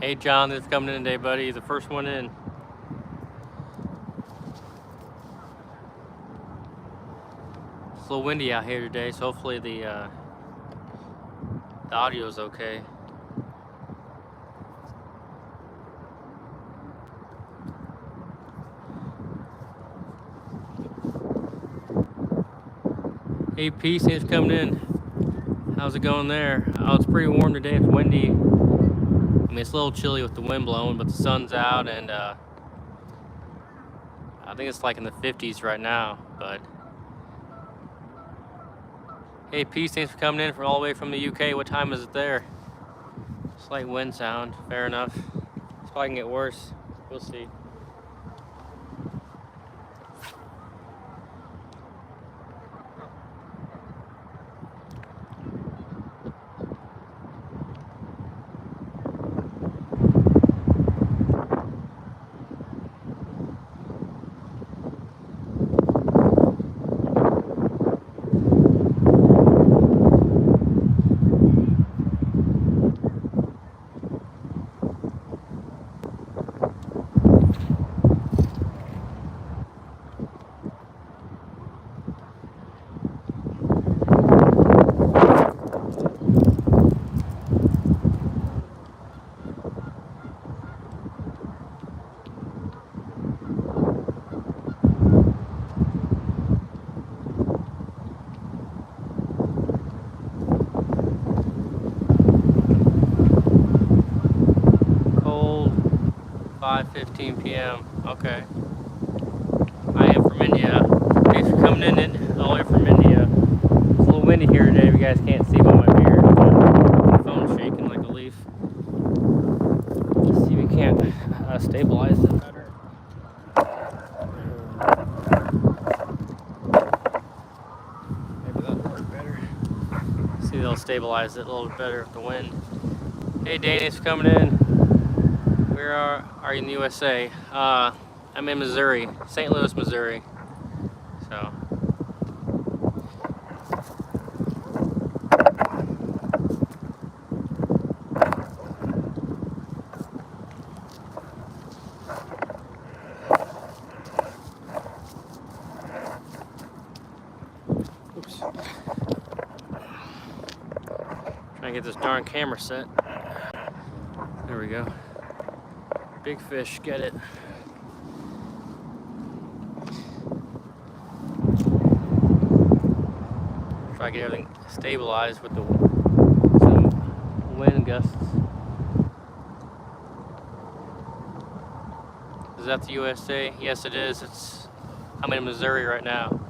Hey John, this is coming in today, buddy. He's the first one in. It's a little windy out here today, so hopefully the audio is okay. Hey Peace, thanks for coming in. How's it going there? Oh, it's pretty warm today. It's windy. I mean, it's a little chilly with the wind blowing, but the sun's out, and I think it's like in the 50s right now. But hey Peace, thanks for coming in from all the way from the UK. What time is it there? Slight wind sound. Fair enough. It's probably gonna get worse. We'll see. Cold, 5:15 p.m. Okay. I am from India. Thanks for coming in all the way from India. It's a little windy here today. If you guys can't see by my beard, my phone's shaking like a leaf. Let's see if we can't stabilize it better. Maybe that'll work better. See, they'll stabilize it a little bit better with the wind. Hey, Danny, thanks for coming in. Where are you in the USA? I'm in Missouri, St. Louis, Missouri. So. Oops. Trying to get this darn camera set. There we go. Big fish, get it. Try to get everything stabilized with some wind gusts. Is that the USA? Yes, it is. I'm in Missouri right now.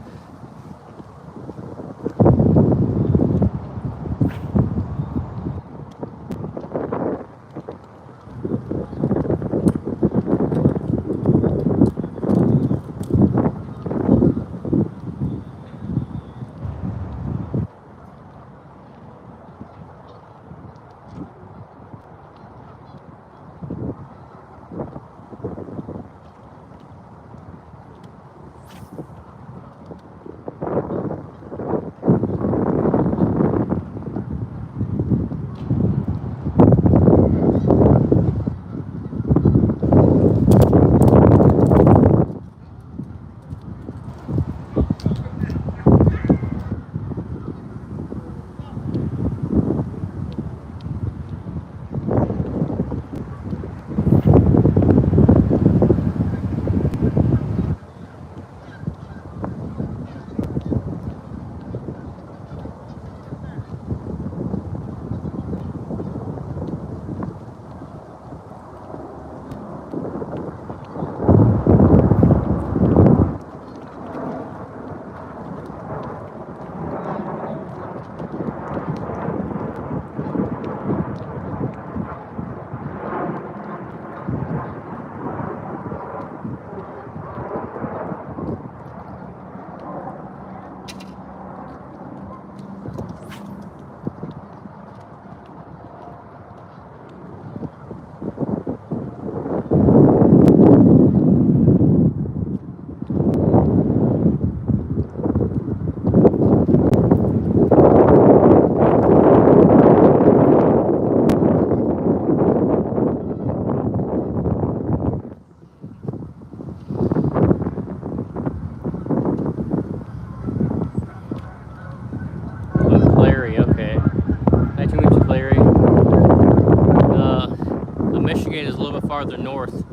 farther north.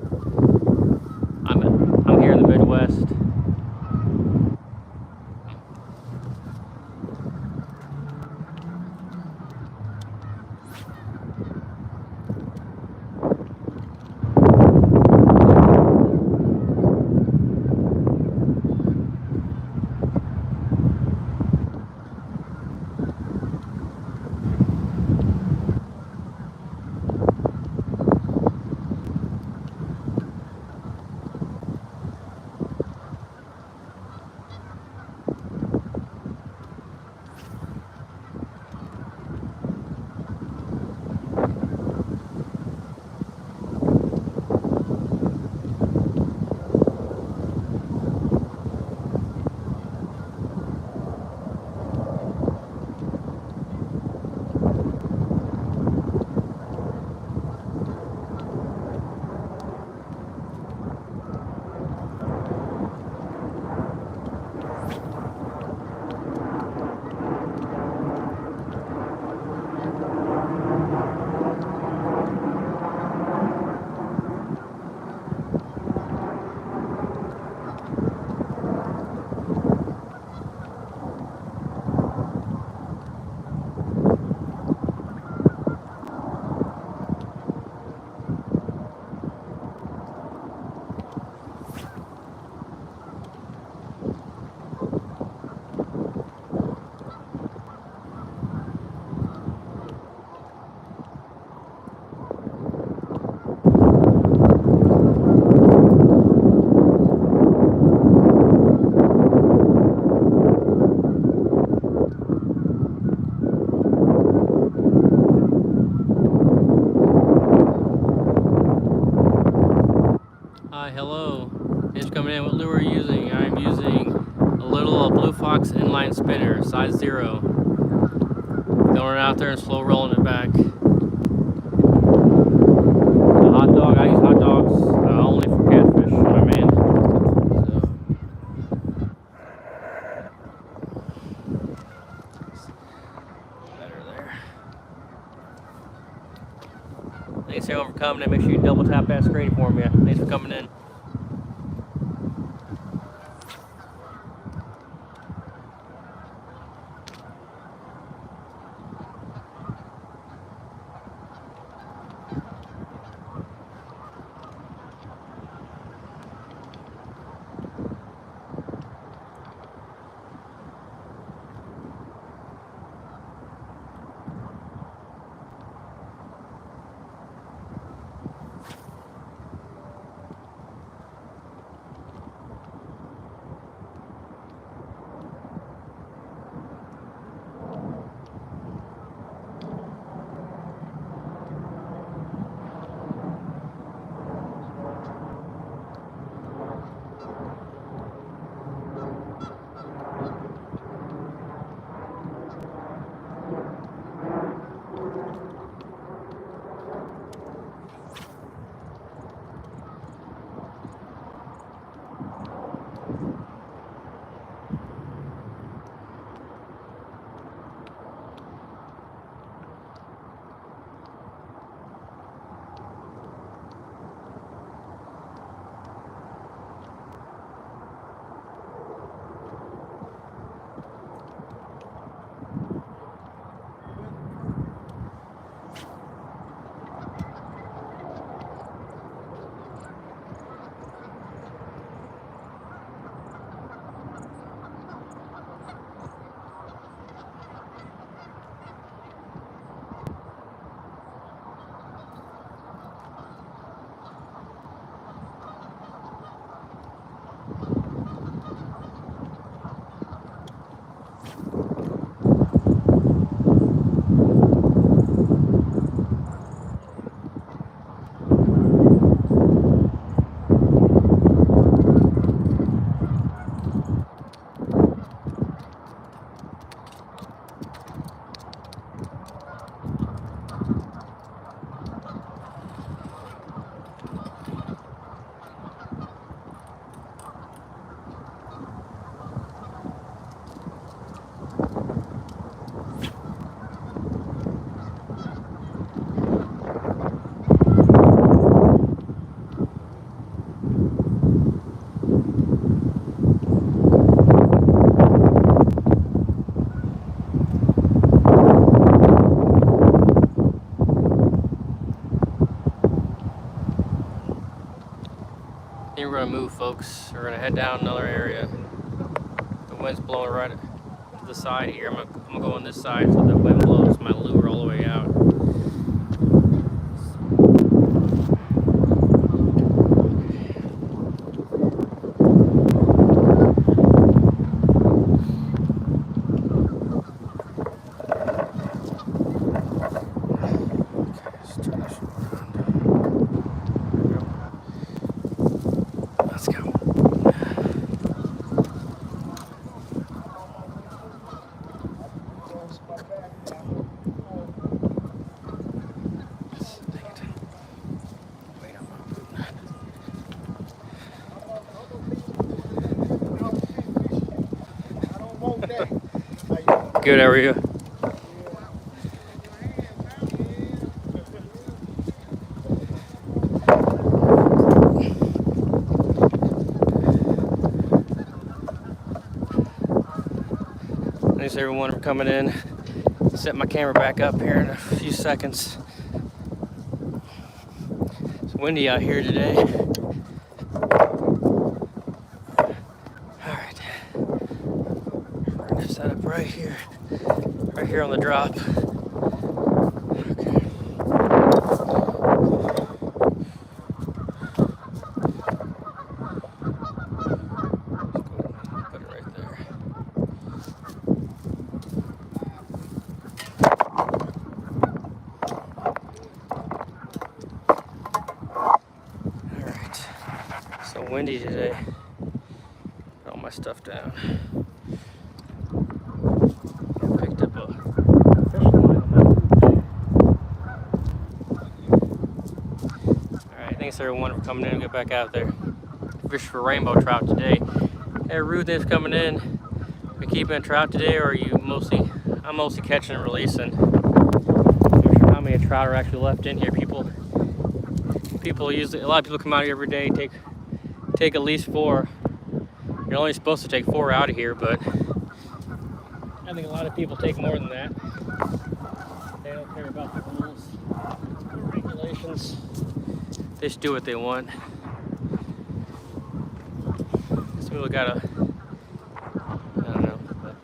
I'm here in the Midwest. Hi, hello. Thanks for coming in. What lure are you using? I'm using a little Blue Fox inline spinner, size 0. Going out there and slow rolling it back. The hot dog, I use hot dogs only for catfish, my man. So, better there. Thanks everyone for coming in. Make sure you double tap that screen for me. Thanks for coming in. think we're gonna move, folks. We're gonna head down another area. The wind's blowing right to the side here. I'm gonna go on this side so the wind blows my lure all the way out. Good, how are you? Thanks everyone for coming in. Set my camera back up here in a few seconds. It's windy out here today. Alright. We're gonna set up right here on the drop. Okay. Put it right there. Alright. So windy today. Put all my stuff down. Picked up a fishing line on that. Alright, thanks everyone for coming in and get back out there. Fish for rainbow trout today. Hey Ruth, thanks for coming in. We keeping trout today, or are you mostly? I'm mostly catching and releasing. I'm not sure how many trout are actually left in here. People usually, a lot of people come out here every day, take at least 4. You're only supposed to take 4 out of here, but I think a lot of people take more than that. They don't care about the rules, the regulations. They just do what they want. Some people got I don't know. But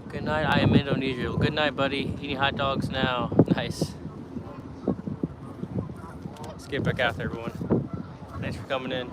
good night, I am Indonesia. Well, good night, buddy. Eating hot dogs now. Nice. Let's get back out there, everyone. Thanks for coming in.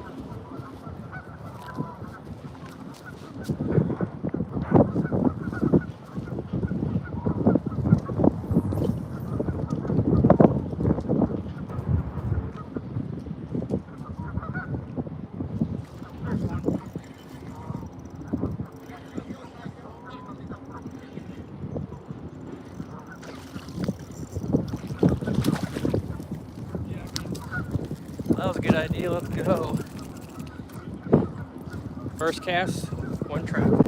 That was a good idea. Let's go. First cast, 1 trout.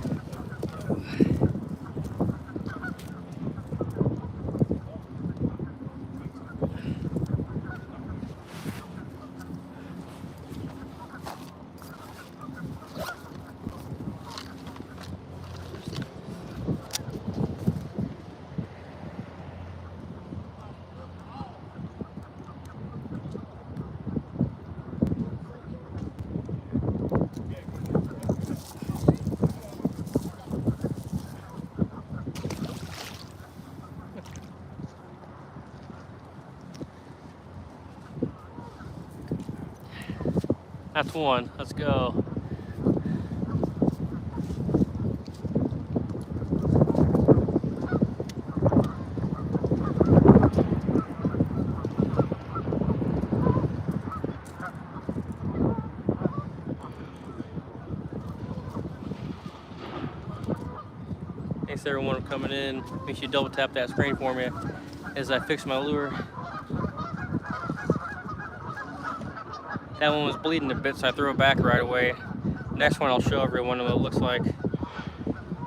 That's 1. Let's go. Thanks everyone for coming in. Make sure you double tap that screen for me as I fix my lure. That one was bleeding a bit, so I threw it back right away. Next one I'll show everyone what it looks like.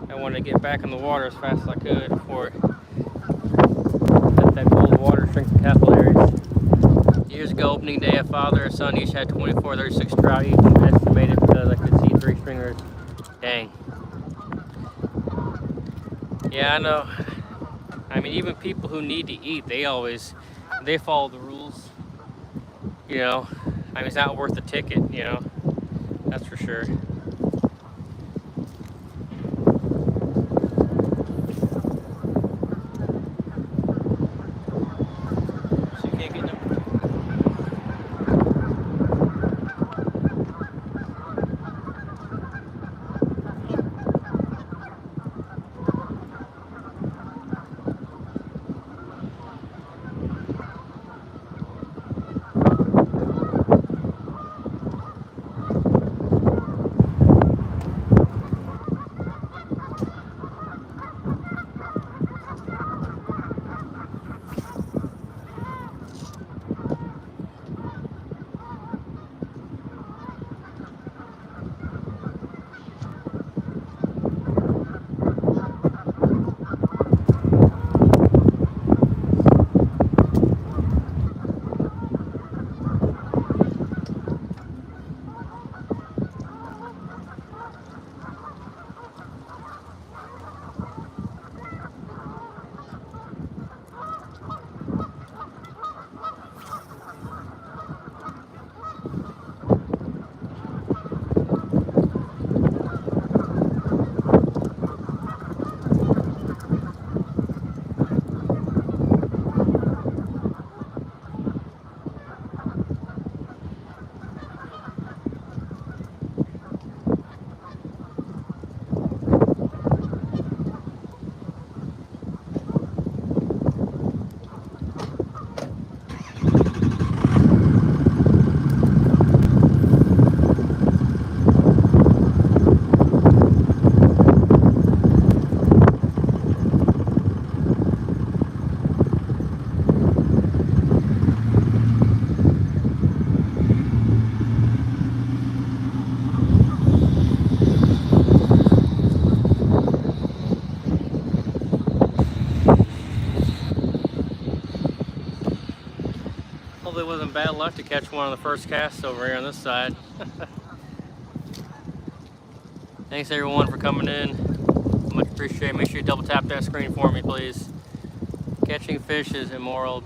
I wanted to get back in the water as fast as I could before that cold water shrink the capillaries. Years ago, opening day, a father and son each had 24, 36 trout each, estimated because I could see 3 stringers. Dang. Yeah, I know. I mean, even people who need to eat, they follow the rules. You know, I mean, it's not worth the ticket, you know. That's for sure. So you can't get no. Hopefully it wasn't bad luck to catch one on the first cast over here on this side. Thanks everyone for coming in. Much appreciated. Make sure you double tap that screen for me, please. Catching fish is immoral.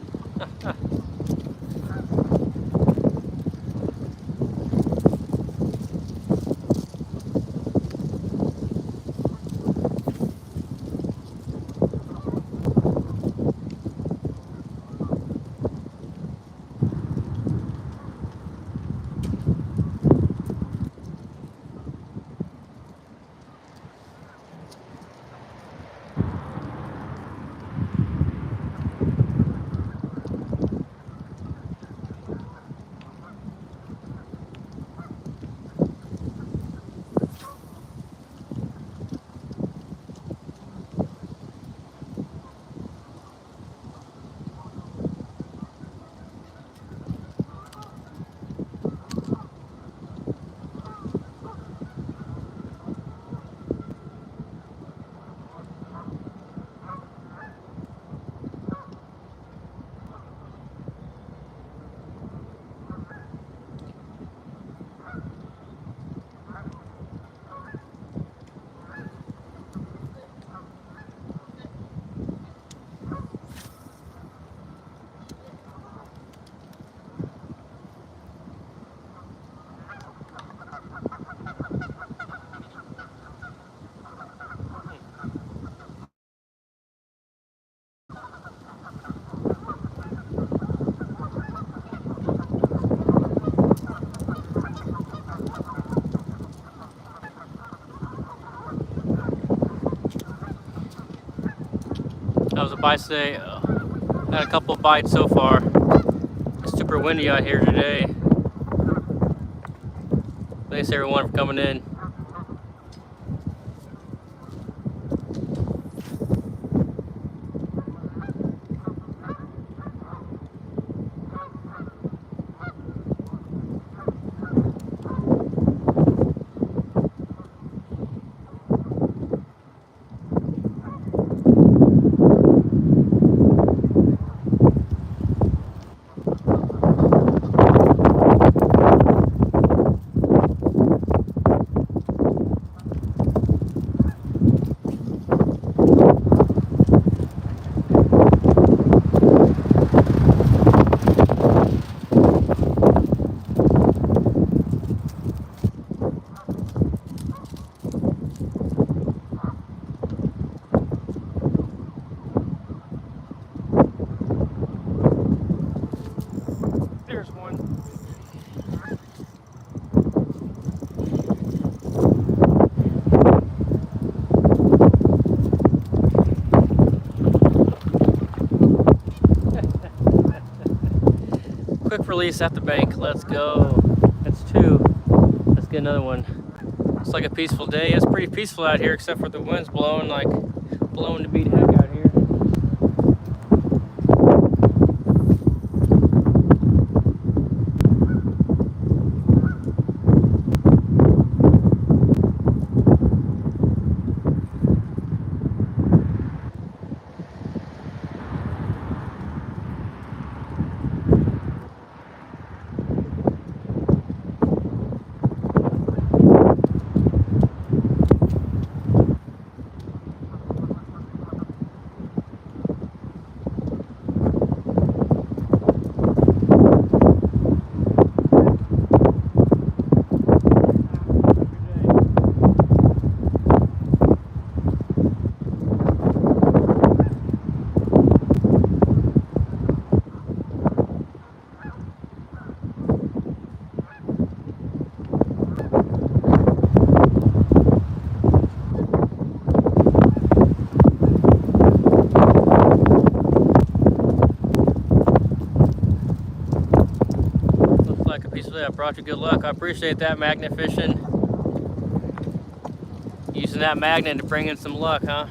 That was a bite today. Had a couple of bites so far. It's super windy out here today. Thanks everyone for coming in. Quick release at the bank. Let's go. That's 2. Let's get another one. It's like a peaceful day. It's pretty peaceful out here except for the wind's blowing the beat heck out here. I brought you good luck. I appreciate that, magnet fishing. Using that magnet to bring in some luck, huh?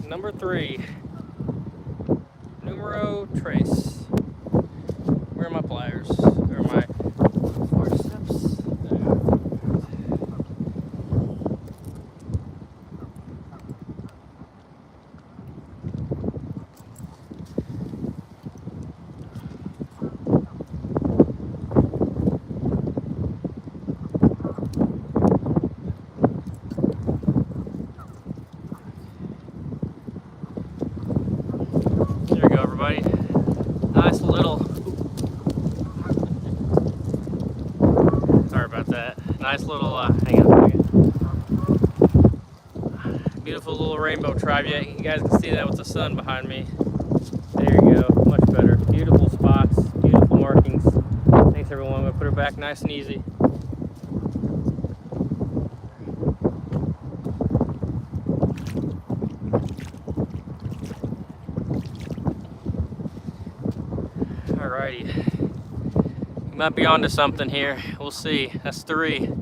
Number 3, numero tres. Where are my pliers? Where are my forceps? There we go, everybody. Nice little. Sorry about that. Nice little. Hang on. Beautiful little rainbow trout. Yeah, you guys can see that with the sun behind me. There you go. Much better. Beautiful spots. Beautiful markings. Thanks, everyone. I'm gonna put her back nice and easy. Alrighty, we might be onto something here. We'll see. That's 3.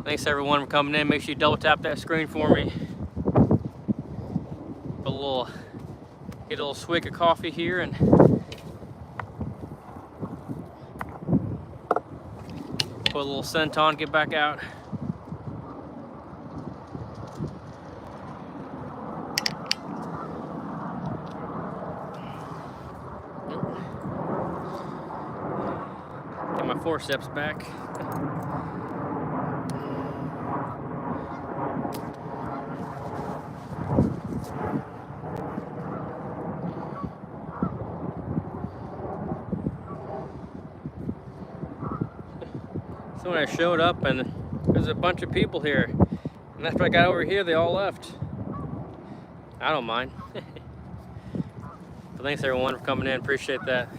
Thanks everyone for coming in. Make sure you double tap that screen for me. Get a little swig of coffee here and put a little scent on. Get back out. my forceps back. So when I showed up, and there's a bunch of people here, and after I got over here, they all left. I don't mind. But thanks everyone for coming in. Appreciate that.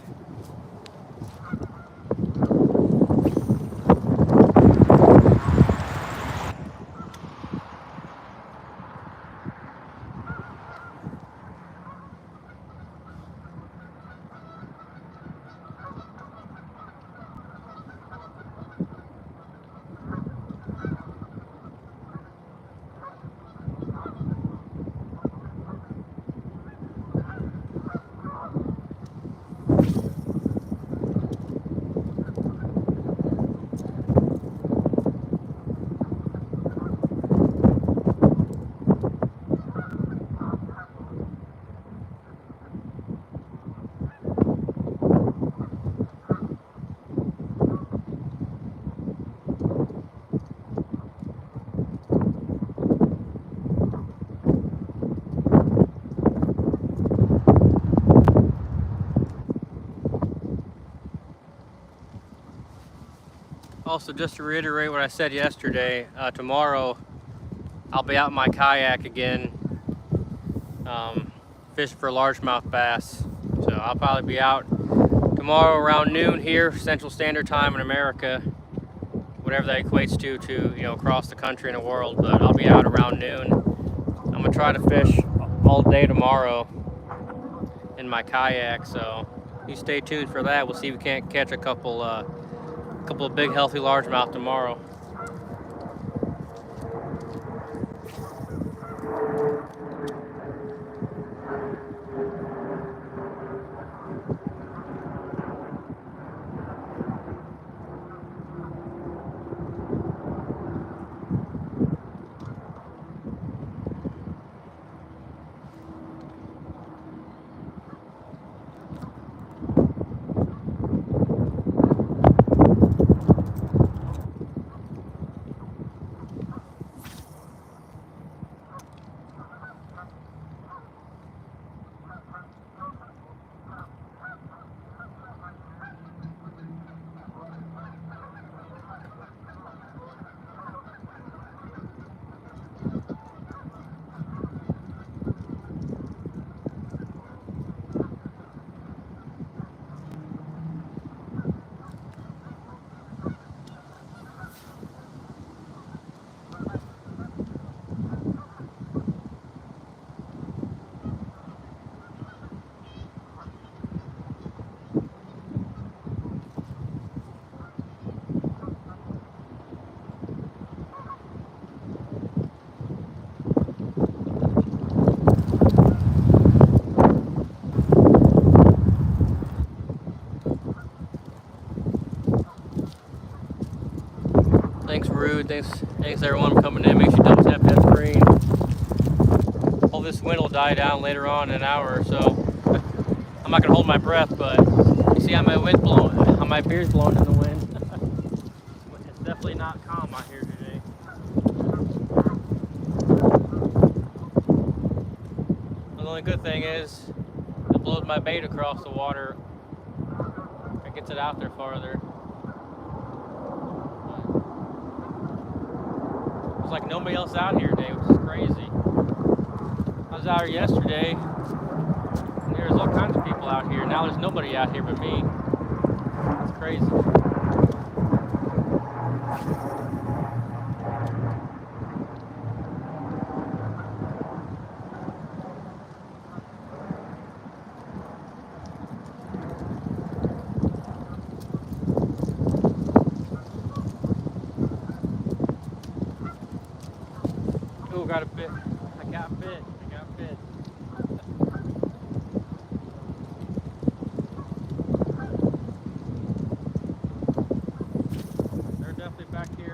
Also, just to reiterate what I said yesterday, tomorrow I'll be out in my kayak again, fishing for largemouth bass. So I'll probably be out tomorrow around noon here, Central Standard Time in America, whatever that equates to you know, across the country and the world. But I'll be out around noon. I'm gonna try to fish all day tomorrow in my kayak. So you stay tuned for that. We'll see if we can't catch a couple of big healthy largemouth tomorrow. Thanks, Rude. Thanks everyone for coming in. Make sure you double tap that screen. All this wind will die down later on in an hour or so. I'm not gonna hold my breath, but you see how my wind blowing, how my beard's blowing in the wind. It's definitely not calm out here today. The only good thing is it blows my bait across the water. It gets it out there farther. It was like nobody else out here today, which is crazy. I was out here yesterday, and there's all kinds of people out here. Now there's nobody out here but me. It's crazy. Oh, got a bit. I got bit. They're definitely back here.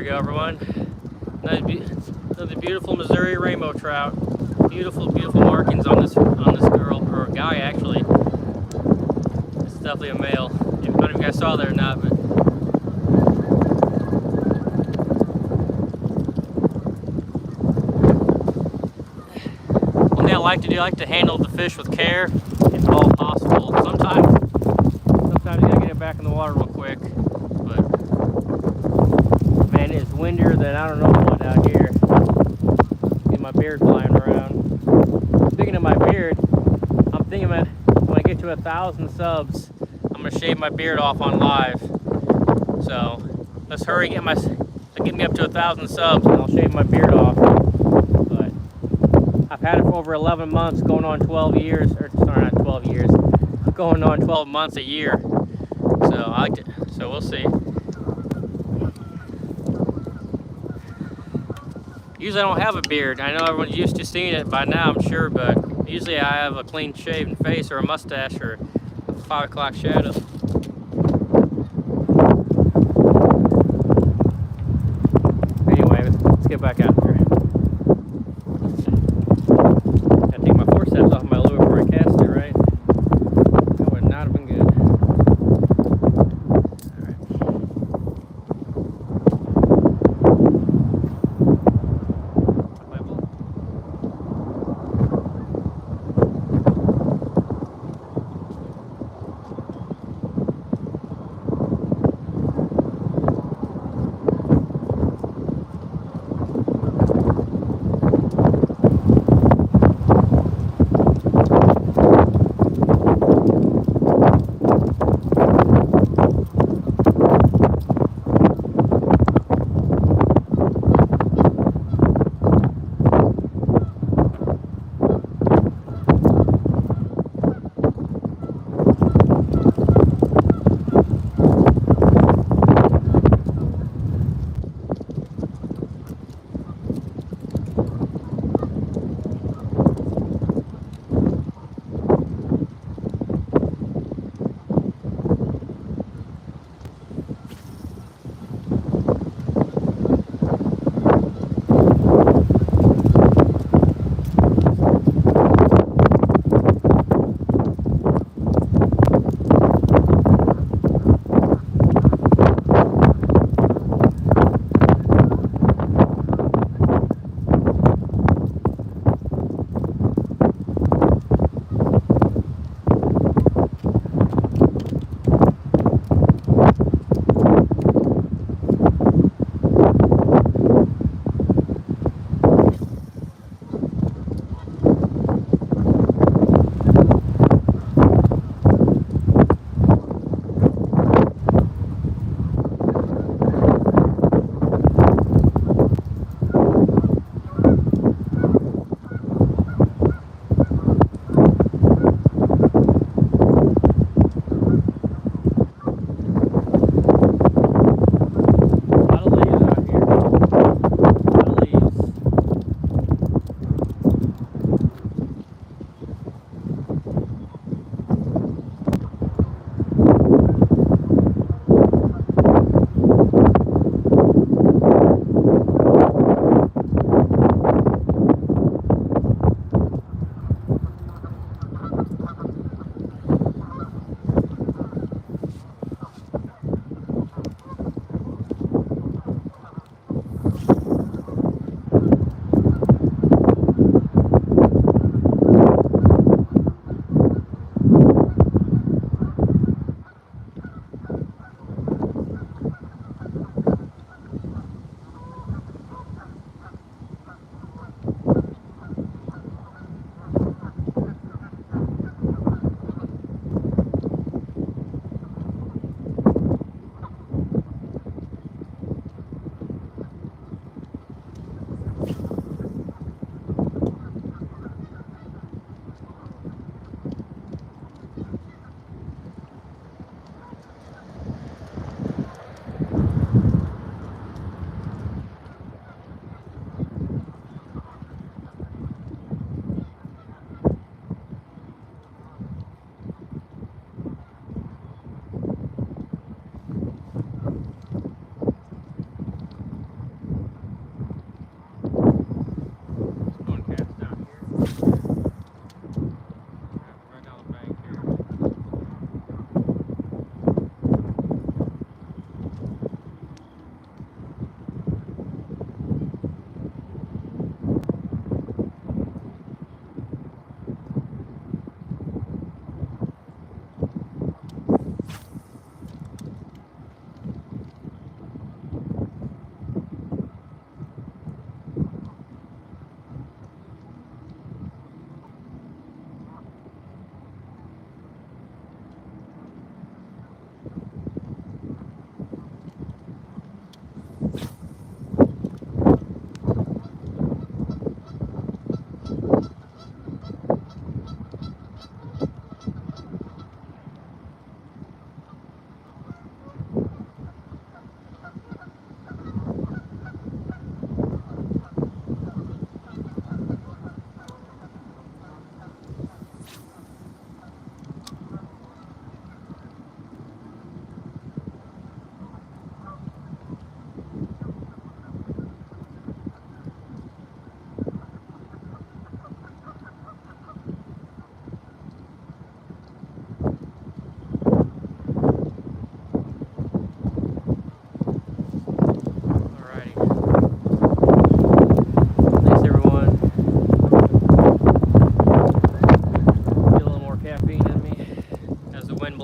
we go, everyone. Another beautiful Missouri rainbow trout. Beautiful, beautiful markings on this girl, or guy actually. It's definitely a male. I don't know if you guys saw that or not, but one thing I like to do, I like to handle the fish with care, if at all possible. Sometimes you gotta get it back in the water real quick. But man, it's windier than I don't know what out here. Get my beard flying around. Speaking of my beard, I'm thinking that when I get to 1,000 subs, I'm gonna shave my beard off on live. So let's hurry, get me up to 1,000 subs, and I'll shave my beard off. But I've had it for over 11 months, going on 12 years, or sorry, not 12 years, going on 12 months a year. So I like to. So we'll see. Usually I don't have a beard. I know everyone's used to seeing it by now, I'm sure, but usually I have a clean shaven face or a mustache or a 5 o'clock shadow. Anyway, let's get back out there. Gotta take my forceps off my lure before I cast it, right? That would not have been good.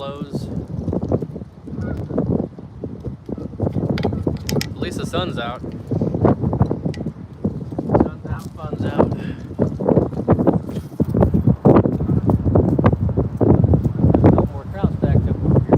close. At least the sun's out. Sun's out, fun's out. No more trout stacked up over here.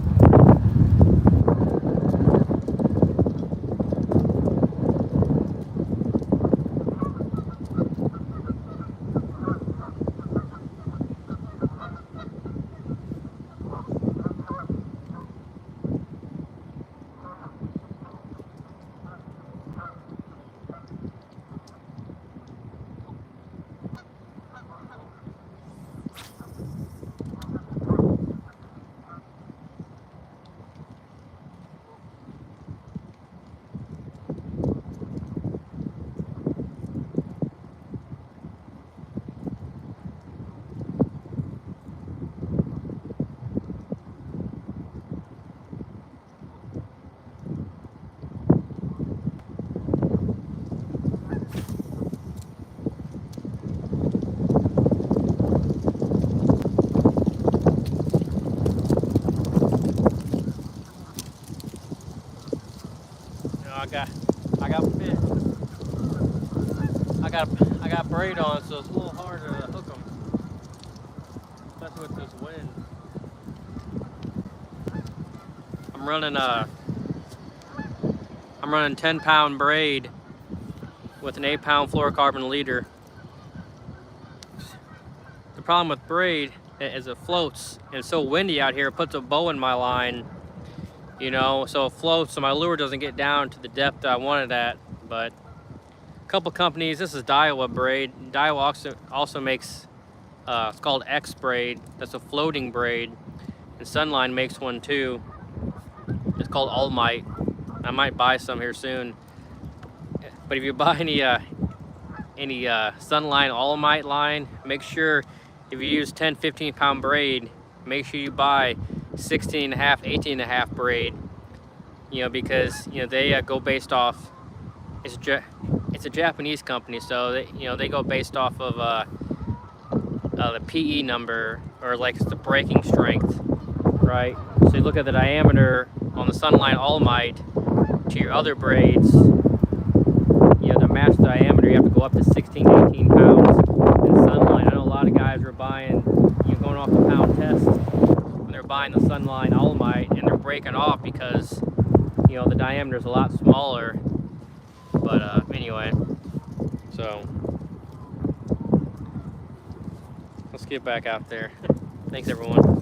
I got braid on, so it's a little hard to hook them, especially with this wind. I'm running 10-pound braid with an 8-pound fluorocarbon leader. The problem with braid is it floats, and it's so windy out here. It puts a bow in my line, you know, so it floats, so my lure doesn't get down to the depth I wanted at. But a couple companies, this is Daiwa braid. Daiwa also makes, it's called X braid. That's a floating braid. And Sunline makes one too. It's called All Might. I might buy some here soon. But if you buy any Sunline All Might line, make sure if you use 10-15 pound braid, make sure you buy 16.5, 18.5 braid. You know, because you know they go based off. It's a Japanese company, so they go based off of the PE number, or like the breaking strength, right? So you look at the diameter on the Sunline All Might to your other braids. You know, to match the diameter, you have to go up to 16, 18 pounds. In Sunline, I know a lot of guys are buying, you know, going off the pound test when they're buying the Sunline All Might, and they're breaking off because, you know, the diameter is a lot smaller. But anyway, so let's get back out there. Thanks, everyone.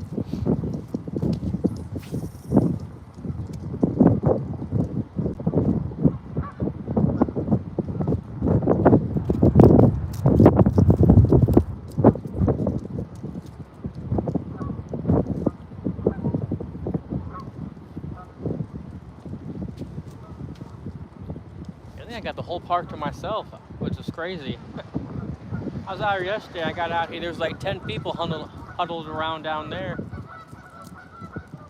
I got the whole park to myself, which is crazy. I was out here yesterday. I got out here. There's like 10 people huddled around down there.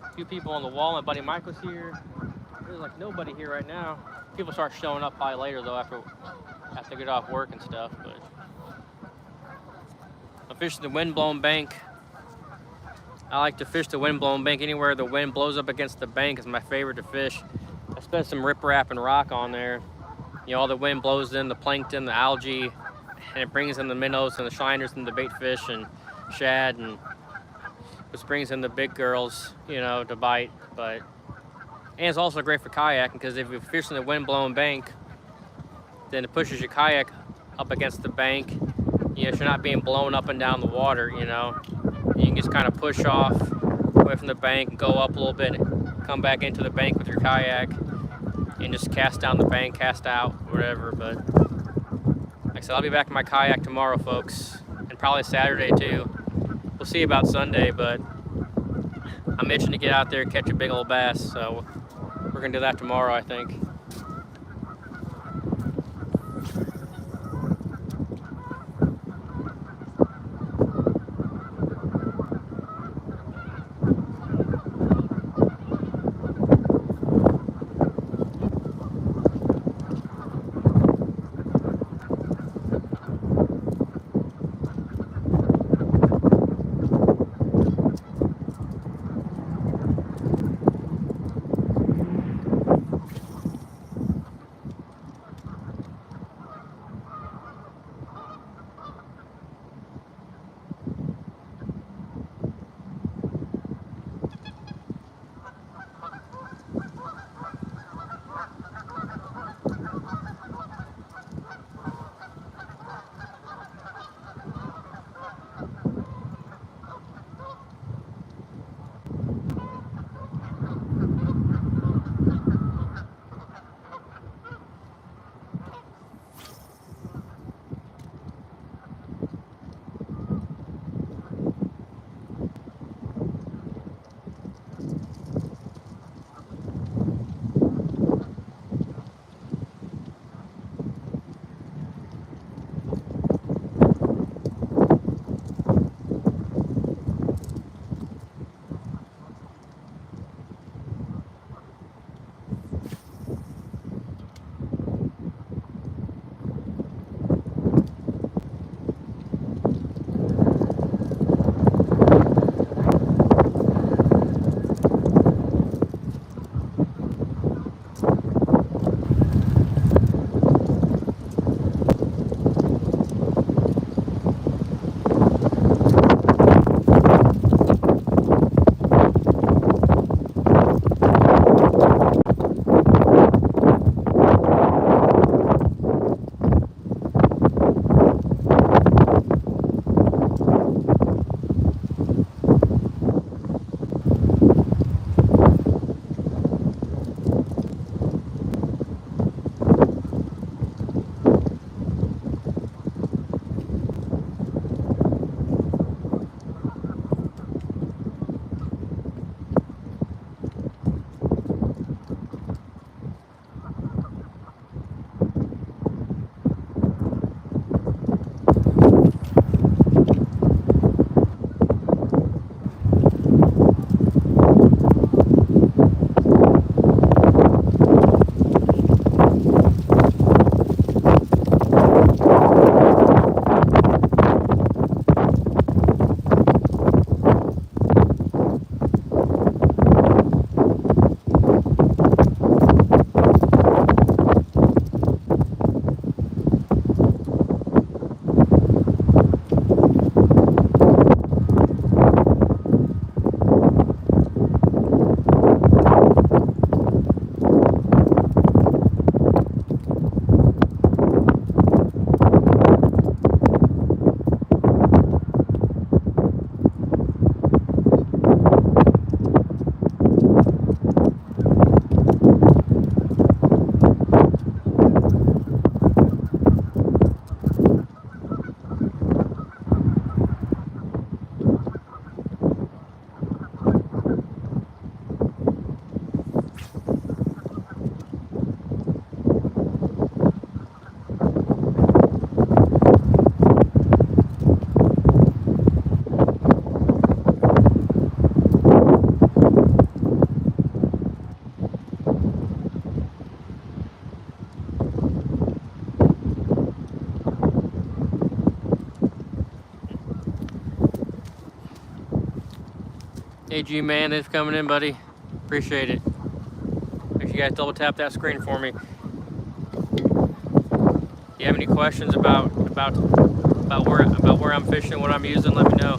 A few people on the wall. My buddy Mike was here. There's like nobody here right now. People start showing up probably later though after I get off work and stuff. But I'm fishing the wind-blown bank. I like to fish the wind-blown bank. Anywhere the wind blows up against the bank is my favorite to fish. I spent some riprap and rock on there. You know, all the wind blows in the plankton, the algae, and it brings in the minnows and the shiners and the bait fish and shad, and which brings in the big girls, you know, to bite. And it's also great for kayaking, because if you're fishing the wind-blown bank, then it pushes your kayak up against the bank. You know, if you're not being blown up and down the water, you know, you can just kind of push off away from the bank and go up a little bit, come back into the bank with your kayak, and just cast down the bank, cast out, whatever. But like I said, I'll be back in my kayak tomorrow, folks, and probably Saturday too. We'll see about Sunday, but I'm itching to get out there and catch a big old bass, so we're gonna do that tomorrow, I think. Hey G man, thanks for coming in, buddy. Appreciate it. Make sure you guys double tap that screen for me. If you have any questions about where I'm fishing, what I'm using, let me know.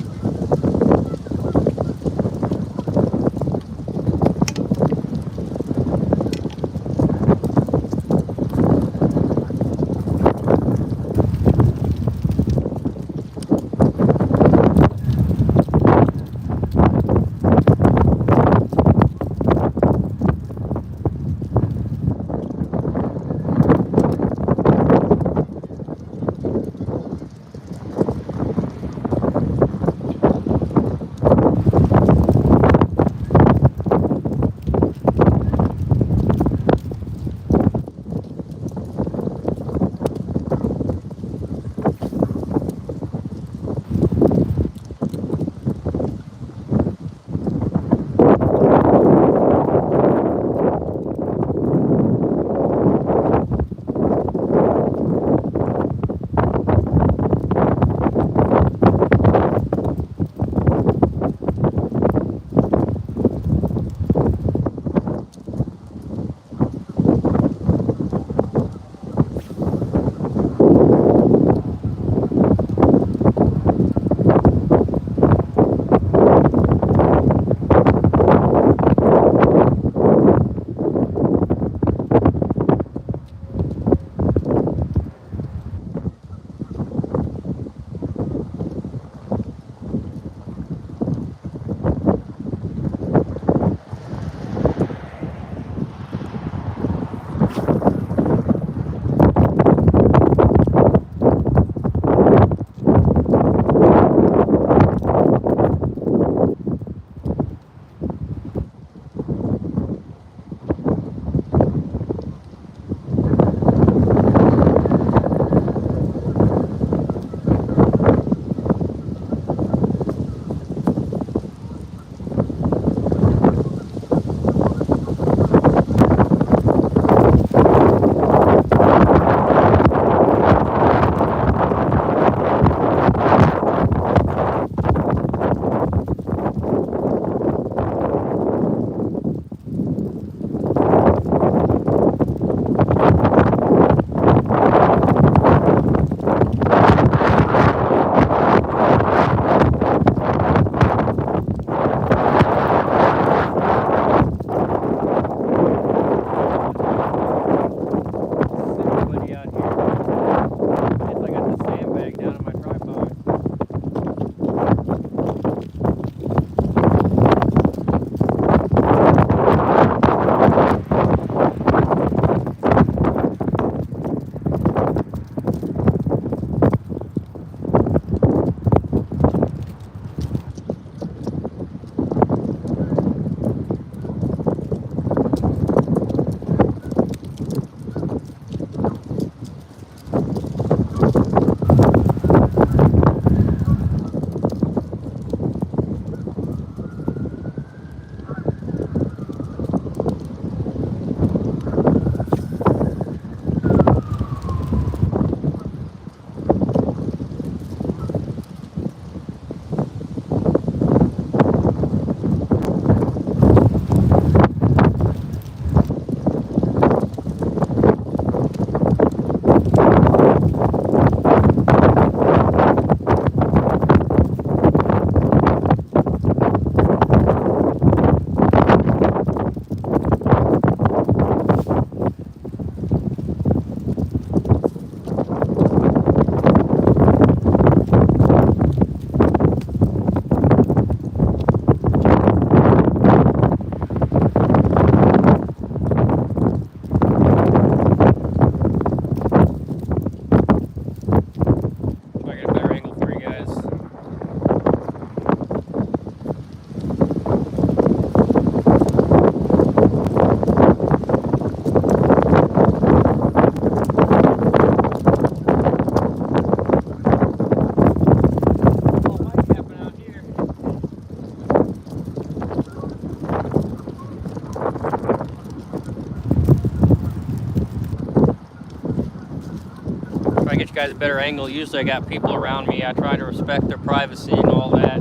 Get you guys a better angle. Usually I got people around me. I try to respect their privacy and all that.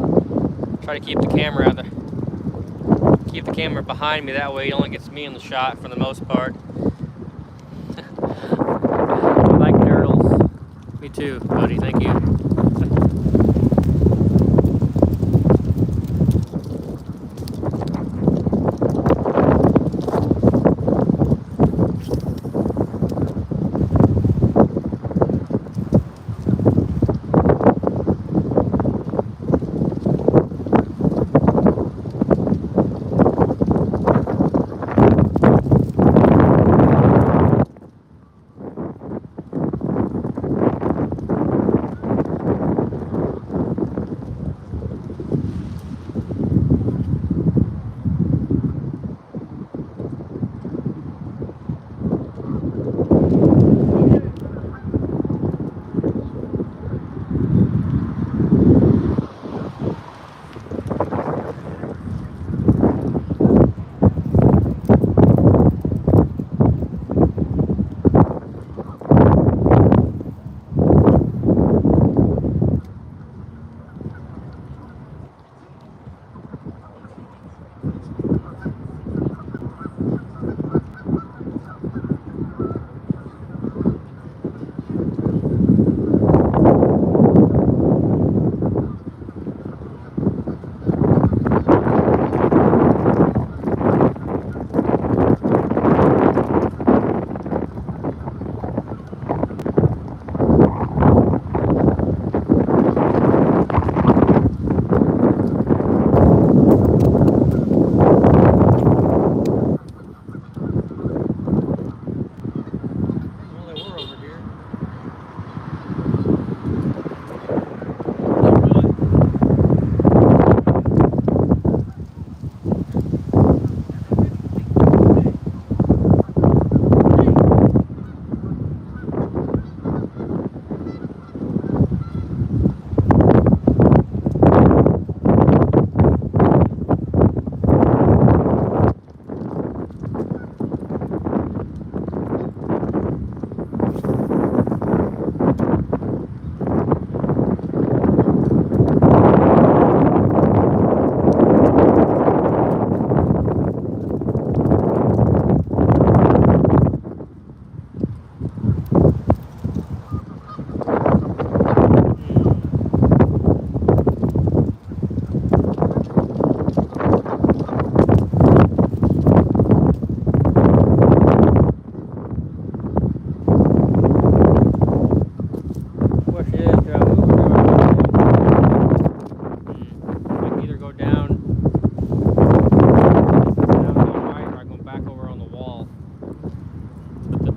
Try to keep the camera keep the camera behind me. That way it only gets me in the shot for the most part. I like turtles. Me too, buddy. Thank you.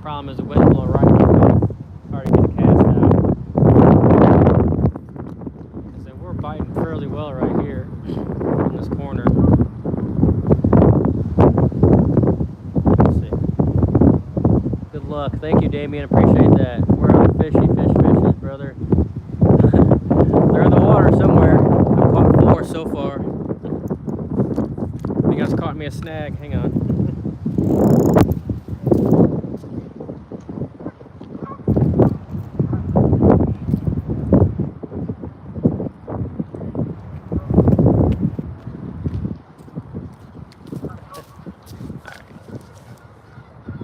Problem is the wind blowing right now. Hard to get a cast out. So we're biting fairly well right here in this corner. Let's see. Good luck. Thank you, Damien. Appreciate that. Where are the fishes, brother? They're in the water somewhere. I've caught 4 so far. You guys caught me a snag. Hang on.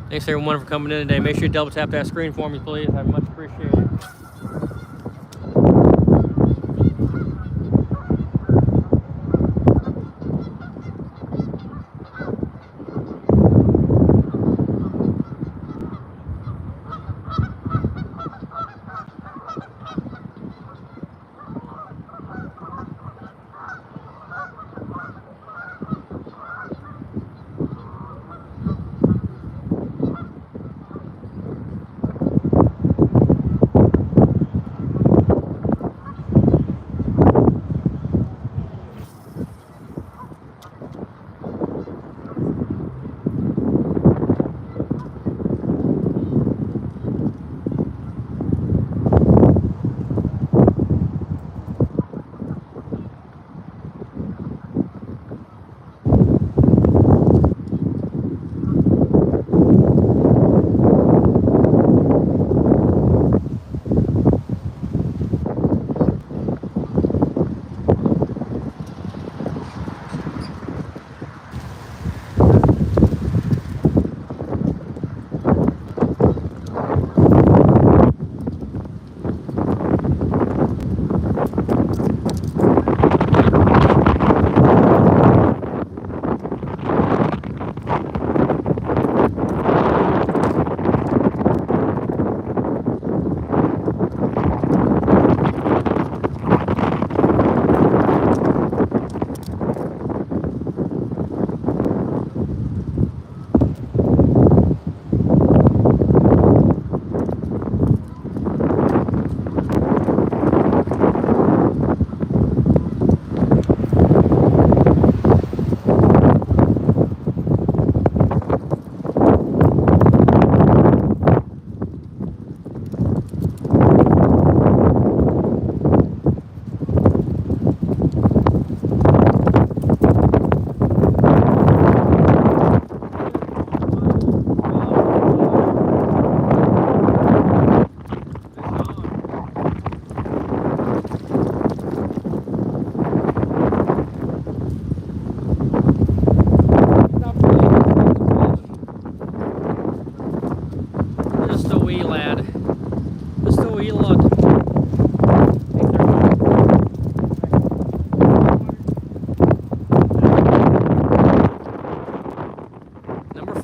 Thanks everyone for coming in today. Make sure you double tap that screen for me, please. I'd much appreciate it.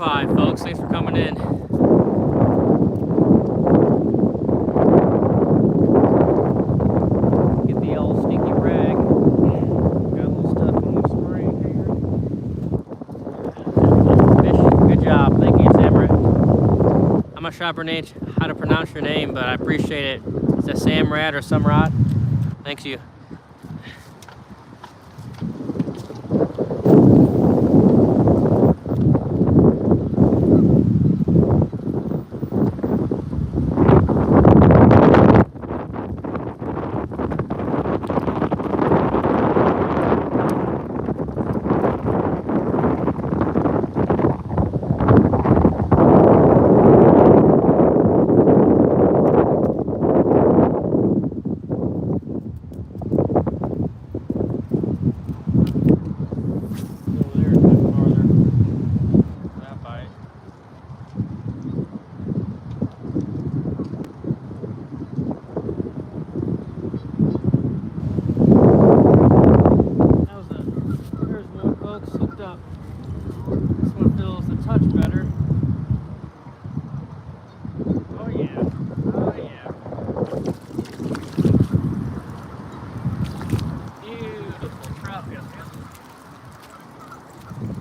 5, folks. Thanks for coming in. Get the old stinky rag. Got a little stuff on the screen here. Fish, good job. Thank you, Samurai. I'm not sure how to pronounce your name, but I appreciate it. Is that Samrat or Samrat? Thanks you.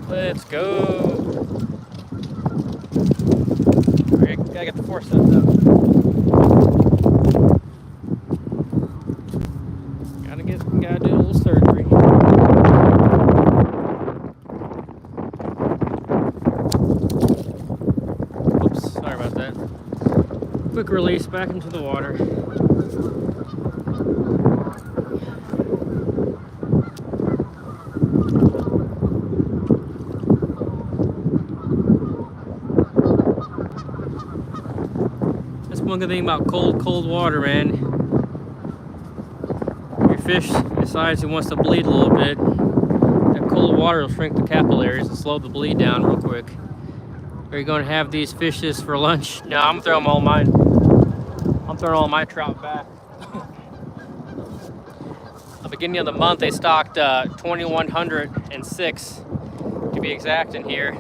Let's go. Alright, gotta get the force up though. Gotta do a little surgery. Oops, sorry about that. Quick release back into the water. One good thing about cold water, man. Your fish decides he wants to bleed a little bit. That cold water will shrink the capillaries and slow the bleed down real quick. Are you going to have these fishes for lunch? No, I'm throwing all mine. I'm throwing all my trout back. At the beginning of the month, they stocked 2,106 to be exact in here,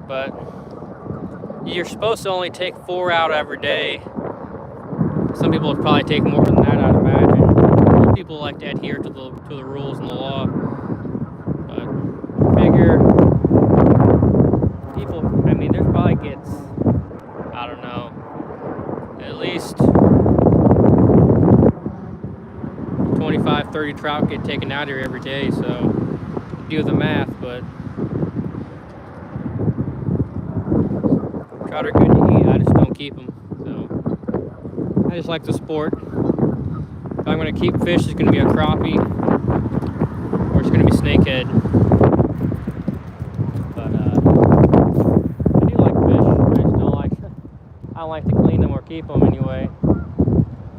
but you're supposed to only take 4 out every day. Some people would probably take more than that, I'd imagine. Some people like to adhere to the rules and the law. But figure people, I mean, there's probably gets, I don't know, at least 25, 30 trout get taken out here every day. So do the math, but trout are good to eat, I just don't keep them. So I just like the sport. If I'm going to keep fish, it's going to be a crappie or it's going to be snakehead. But I do like fish. I just I don't like to clean them or keep them anyway.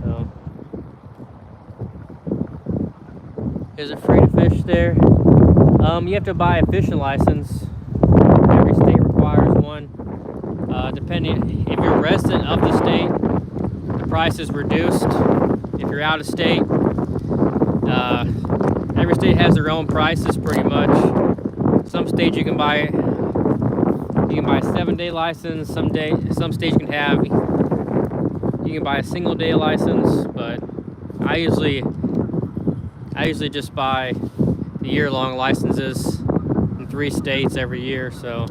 So is it free to fish there? You have to buy a fishing license. Every state requires one. Depending if you're a resident of the state, the price is reduced. If you're out of state, every state has their own prices pretty much. Some states you can buy a 7-day license. Some states you can buy a single day license, but I usually just buy the year-long licenses in 3 states every year. So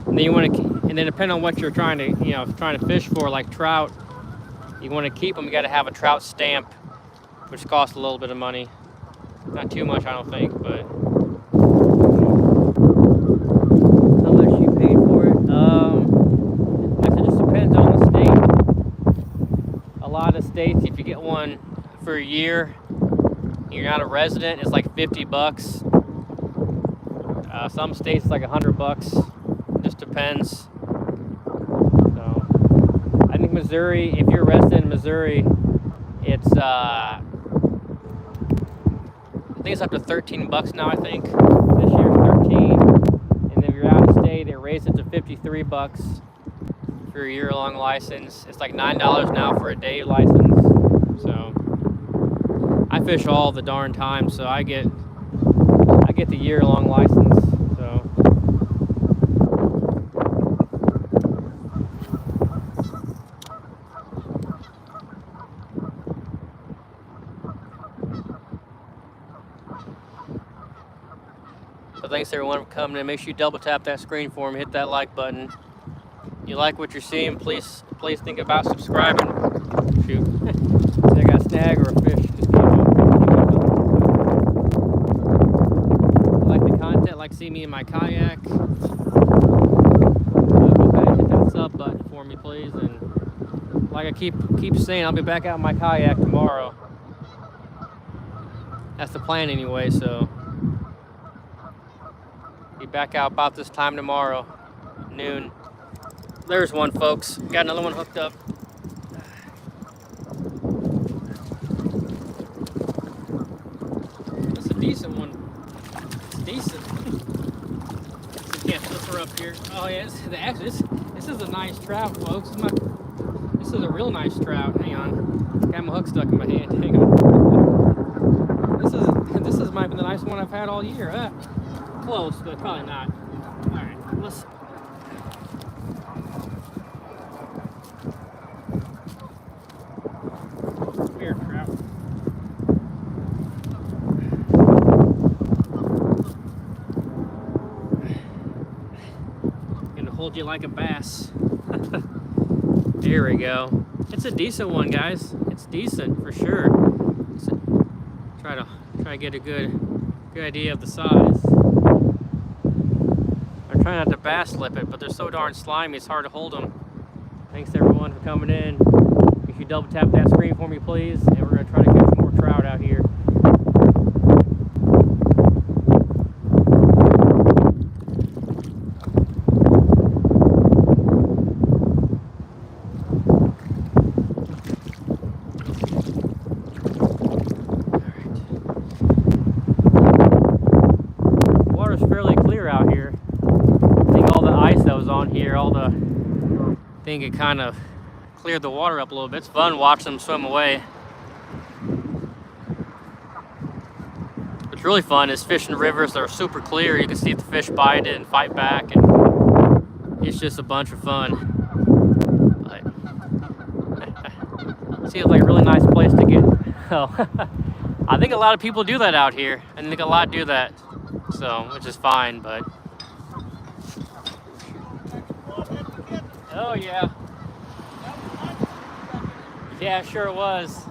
and then and then depending on what you're trying to fish for, like trout, you want to keep them, you got to have a trout stamp, which costs a little bit of money. Not too much, I don't think, but how much you paid for it? It just depends on the state. A lot of states, if you get one for a year, you're not a resident, it's like $50. Some states it's like $100. It just depends. So I think Missouri, if you're a resident in Missouri, it's I think it's up to $13 now. I think this year's 13, and if you're out of state, they raised it to $53 for a year-long license. It's like $9 now for a day license. So I fish all the darn time, so I get the year-long license. So Thanks everyone for coming in. Make sure you double tap that screen for me. Hit that like button. You like what you're seeing, please think about subscribing. Shoot. I got a snag or a fish just came up. Like the content, like see me in my kayak. Go ahead and hit that sub button for me, please. And like I keep saying, I'll be back out in my kayak tomorrow. That's the plan anyway, so be back out about this time tomorrow, noon. There's one, folks. Got another one hooked up. That's a decent one. It's decent. You can't flip her up here. Oh yeah, this is a nice trout, folks. This is a real nice trout. Hang on. Got my hook stuck in my hand. Hang on. This might be the nicest one I've had all year. Close, but probably not. All right, let's. Here, trout. Gonna hold you like a bass. Here we go. It's a decent one, guys. It's decent for sure. Try to get a good idea of the size. I'm trying not to bass lip it, but they're so darn slimy, it's hard to hold them. Thanks everyone for coming in. If you double tap that screen for me, please, and we're gonna try to catch more trout out here. I think it kind of cleared the water up a little bit. It's fun watching them swim away. What's really fun is fishing rivers that are super clear. You can see the fish bite it and fight back, and it's just a bunch of fun. But seems like a really nice place to get. Oh, I think a lot of people do that out here. I think a lot do that, so which is fine. But oh yeah. Yeah, sure it was.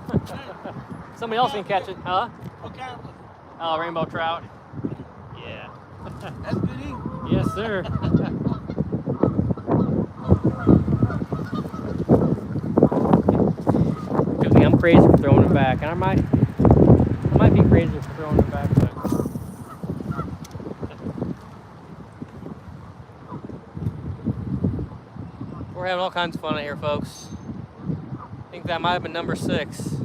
Somebody else can catch it, huh? Oh, rainbow trout. Yeah. That's good eating. Yes, sir. Good thing I'm crazy for throwing them back, and I might be crazy for throwing them back, but we're having all kinds of fun out here, folks. I think that might have been number 6.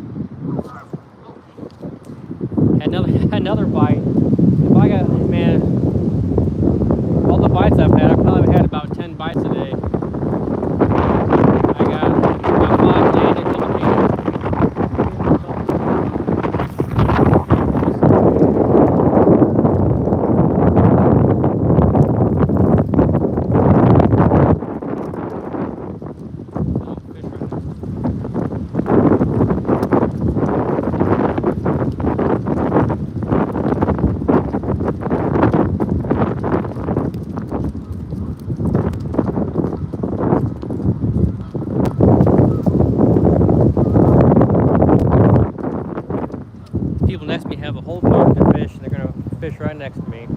Another bite. If I got, man, all the bites I've had, I probably had about 10 bites a day. I got about 5 landed, a couple people next to me have a whole bunch of fish, and they're gonna fish right next to me.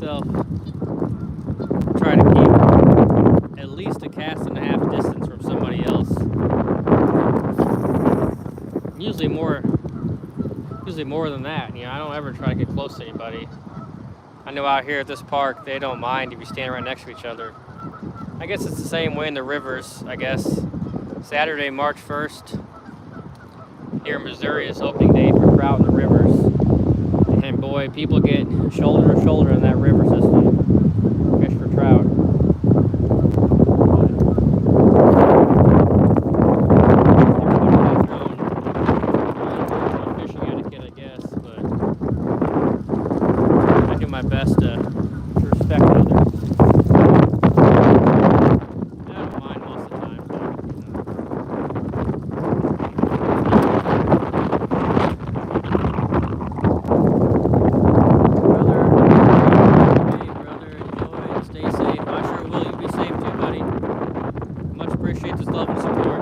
myself try to keep at least a cast and a half distance from somebody else. Usually more than that. You know, I don't ever try to get close to anybody. I know out here at this park, they don't mind if you stand right next to each other. I guess it's the same way in the rivers, I guess. Saturday, March 1st, here in Missouri is opening day for trout in the rivers. And boy, people get shoulder to shoulder in that river system, fish for trout. My best to respect others. I don't mind most of the time. Brother, enjoy and stay safe. I sure will. You be safe too, buddy. Much appreciate this love and support.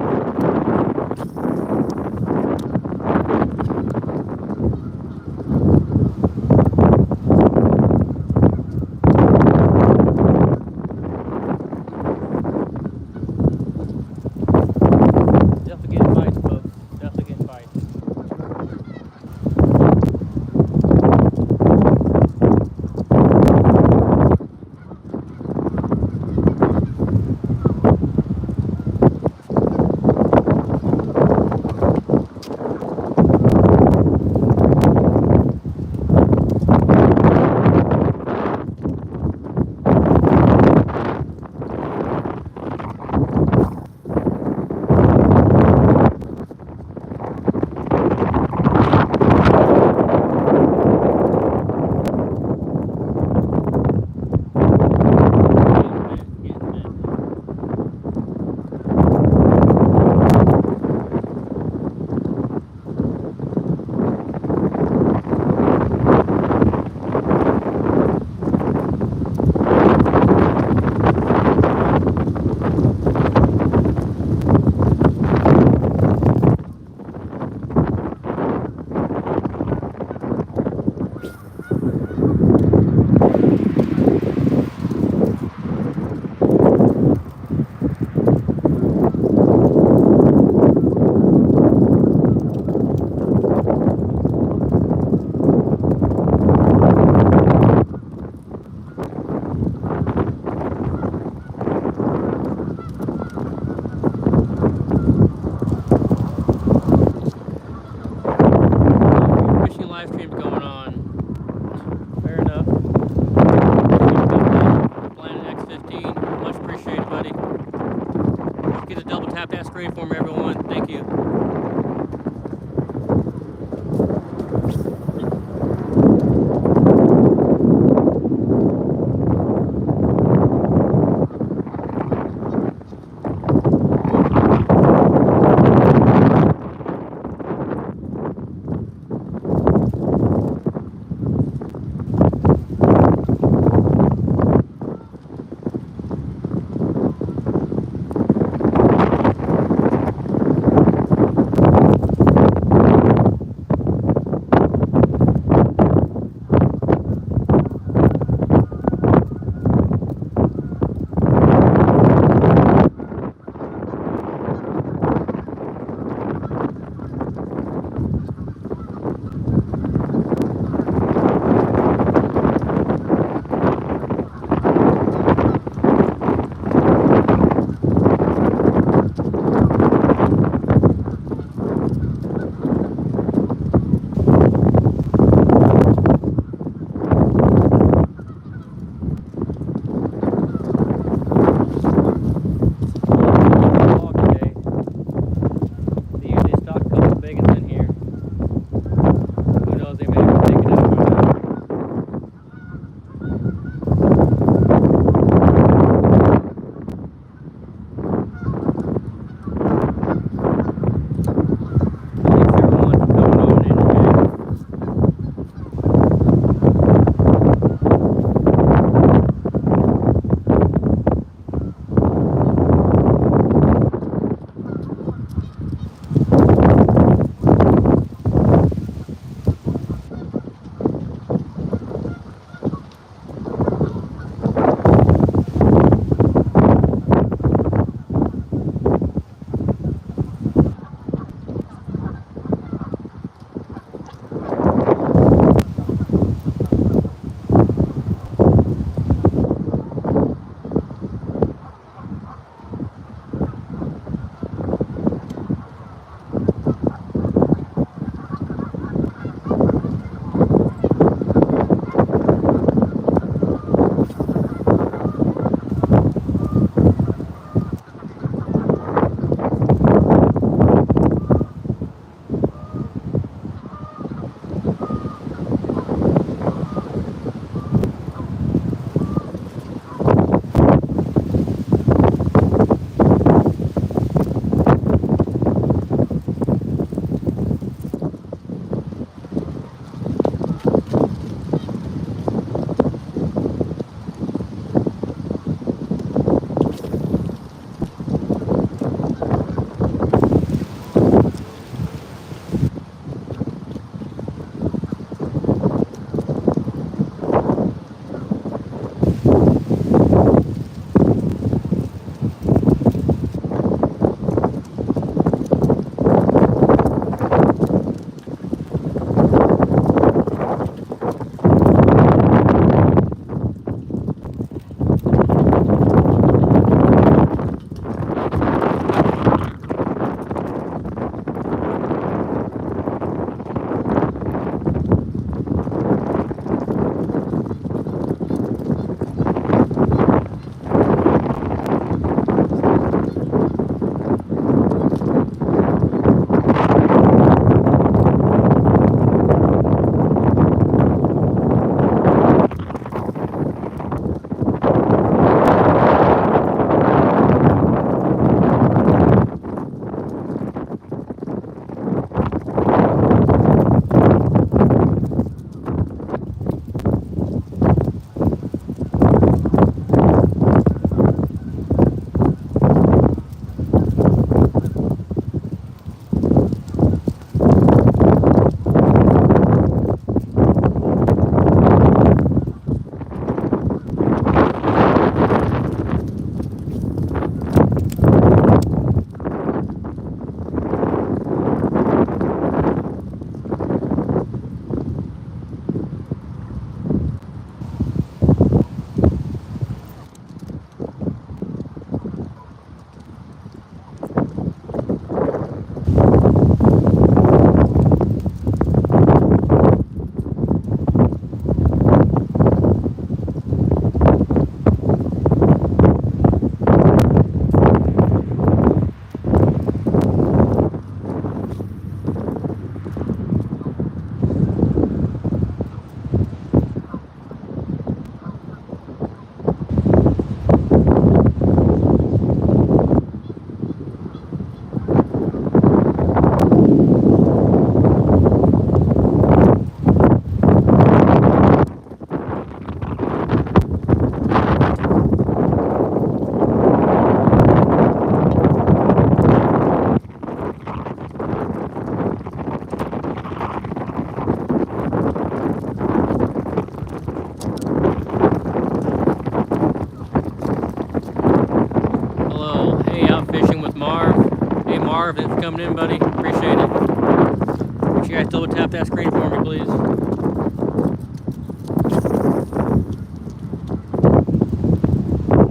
Marv, thanks for coming in, buddy. Appreciate it. Make sure you guys double tap that screen for me, please.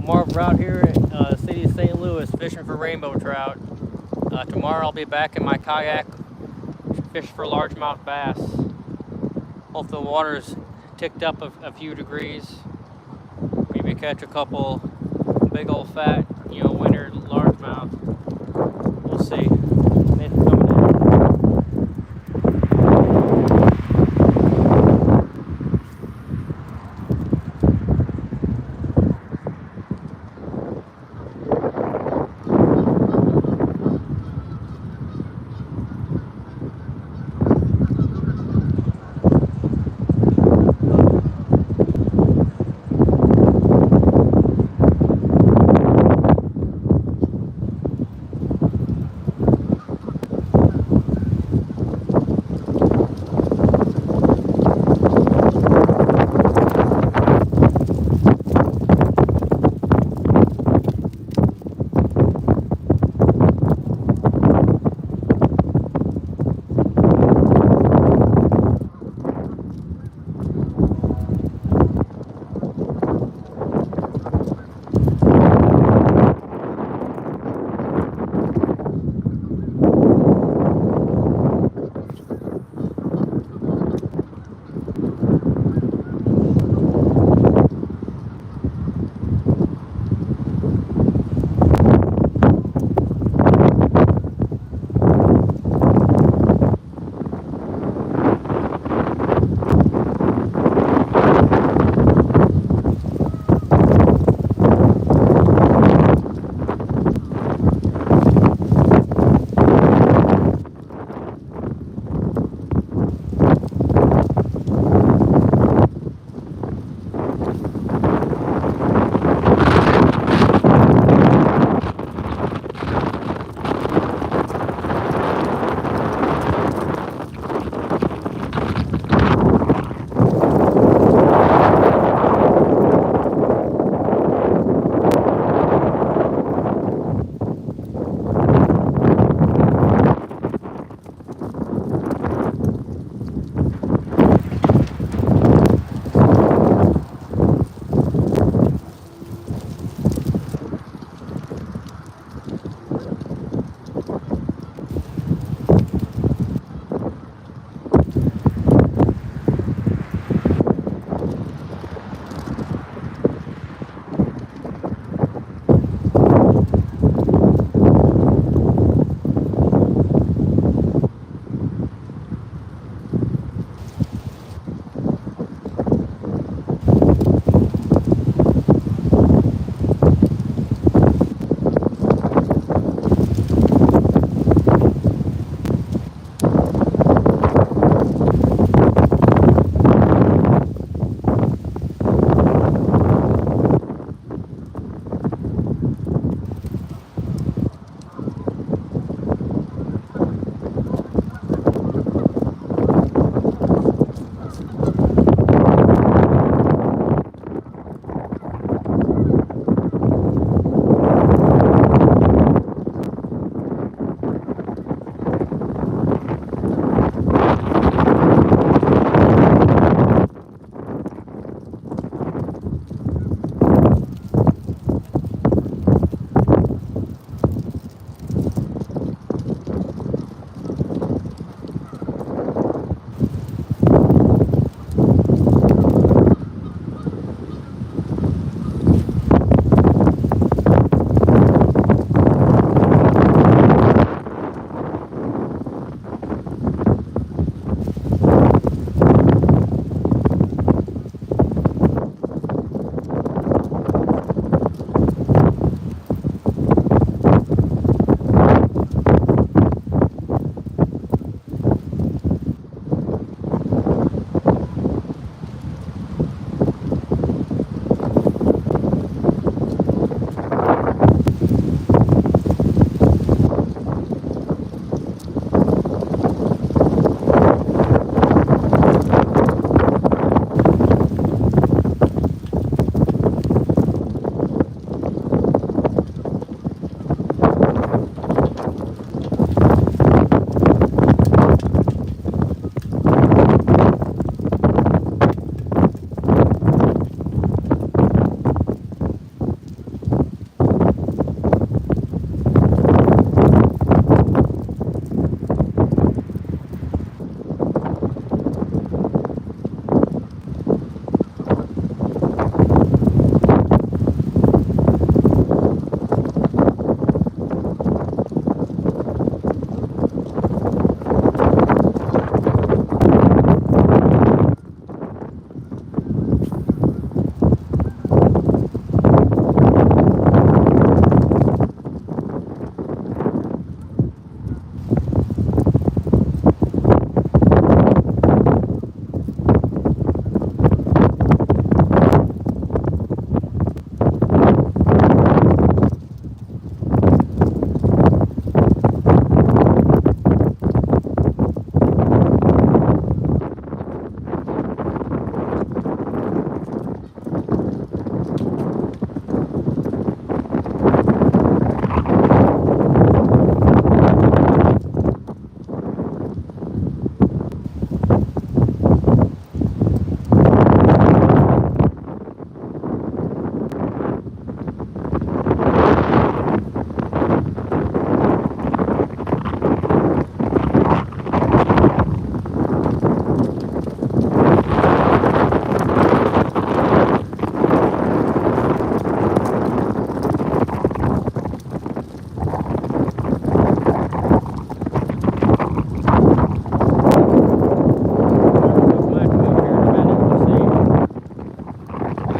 Marv, we're out here at the city of St. Louis fishing for rainbow trout. Tomorrow I'll be back in my kayak fishing for largemouth bass. Hope the water's ticked up a few degrees. Maybe catch a couple big old fat, winter largemouth. We'll see. Thanks for coming in.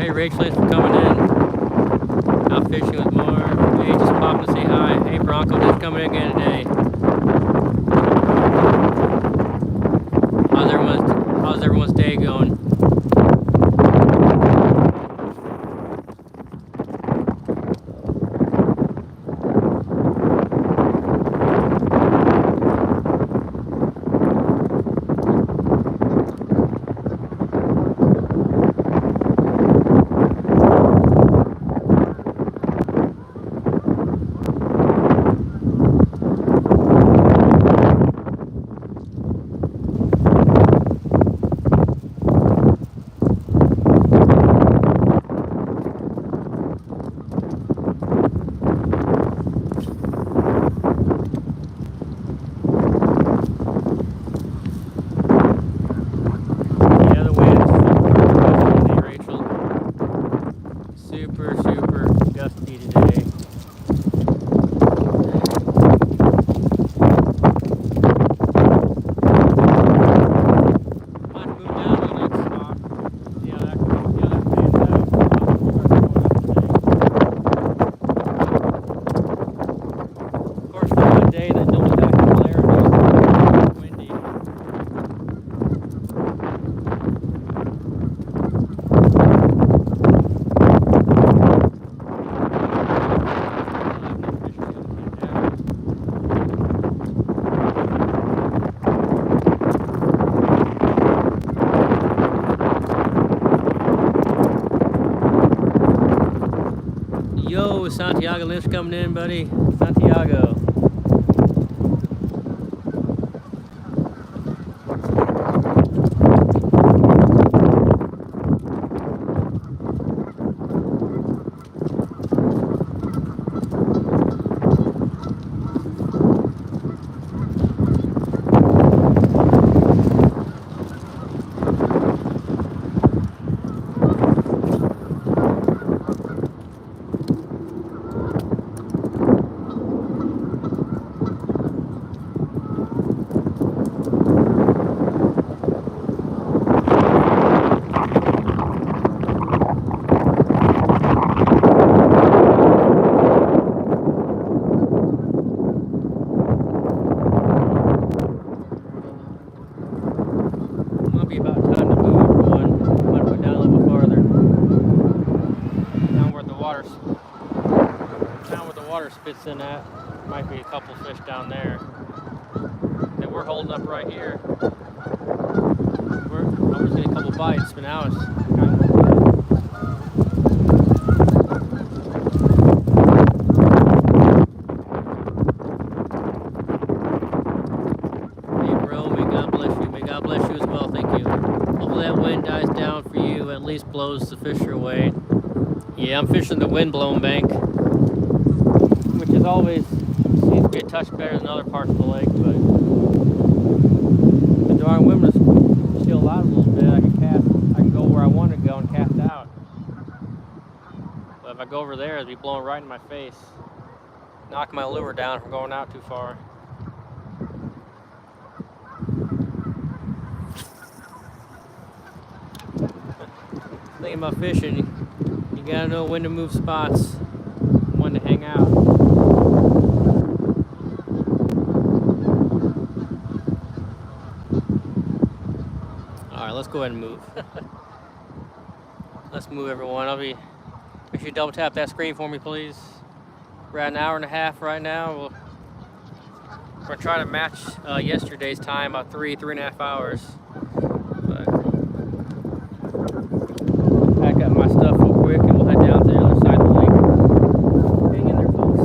Hey Rachel, thanks for coming in. Out fishing with Marv. Hey, just popping to say hi. Hey Bronco, just coming in again today. How's everyone's day going? Super gusty today. Might move down to the next spot. Yeah, that pans out. Of course, the one day that don't have clarity, it's windy. Yo, Santiago Lynch coming in, buddy. Santiago. Might be about time to move, everyone. I'm gonna put down a little bit farther. Down where the water spits in at. Might be a couple fish down there. And we're holding up right here. I'm just getting a couple bites, but now it's kind of at least blows the fish your way. Yeah, I'm fishing the wind-blown bank, which is always seems to be a touch better than other parts of the lake, but the darn wind is still out a little bit. I can go where I want to go and cast out. But if I go over there, it'll be blowing right in my face, knock my lure down from going out too far. Thinking about fishing, you gotta know when to move spots, when to hang out. Alright, let's go ahead and move. Let's move, everyone. Make sure you double tap that screen for me, please. We're at an hour and a half right now. We're gonna try to match yesterday's time, about 3.5 hours. Pack up my stuff real quick and we'll head down to the other side of the lake. Hang in there, folks.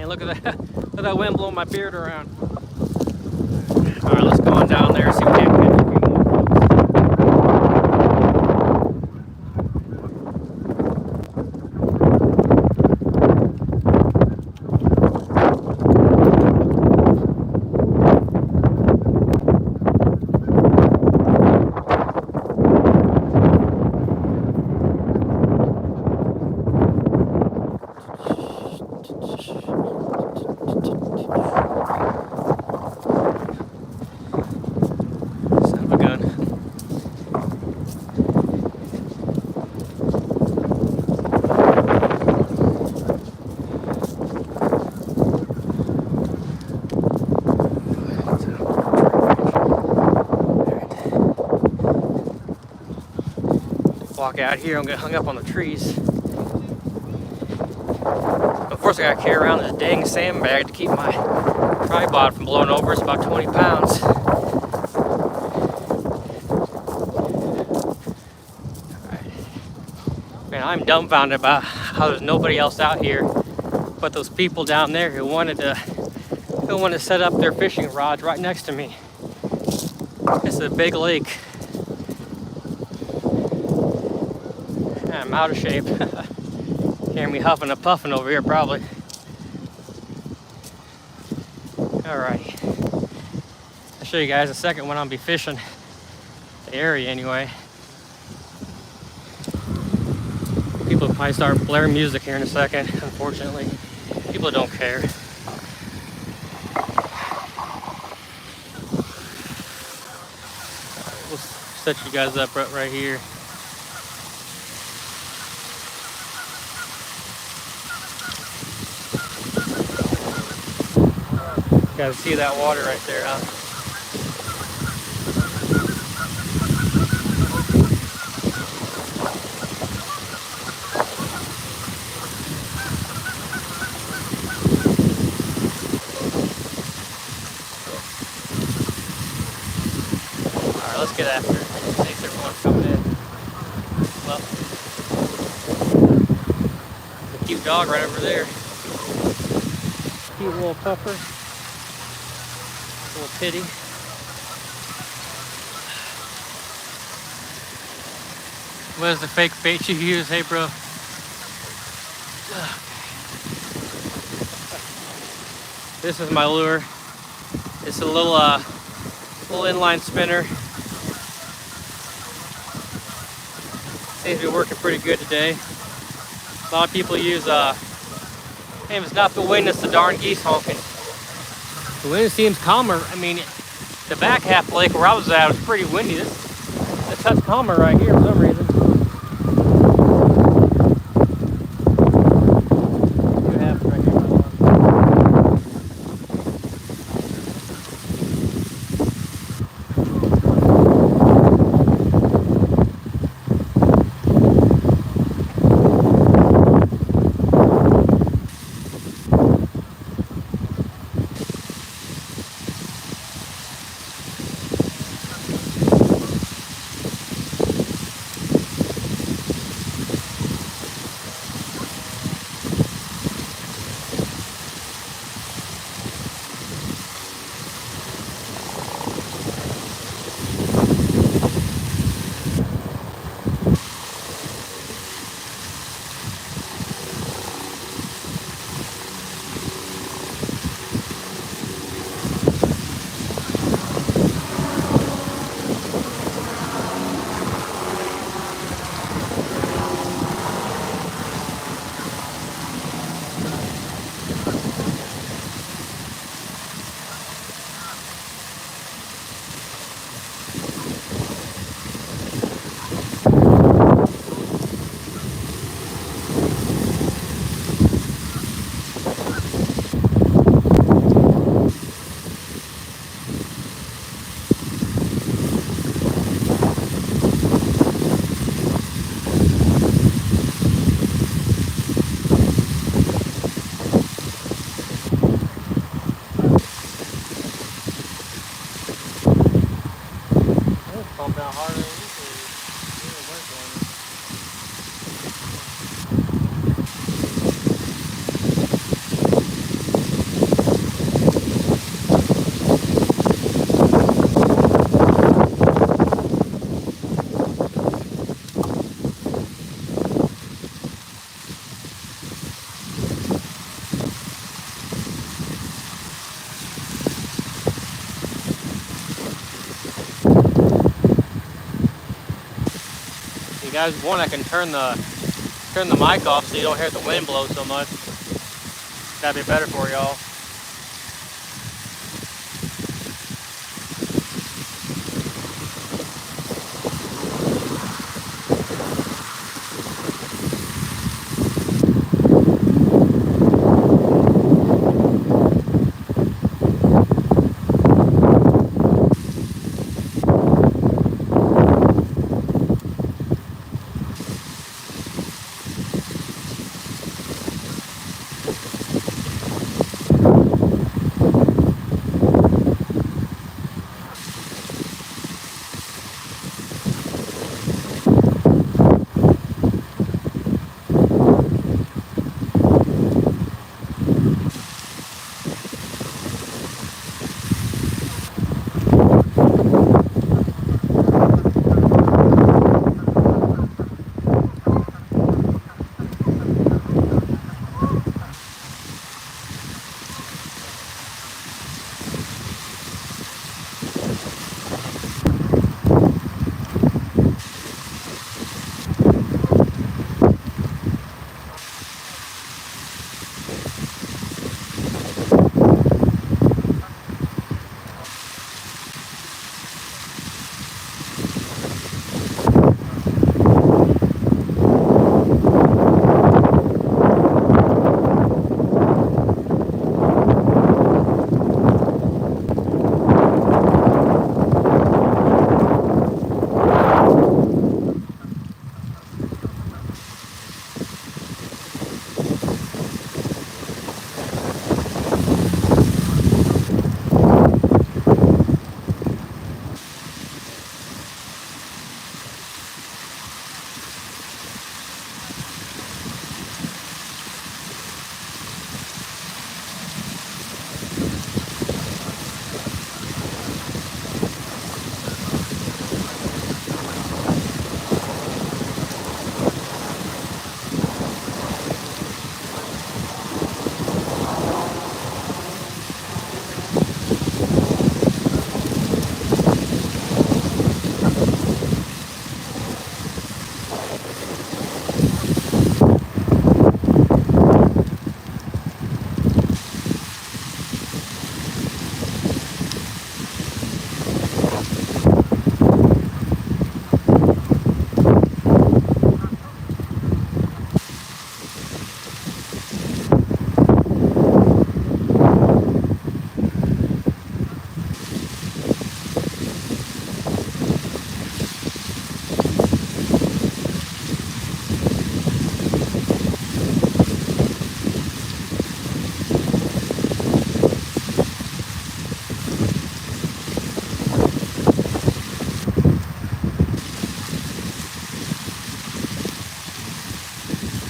Look at that wind blowing my beard around. All right, let's go on down there. walk out here and get hung up on the trees. Of course, I gotta carry around this dang sandbag to keep my tripod from blowing over. It's about 20 pounds. Man, I'm dumbfounded about how there's nobody else out here but those people down there who wanted to set up their fishing rods right next to me. It's a big lake. I'm out of shape. Hear me huffing and puffing over here probably. Alright. I'll show you guys in a second when I'll be fishing the area anyway. People will probably start blaring music here in a second, unfortunately. People don't care. We'll set you guys up right here. You guys see that water right there, huh? Alright, let's get after it. Thanks everyone for coming in. Well, the cute dog right over there. Cute little pupper. Little kitty. What is the fake bait you use? Hey, bro. This is my lure. It's a little inline spinner. Seems to be working pretty good today. A lot of people use, hey, if it's not the wind, it's the darn geese honking. The wind seems calmer. I mean, the back half of the lake where I was at was pretty windy. It's a touch calmer right here for some reason. You guys want, I can turn the mic off so you don't hear the wind blow so much. That'd be better for y'all.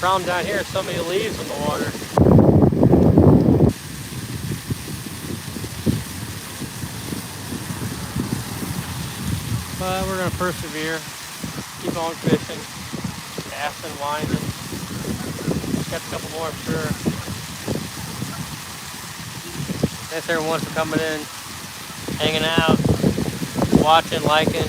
Problem down here is so many leaves in the water. But we're gonna persevere, keep on fishing, casting, winding. Catch a couple more, I'm sure. Thanks everyone for coming in, hanging out, watching, liking.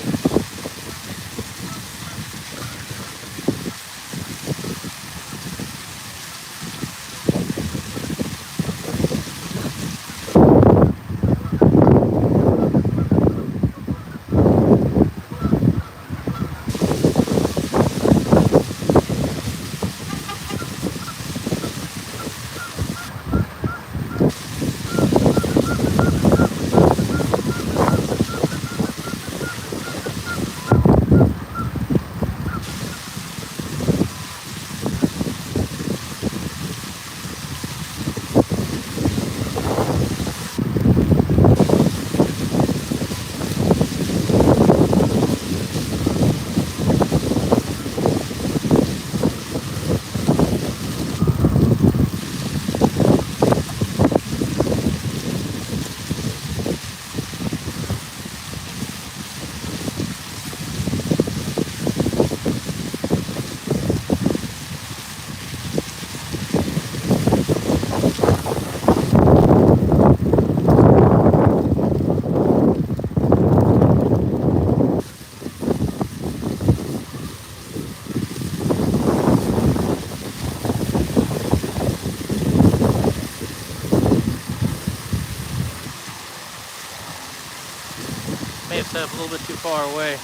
May have set up a little bit too far away.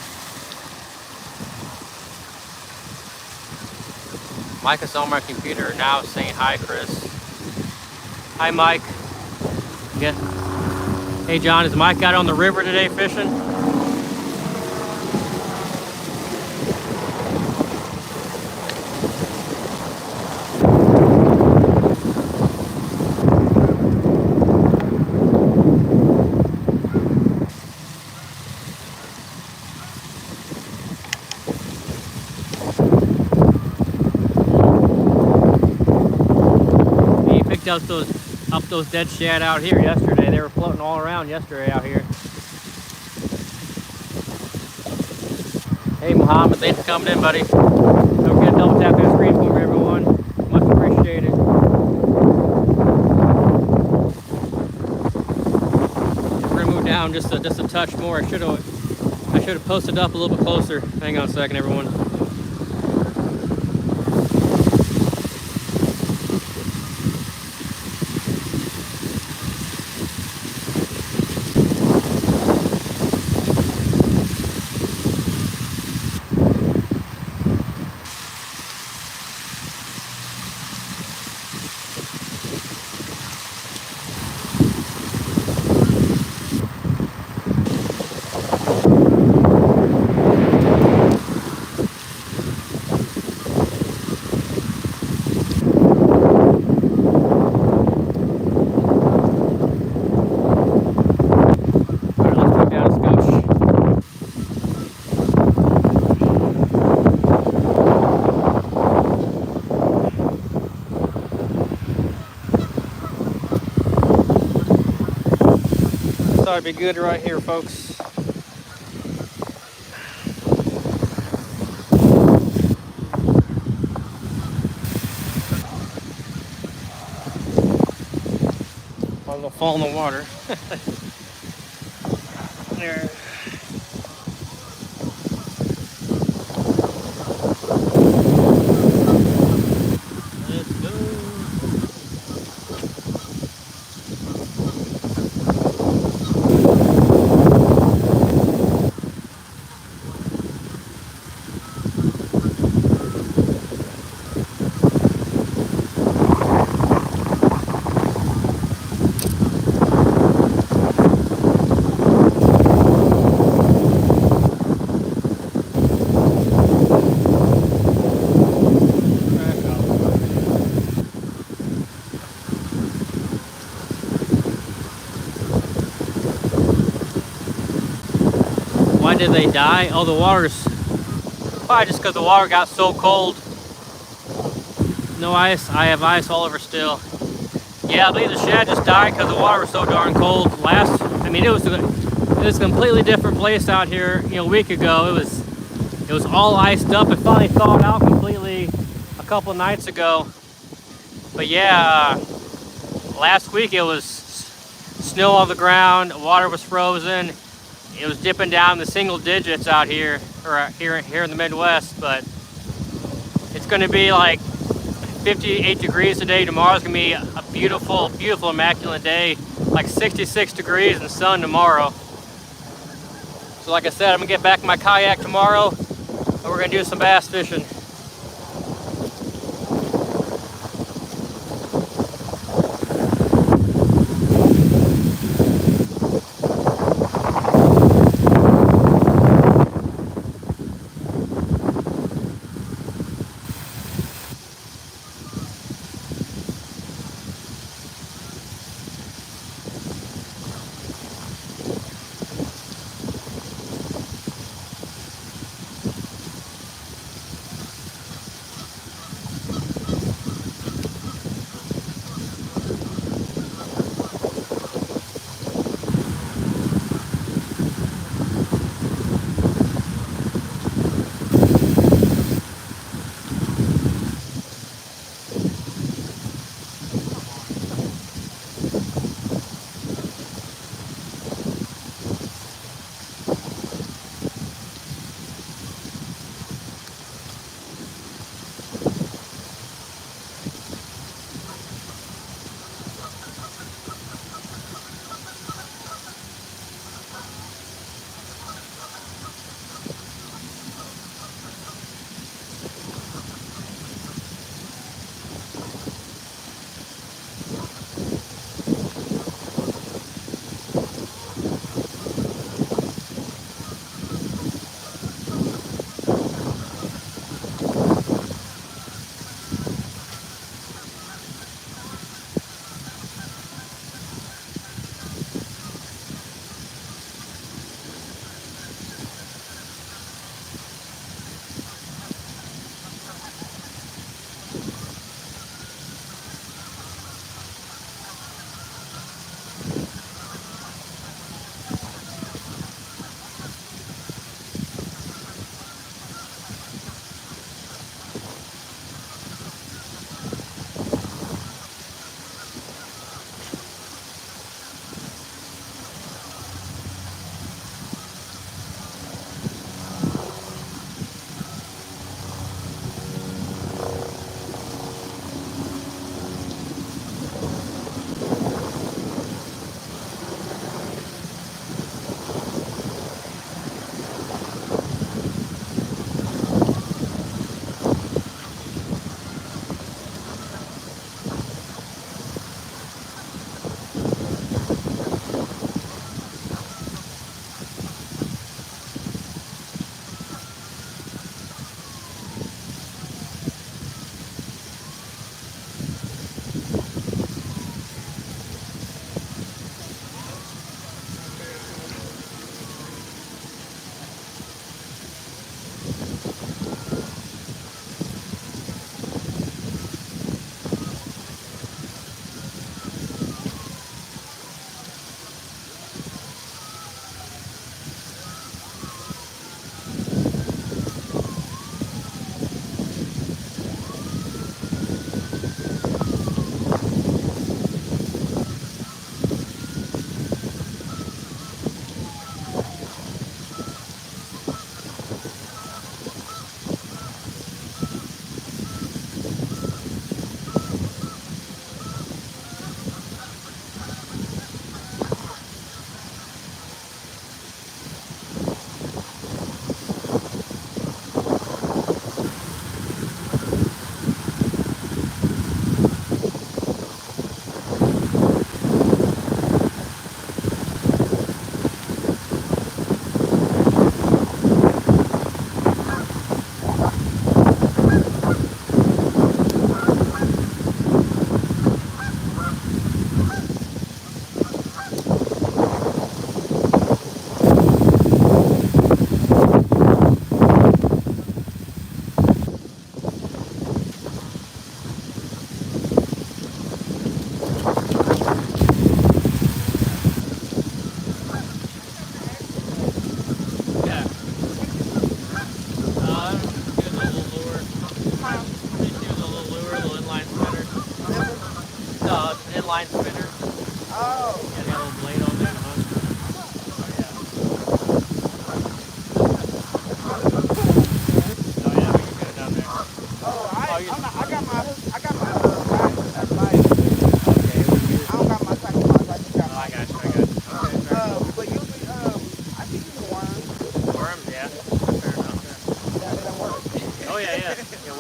Mike is on my computer now saying hi, Chris. Hi, Mike. Yeah. Hey, John, is Mike out on the river today fishing? Up those dead shad out here yesterday. They were floating all around yesterday out here. Hey Muhammad, thanks for coming in, buddy. Don't forget to double tap that screen for me, everyone. Much appreciated. We're gonna move down just a touch more. I should have posted up a little bit closer. Hang on a second, everyone. Thought it'd be good right here, folks. Might as well fall in the water. There. Let's go. Why did they die? Oh, the water's probably just because the water got so cold. No ice. I have ice all over still. Yeah, I believe the shad just died because the water was so darn cold. I mean, it was a completely different place out here. You know, a week ago, it was all iced up. It finally thawed out completely a couple nights ago. But yeah, last week it was snow on the ground. Water was frozen. It was dipping down the single digits out here, or here in the Midwest. But it's going to be like 58 degrees today. Tomorrow's gonna be a beautiful, beautiful, immaculate day. Like 66 degrees and sun tomorrow. So like I said, I'm gonna get back in my kayak tomorrow and we're gonna do some bass fishing.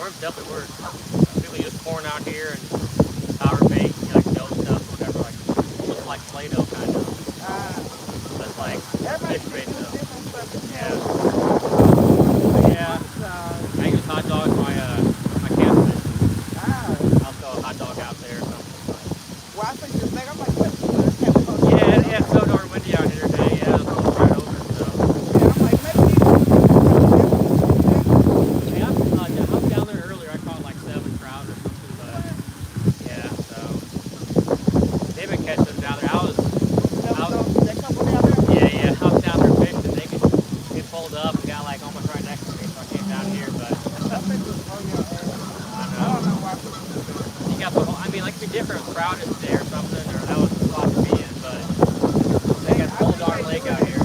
worms definitely work. People use corn out here and powder bait, you know, like dough stuff, whatever, like looks like Play-Doh kind of. That's like fish bait though. Yeah. Yeah. I use hot dogs for my catfish. I'll throw a hot dog out there or something. Well, I think you're like, I'm like, what? Yeah, it's so darn windy out here today. Yeah, it's all right over. So. Yeah, I'm like, maybe Yeah, I'm down there earlier. I caught like 7 trout or something, but yeah, so they've been catching them down there. I was down there fishing. They pulled up and got like almost right next to me, so I came down here. But I know. You got the whole. I mean, like it'd be different if trout is there or something, or that was the spot to be in, but they got full darn lake out here.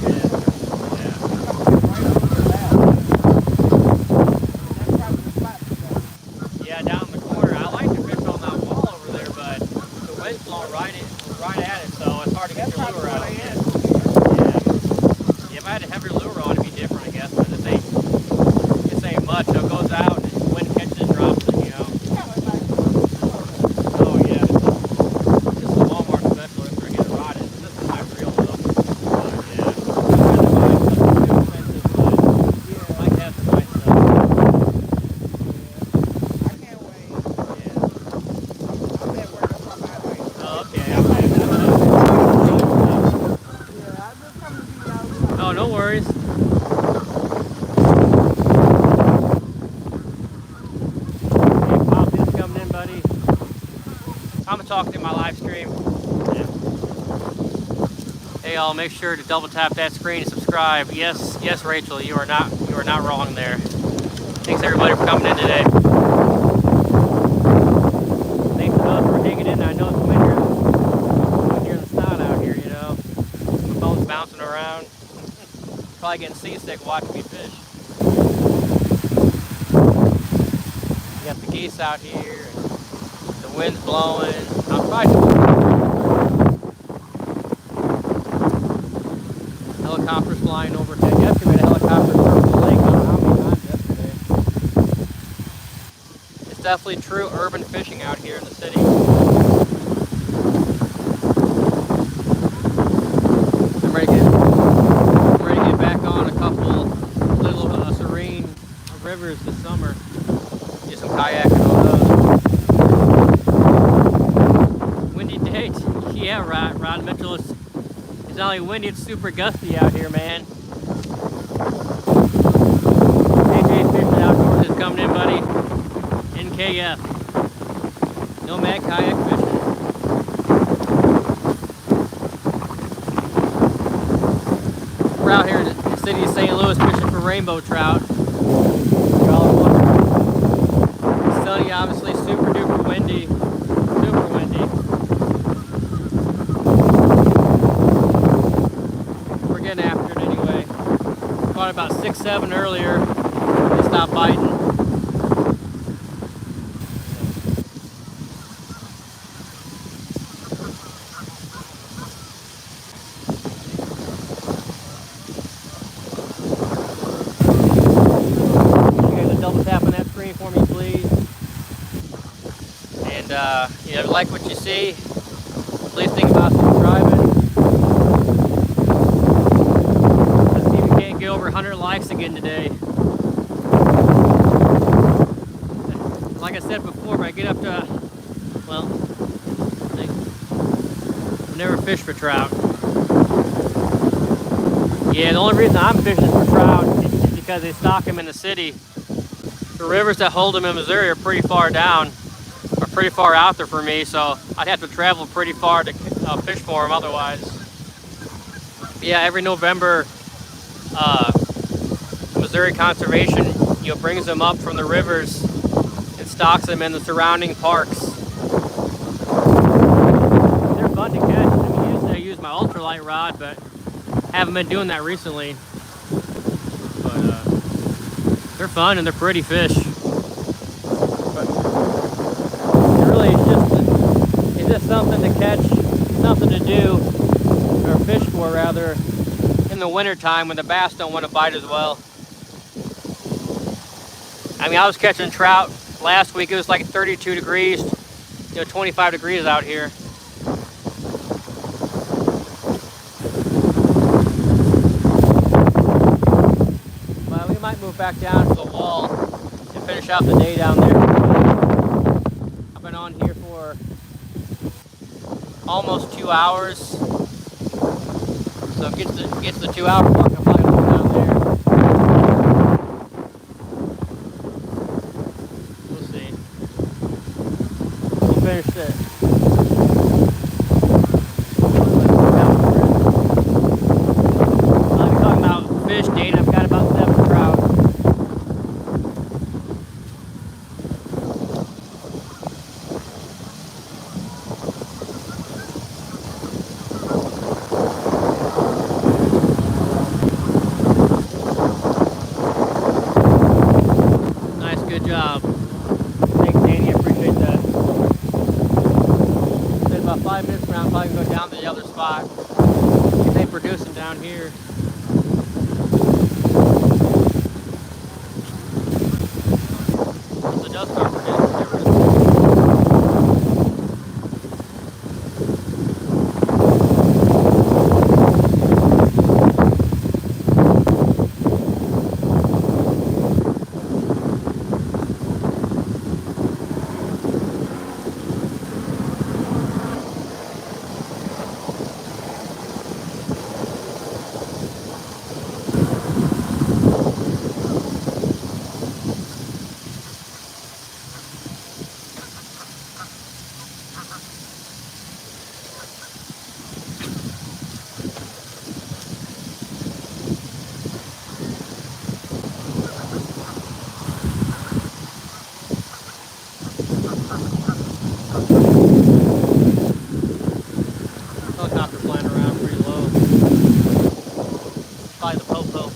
Yeah, down in the corner. I like to fish on that wall over there, but the wind's blowing right at it, so it's hard to get your lure out. Yeah. If I had a heavier lure on, it'd be different, I guess. But this ain't much. So it goes out, and the wind catches it, drops it, you know. Oh yeah, this is a Walmart special. If I get a rod, this is my reel though. Yeah. I might have some nice stuff. Oh, no worries. Hey, Pop is coming in, buddy. I'm gonna talk to my live stream. Yeah. Hey, y'all, make sure to double tap that screen and subscribe. Yes, Rachel, you are not wrong there. Thanks everybody for coming in today. Thanks to those for hanging in. I know it's winter in the snot out here, you know. My phone's bouncing around. Probably getting seasick watching me fish. You got the geese out here, and the wind's blowing. I'm helicopters flying overhead. Yesterday, we had a helicopter circle the lake. I don't know how many times yesterday. It's definitely true urban fishing out here in the city. I'm ready to get back on a couple little serene rivers this summer. Do some kayaking on those. Windy day. Yeah, Rod Mitchell. It's not only windy, it's super gusty out here, man. AJ Fishing Outdoors is coming in, buddy. NKF. Nomad Kayak Fishing. We're out here in the city of St. Louis fishing for rainbow trout. Sunny, obviously, super duper windy. Super windy. We're getting after it anyway. Caught about 6, 7 earlier. They stopped biting. For me, please. And you know, like what you see, please think about subscribing. Let's see if we can't get over 100 likes again today. Like I said before, if I get up to, well, I've never fished for trout. Yeah, the only reason I'm fishing for trout is because they stock them in the city. The rivers that hold them in Missouri are pretty far down, are pretty far out there for me, so I'd have to travel pretty far to fish for them otherwise. Yeah, every November, Missouri Conservation, you know, brings them up from the rivers and stocks them in the surrounding parks. They're fun to catch. I mean, usually I use my ultralight rod, but haven't been doing that recently. But they're fun and they're pretty fish. But really, it's just something to catch, something to do, or fish for rather, in the winter time when the bass don't want to bite as well. I mean, I was catching trout Last week it was like 32 degrees, 25 degrees out here. Well, we might move back down to the wall and finish out the day down there. I've been on here for almost 2 hours. So it gets the 2 hour mark. I'm probably going to go down there. We'll see. We'll finish it. I'll be talking about fish dating. I've got about 7 trout. Nice, good job. Thanks, Danny. I appreciate that. In about 5 minutes from now, I'm probably going to go down to the other spot. If they producing down here. Once it does start producing, helicopter flying around pretty low. Probably the popo.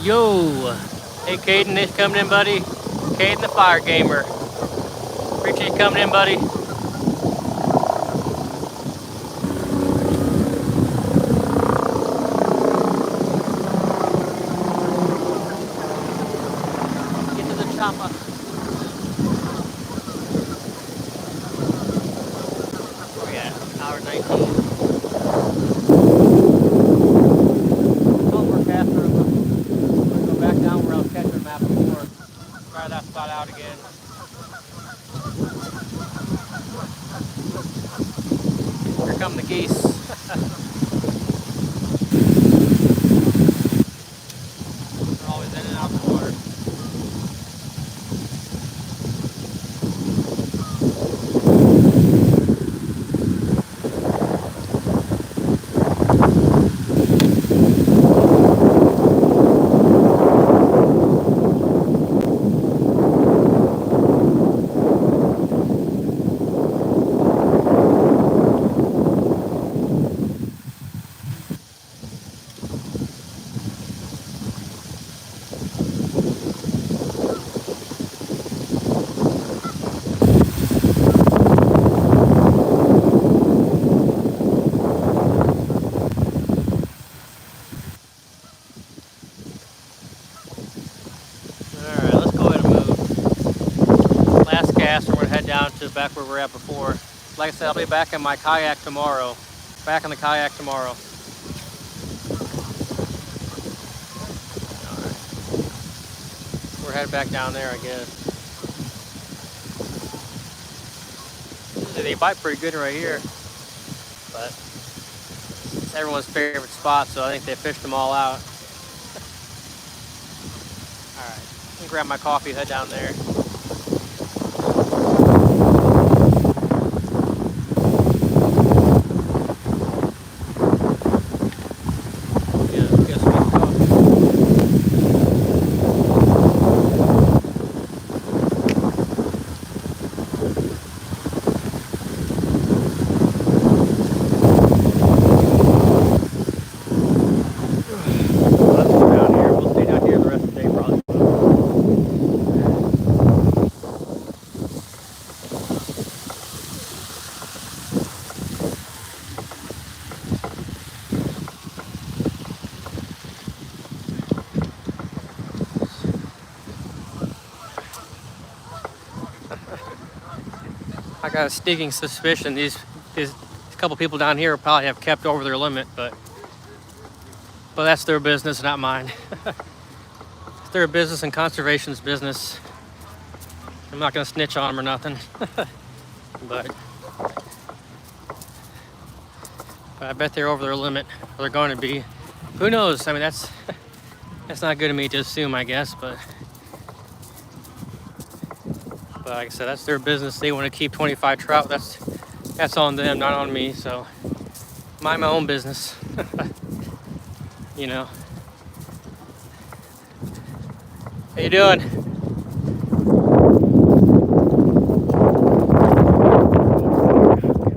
Yo! Hey Caden, thanks for coming in, buddy. Caden the Fire Gamer. Appreciate you coming in, buddy. Get to the chopper. Oh yeah, hour 19. Back down where I was catching them at before. Try that spot out again. Here come the geese. They're always in and out of the water. Cast, and we're gonna head down to back where we were at before. Like I said, I'll be back in my kayak tomorrow. Back in the kayak tomorrow. we're headed back down there, I guess. They bite pretty good right here, but it's everyone's favorite spot, so I think they fished them all out. All right, let me grab my coffee, head down there. I got a sneaking suspicion these couple people down here probably have kept over their limit, but that's their business, not mine. It's their business and conservation's business. I'm not gonna snitch on them or nothing. but I bet they're over their limit, or they're going to be. Who knows? I mean, that's not good of me to assume, I guess, but like I said, that's their business. They want to keep 25 trout. That's on them, not on me. So mind my own business. You know. How you doing?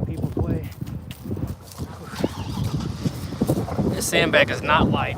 People play. This sandbag is not light.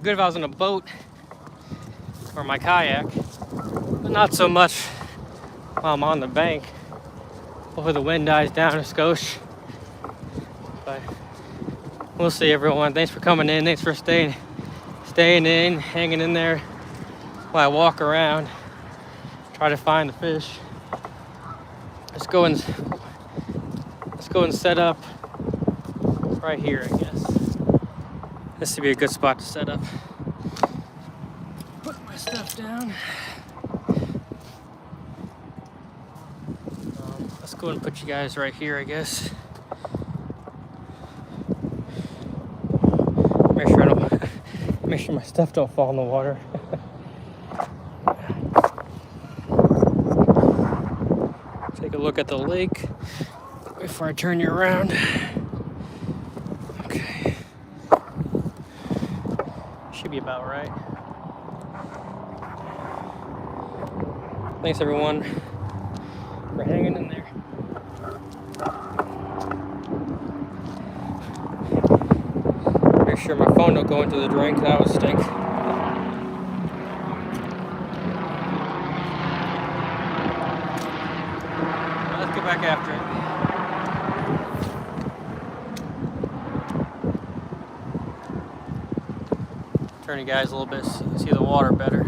Good if I was in a boat or my kayak, but not so much while I'm on the bank. Hopefully the wind dies down a skosh. But we'll see, everyone. Thanks for coming in. Thanks for staying in, hanging in there while I walk around, try to find the fish. Let's go and set up right here, I guess. This would be a good spot to set up. Put my stuff down. Let's go and put you guys right here, I guess. Make sure my stuff don't fall in the water. Take a look at the lake before I turn you around. Should be about right. Thanks everyone for hanging in there. Make sure my phone don't go into the drain, 'cause that would stink. Let's get back after it. Turn you guys a little bit so you can see the water better.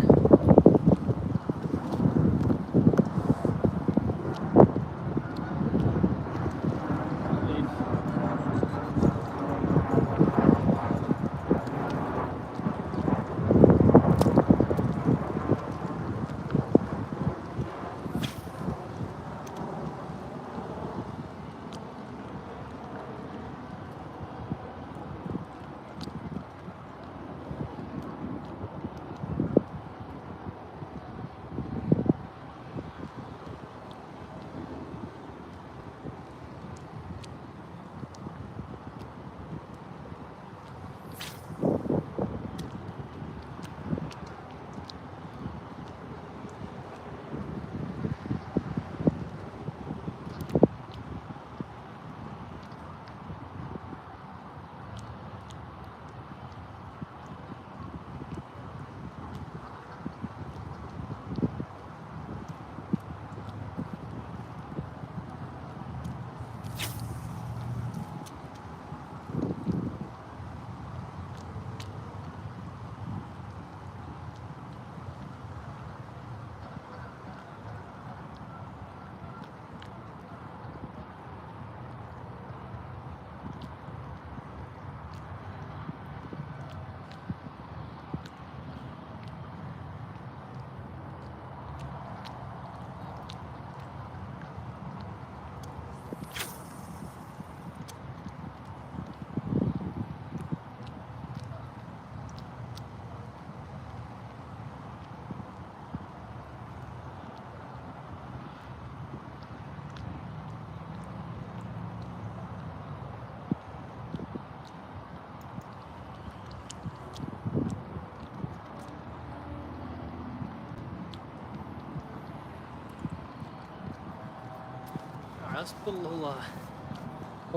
Let's put a little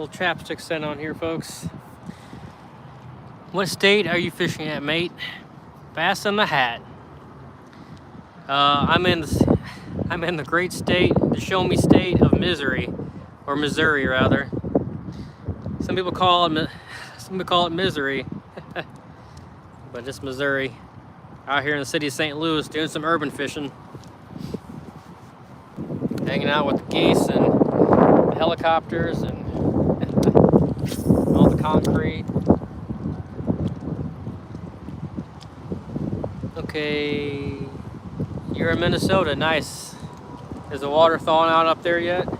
chapstick scent on here, folks. What state are you fishing at, mate? Fasten the hat. I'm in the great state, the show me state of misery, or Missouri rather. Some people call it misery, but it's Missouri. Out here in the city of St. Louis, doing some urban fishing, hanging out with the geese and the helicopters and all the concrete. Okay, you're in Minnesota, nice. Is the water thawing out up there yet? So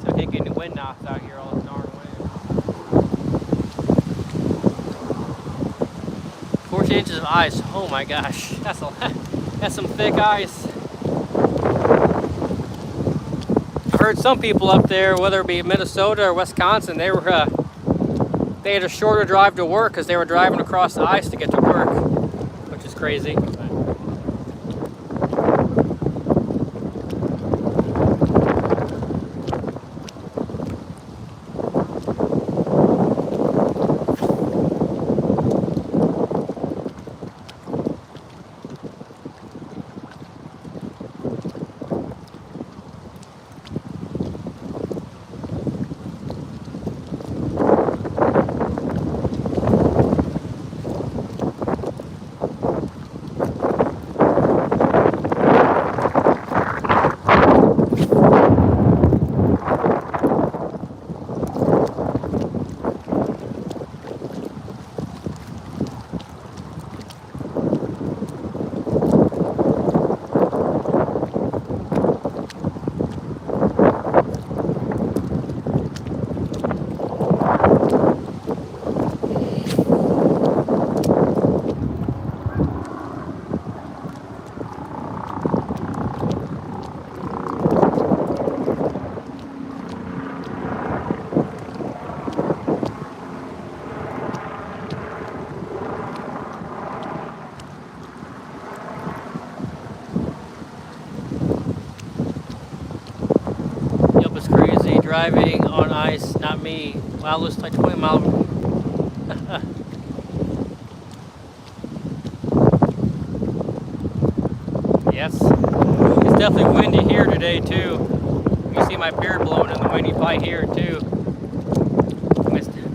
I can't get any wind knocks out here all the darn way. 14 inches of ice, oh my gosh, that's some thick ice. I heard some people up there, whether it be Minnesota or Wisconsin, they had a shorter drive to work because they were driving across the ice to get to work, which is crazy. It's crazy driving on ice, not me. Wow, it looks like 20 miles. Yes, it's definitely windy here today too. You see my beard blowing in the wind, you probably hear it too.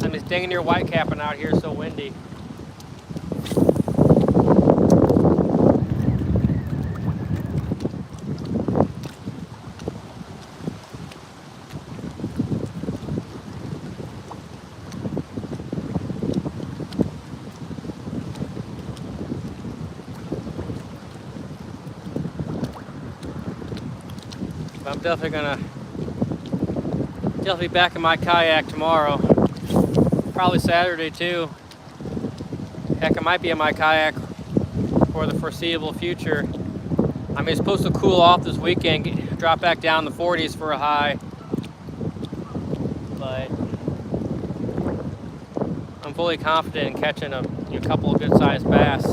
I'm just dang near white capping out here, so windy. I'm definitely back in my kayak tomorrow. Probably Saturday too. Heck, I might be in my kayak for the foreseeable future. I mean, it's supposed to cool off this weekend, drop back down the 40s for a high. But I'm fully confident in catching a couple of good-sized bass.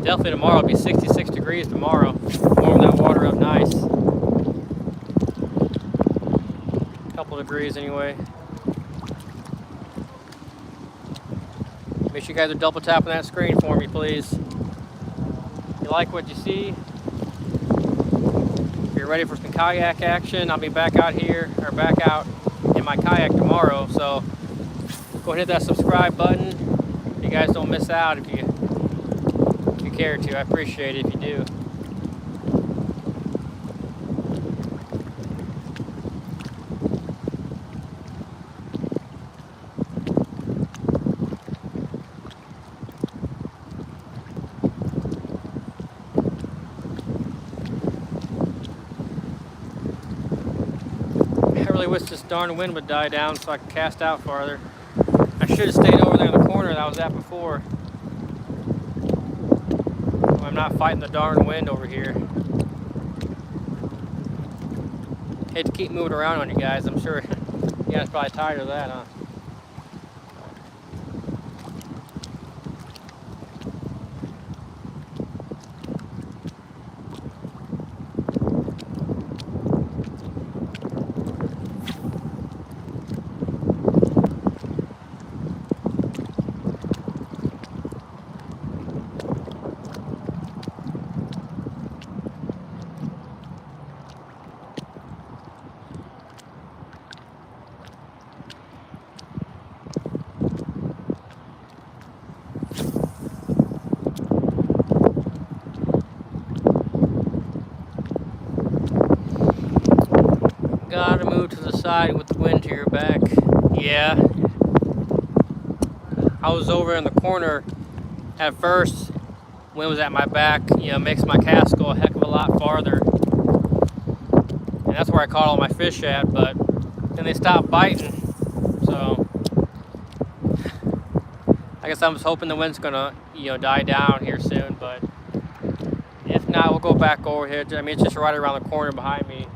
Definitely tomorrow, it'll be 66 degrees tomorrow. Warm that water up nice. Couple degrees anyway. Make sure you guys are double tapping that screen for me, please. If you like what you see, if you're ready for some kayak action, I'll be back out here, or back out in my kayak tomorrow. So go ahead and hit that subscribe button. You guys don't miss out if you care to. I appreciate it if you do. I really wish this darn wind would die down so I could cast out farther. I should have stayed over there in the corner that I was at before. I'm not fighting the darn wind over here. Hate to keep moving around on you guys. I'm sure you guys are probably tired of that, huh? move to the side with the wind to your back. Yeah. I was over in the corner at first. Wind was at my back. Makes my cast go a heck of a lot farther. And that's where I caught all my fish at, but then they stopped biting. So I guess I'm just hoping the wind's gonna, die down here soon, but if not, we'll go back over here. I mean, it's just right around the corner behind me.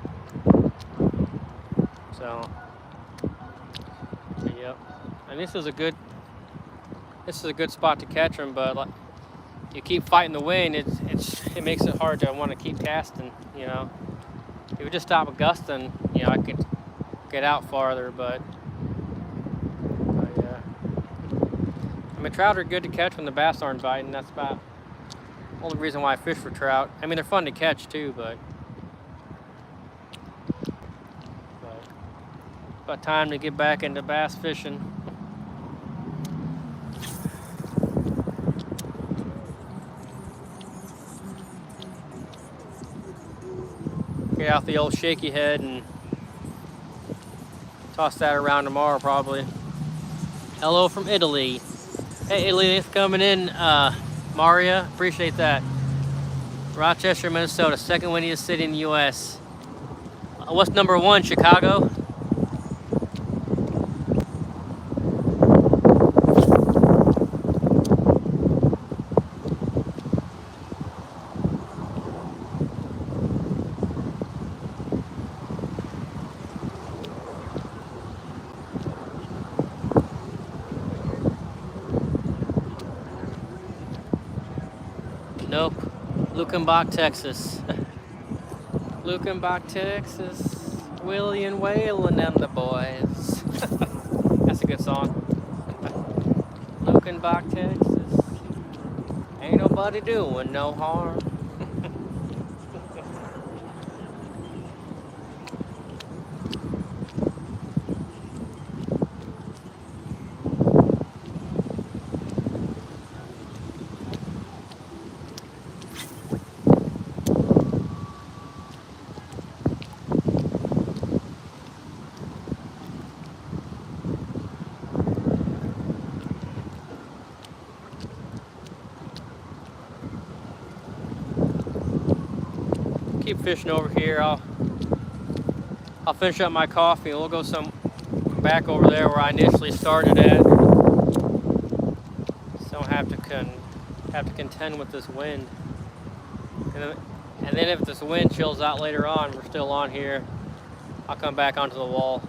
So, yep. And this is a good spot to catch them, but like, you keep fighting the wind, it makes it hard to want to keep casting. If we just stop gusting, I could get out farther, but yeah. I mean, trout are good to catch when the bass aren't biting. That's about the only reason why I fish for trout. I mean, they're fun to catch too, but about time to get back into bass fishing. Get out the old shaky head and toss that around tomorrow probably. Hello from Italy. Hey Italy, thanks for coming in, Maria. Appreciate that. Rochester, Minnesota, second windiest city in the U.S. What's number one? Chicago? Nope. Lukenbach, Texas. Lukenbach, Texas. Willie and Waylon and the boys. That's a good song. Lukenbach, Texas. Ain't nobody doing no harm. Keep fishing over here. I'll finish up my coffee and we'll go back over there where I initially started at. So don't have to contend with this wind. And then if this wind chills out later on, we're still on here, I'll come back onto the wall.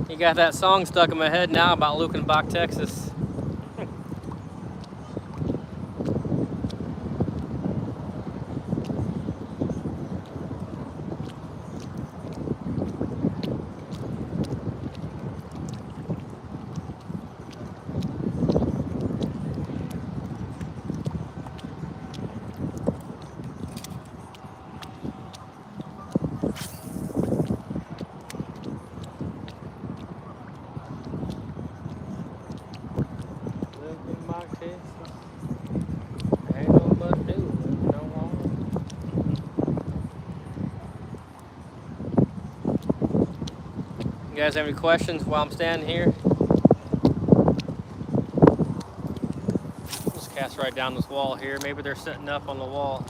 You got that song stuck in my head now about Lukenbach, Texas. You guys have any questions while I'm standing here? Just cast right down this wall here. Maybe they're setting up on the wall.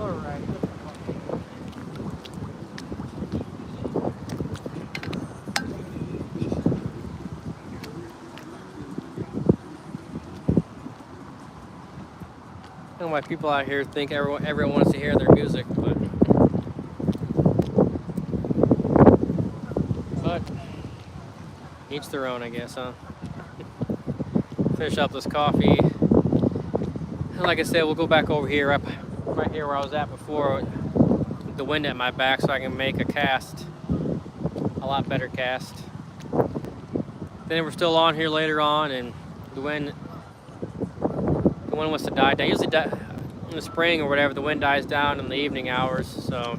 I don't know why people out here think everyone wants to hear their music, but each their own, I guess, huh? Finish up this coffee. And like I said, we'll go back over here, right here where I was at before, with the wind at my back, so I can make a cast, a lot better cast. Then we're still on here later on, and the wind wants to die down. Usually in the spring or whatever, the wind dies down in the evening hours. So,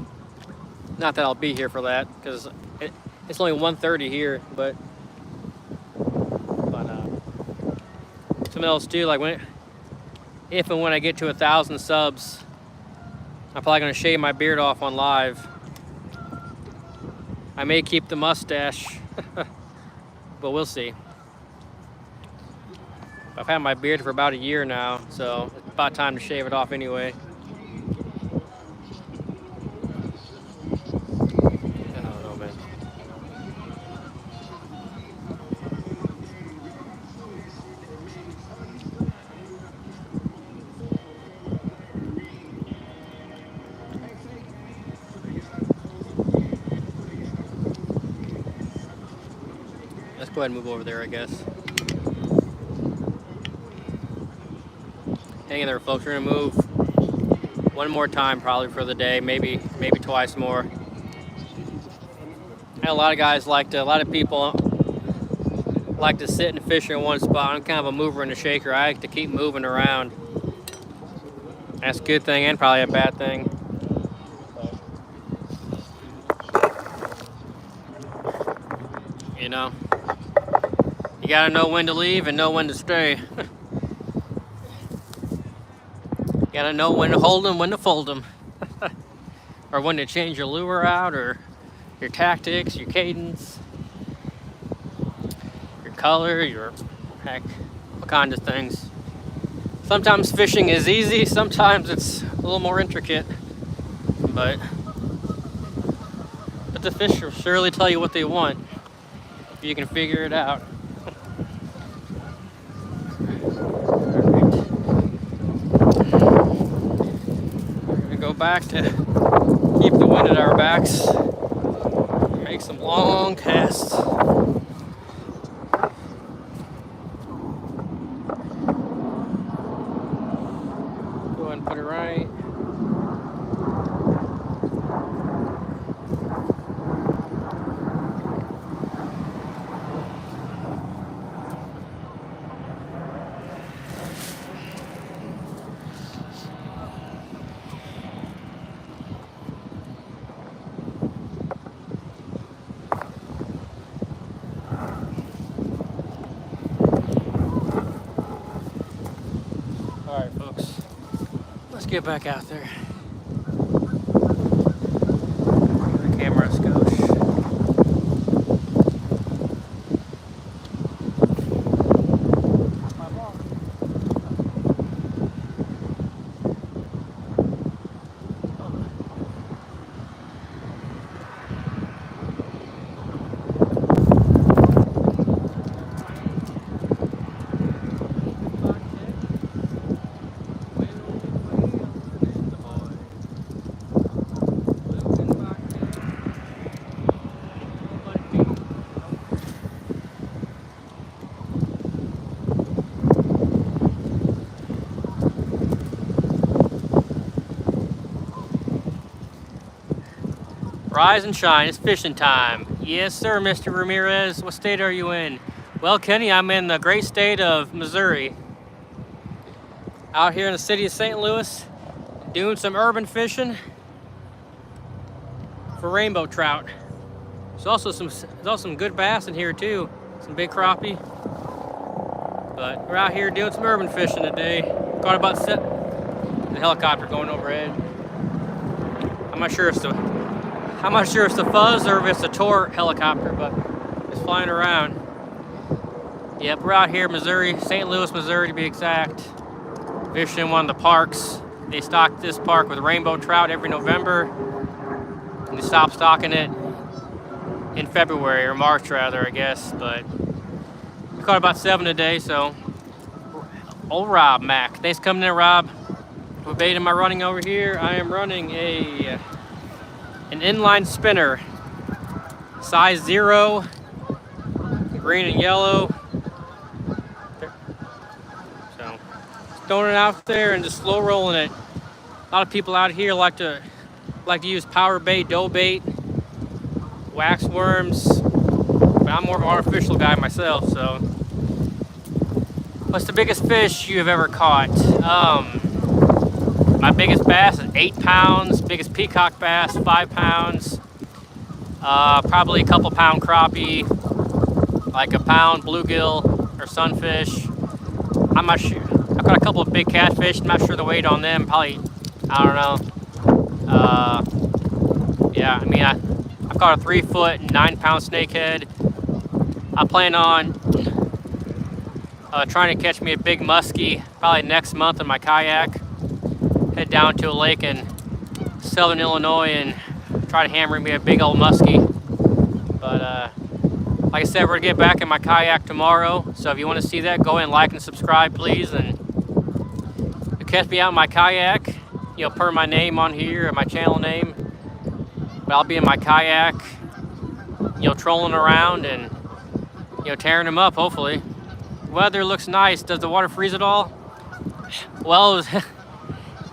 not that I'll be here for that, because it's only 1:30 here. But something else too, like if and when I get to 1,000 subs, I'm probably gonna shave my beard off on live. I may keep the mustache, but we'll see. I've had my beard for about a year now, so it's about time to shave it off anyway. I don't know, man. Let's go ahead and move over there, I guess. Hang in there, folks. We're gonna move one more time probably for the day, maybe twice more. And a lot of people like to sit and fish in one spot. I'm kind of a mover and a shaker. I like to keep moving around. That's a good thing and probably a bad thing. You know, you gotta know when to leave and know when to stay. Gotta know when to hold them, when to fold them. Or when to change your lure out, or your tactics, your cadence, your color, your heck, all kinds of things. Sometimes fishing is easy, sometimes it's a little more intricate. But the fish will surely tell you what they want if you can figure it out. Go back to keep the wind at our backs, make some long casts. Go ahead and put it right. Alright, folks, let's get back out there. The camera skosh. Rise and shine, it's fishing time. Yes, sir, Mr. Ramirez. What state are you in? Well, Kenny, I'm in the great state of Missouri. Out here in the city of St. Louis, doing some urban fishing for rainbow trout. There's also some good bass in here too, some big crappie. But we're out here doing some urban fishing today. Caught about the helicopter going overhead. I'm not sure if it's the Fuzz or if it's the Tor helicopter, but it's flying around. Yep, we're out here in Missouri, St. Louis, Missouri to be exact. Fishing in one of the parks They stock this park with rainbow trout every November, and they stop stocking it in February or March rather, I guess. But we caught about 7 today, so old Rob Mac. Thanks for coming in, Rob. What bait am I running over here? I am running an inline spinner, size 0, green and yellow. So throwing it out there and just slow rolling it. A lot of people out here like to use power bait, dough bait, wax worms, but I'm more of an artificial guy myself. So, what's the biggest fish you have ever caught? My biggest bass is 8 pounds. Biggest peacock bass, 5 pounds. Probably a couple pound crappie, like a pound bluegill or sunfish. I'm not sure. I caught a couple of big catfish. I'm not sure the weight on them. Probably, I don't know. Yeah, I mean, I caught a 3-foot, 9-pound snakehead. I plan on trying to catch me a big muskie probably next month in my kayak. Head down to a lake in southern Illinois and try to hammer me a big old muskie. But like I said, we're gonna get back in my kayak tomorrow. So if you want to see that, go ahead and like and subscribe, please. And you catch me out in my kayak, you know, per my name on here, or my channel name. But I'll be in my kayak, you know, trolling around and, you know, tearing them up, hopefully. Weather looks nice. Does the water freeze at all? Well,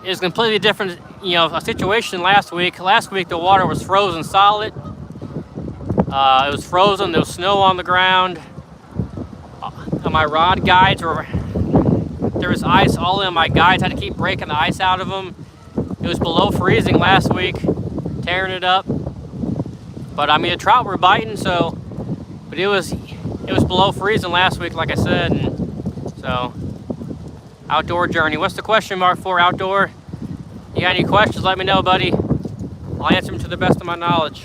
it was completely different, you know, a situation last week. Last week, the water was frozen solid. It was frozen. There was snow on the ground. My rod guides there was ice all in my guides. I had to keep breaking the ice out of them. It was below freezing last week, tearing it up. But I mean, the trout were biting, so, but it was below freezing last week, like I said. And so, outdoor journey. What's the question mark for outdoor? You got any questions, let me know, buddy. I'll answer them to the best of my knowledge.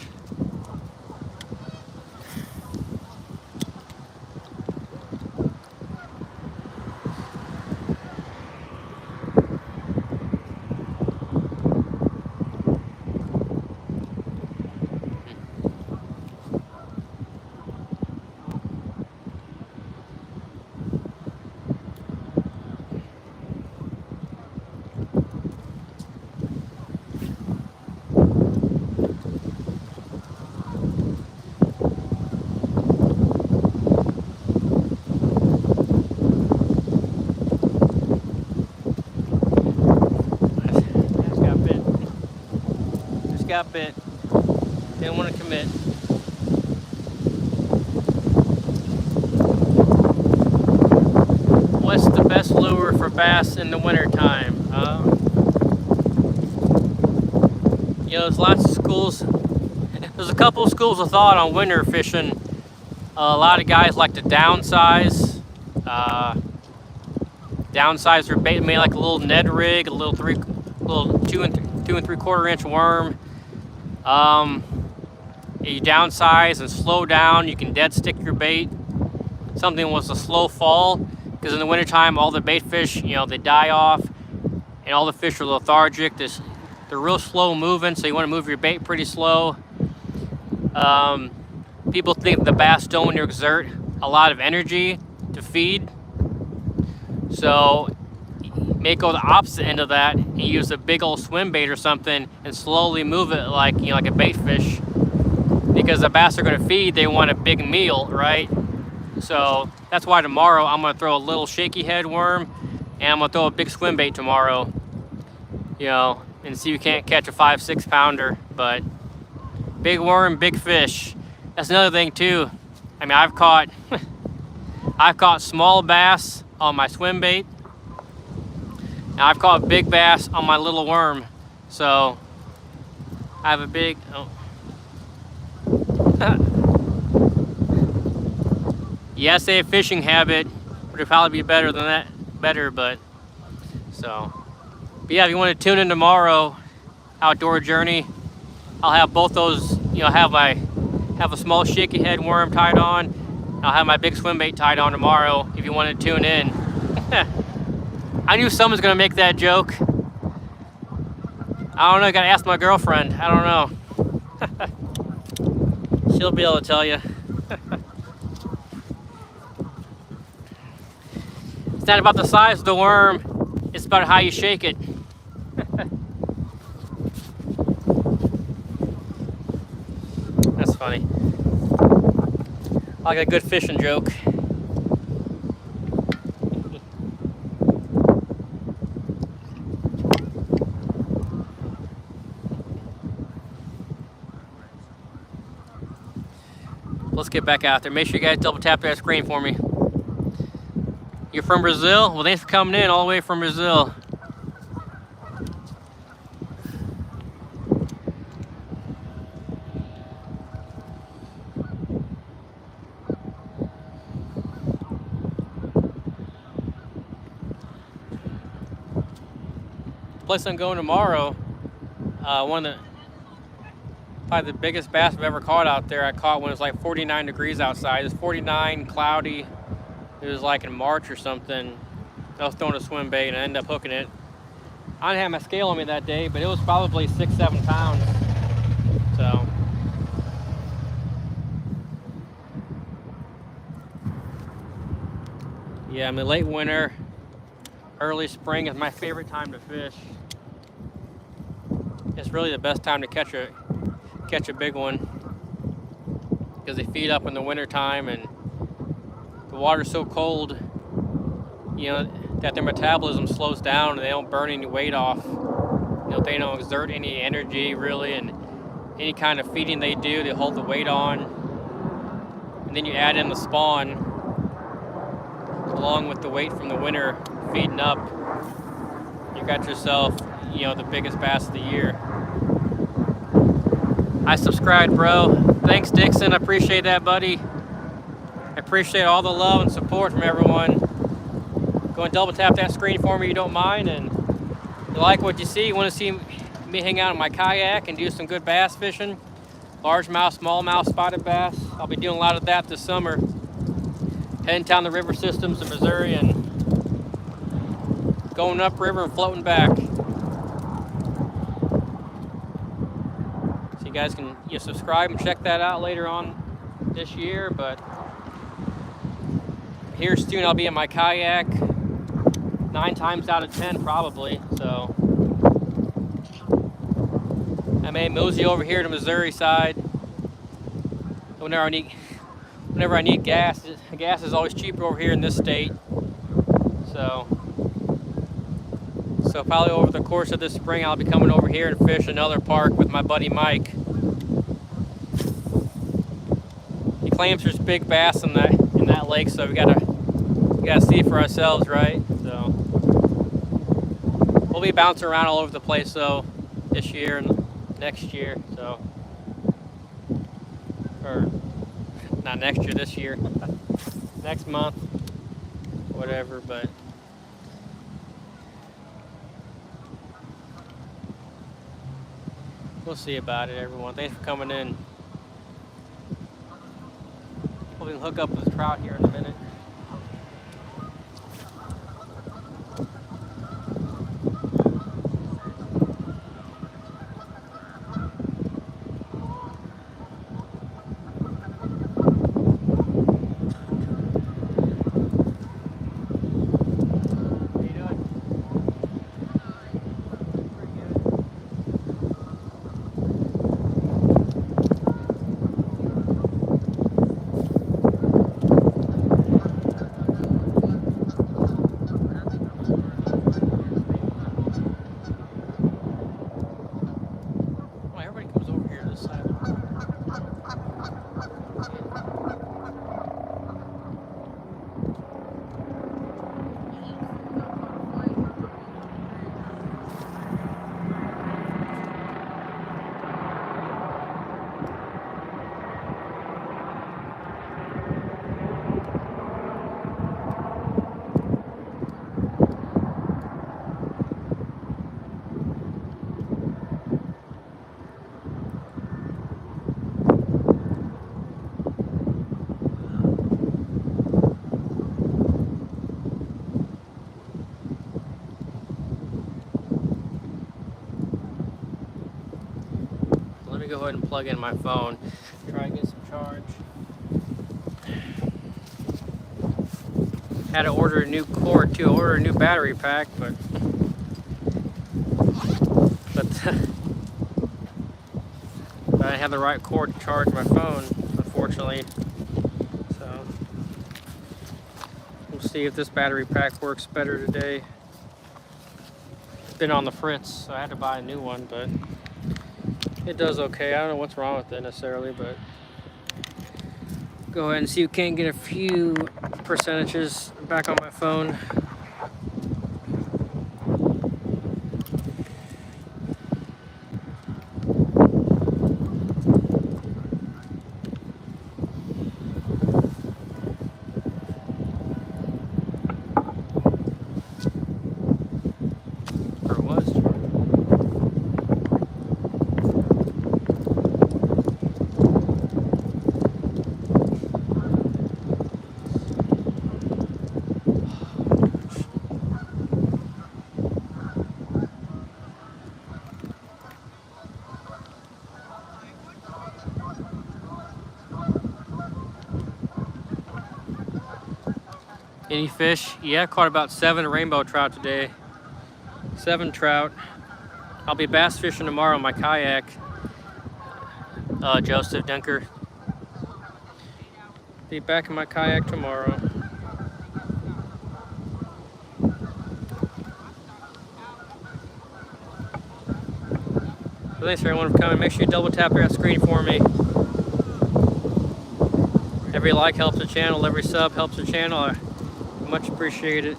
Got bit. Didn't want to commit. What's the best lure for bass in the wintertime? You know, there's lots of schools. There's a couple of schools of thought on winter fishing. A lot of guys like to downsize. Downsize their bait, maybe like a little Ned rig, a little 2 3/4 inch worm. You downsize and slow down. You can dead stick your bait. Something was a slow fall, because in the wintertime, all the bait fish, you know, they die off, and all the fish are lethargic. They're real slow moving, so you want to move your bait pretty slow. People think the bass don't exert a lot of energy to feed, so may go the opposite end of that and use a big old swim bait or something and slowly move it like, you know, like a bait fish, because the bass are going to feed, they want a big meal, right? So that's why tomorrow I'm going to throw a little shaky head worm and I'm going to throw a big swim bait tomorrow, you know, and see if you can't catch a 5-6 pounder. But big worm, big fish. That's another thing too. I mean, I've caught small bass on my swim bait. Now I've caught big bass on my little worm, so I have a big. Oh. Yes, they have fishing habit, would probably be better than that. But so. But yeah, if you want to tune in tomorrow, outdoor journey, I'll have both those. You know, have a small shaky head worm tied on. I'll have my big swim bait tied on tomorrow. If you want to tune in. I knew someone's gonna make that joke. I don't know. Gotta ask my girlfriend. I don't know. She'll be able to tell you. It's not about the size of the worm. It's about how you shake it. That's funny. I like a good fishing joke. Let's get back out there. Make sure you guys double tap that screen for me. You're from Brazil? Well, thanks for coming in all the way from Brazil. The place I'm going tomorrow, probably the biggest bass I've ever caught out there. I caught when it was like 49 degrees outside. It was 49, cloudy. It was like in March or something. I was throwing a swim bait and I ended up hooking it. I didn't have my scale on me that day, but it was probably 6-7 pounds. So. Yeah, I mean, late winter, early spring is my favorite time to fish. It's really the best time to catch a big one, because they feed up in the winter time and the water's so cold, you know, that their metabolism slows down and they don't burn any weight off. You know, they don't exert any energy really, and any kind of feeding they do, they hold the weight on. And then you add in the spawn along with the weight from the winter feeding up. You got yourself, you know, the biggest bass of the year. I subscribed, bro. Thanks, Dixon. I appreciate that, buddy. I appreciate all the love and support from everyone. Go and double tap that screen for me if you don't mind. And if you like what you see, you want to see me hang out in my kayak and do some good bass fishing, largemouth, smallmouth, spotted bass. I'll be doing a lot of that this summer. Heading down the river systems in Missouri and going upriver and floating back. So you guys can subscribe and check that out later on this year. But here soon I'll be in my kayak 9 times out of 10 probably. So I may mosey over here to Missouri side whenever I need gas. Gas is always cheaper over here in this state. So probably over the course of this spring, I'll be coming over here and fish another park with my buddy Mike. He claims there's big bass in that lake, so we gotta see for ourselves, right? So we'll be bouncing around all over the place though this year and next year. So, or not next year, this year, next month, whatever. But we'll see about it, everyone. Thanks for coming in. We'll hook up with Trout here in a minute. me go ahead and plug in my phone, try and get some charge. Had to order a new cord too. I ordered a new battery pack, but I didn't have the right cord to charge my phone, unfortunately. So we'll see if this battery pack works better today. It's been on the fritz, so I had to buy a new one, but it does okay. I don't know what's wrong with it necessarily, but go ahead and see if we can't get a few percentages back on my phone. Or was. Any fish? Yeah, I caught about 7 rainbow trout today. 7 trout. I'll be bass fishing tomorrow in my kayak. Joseph Dunker. Be back in my kayak tomorrow. Thanks for everyone for coming. Make sure you double tap that screen for me. Every like helps the channel. Every sub helps the channel. I much appreciate it.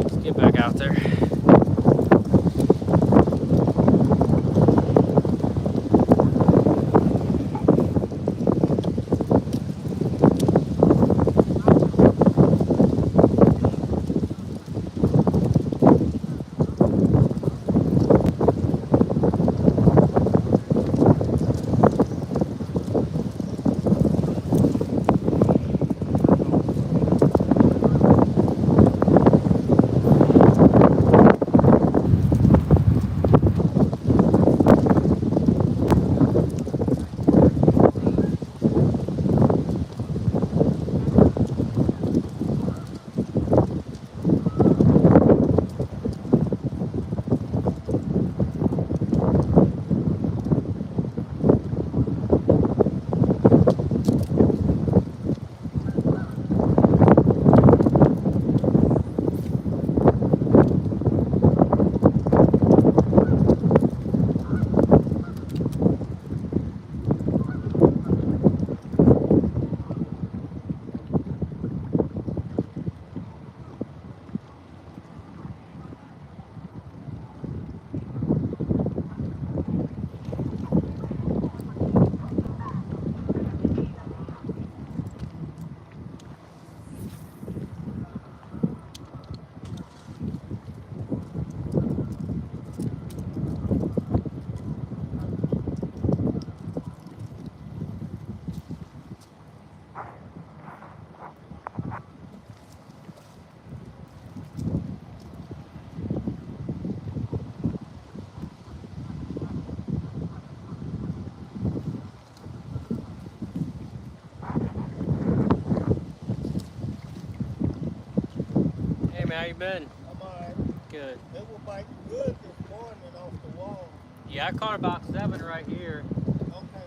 Let's get back out there. How you been? I'm alright. Good. They were biting good this morning off the wall. Yeah, I caught about 7 right here. Okay.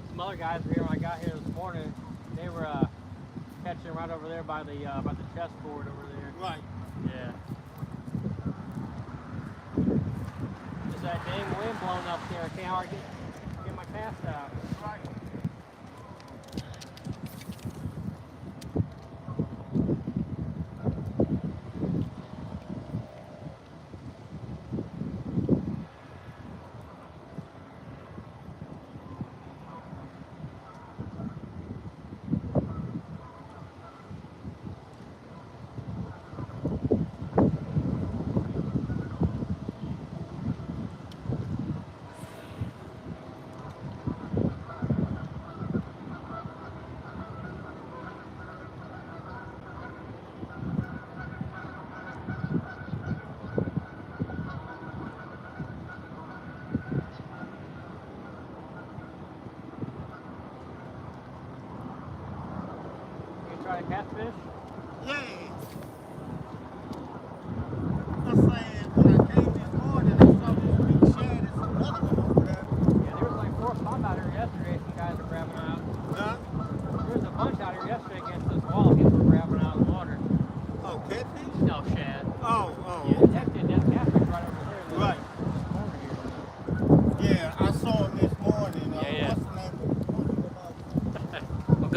Some other guys were here when I got here this morning. They were catching right over there by the chessboard over there. Right. Yeah. There's that dang wind blowing up there. I can't hardly get my cast out. Right.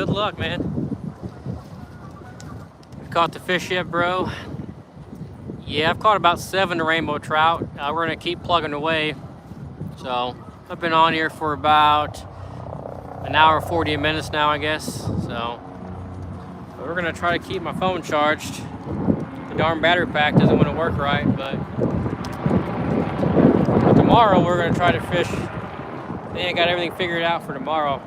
good luck, man. Caught the fish yet, bro? Yeah, I've caught about 7 rainbow trout. We're gonna keep plugging away. So I've been on here for about an hour 40 minutes now, I guess. So but we're gonna try to keep my phone charged. The darn battery pack doesn't want to work right, but tomorrow we're gonna try to fish. I got everything figured out for tomorrow.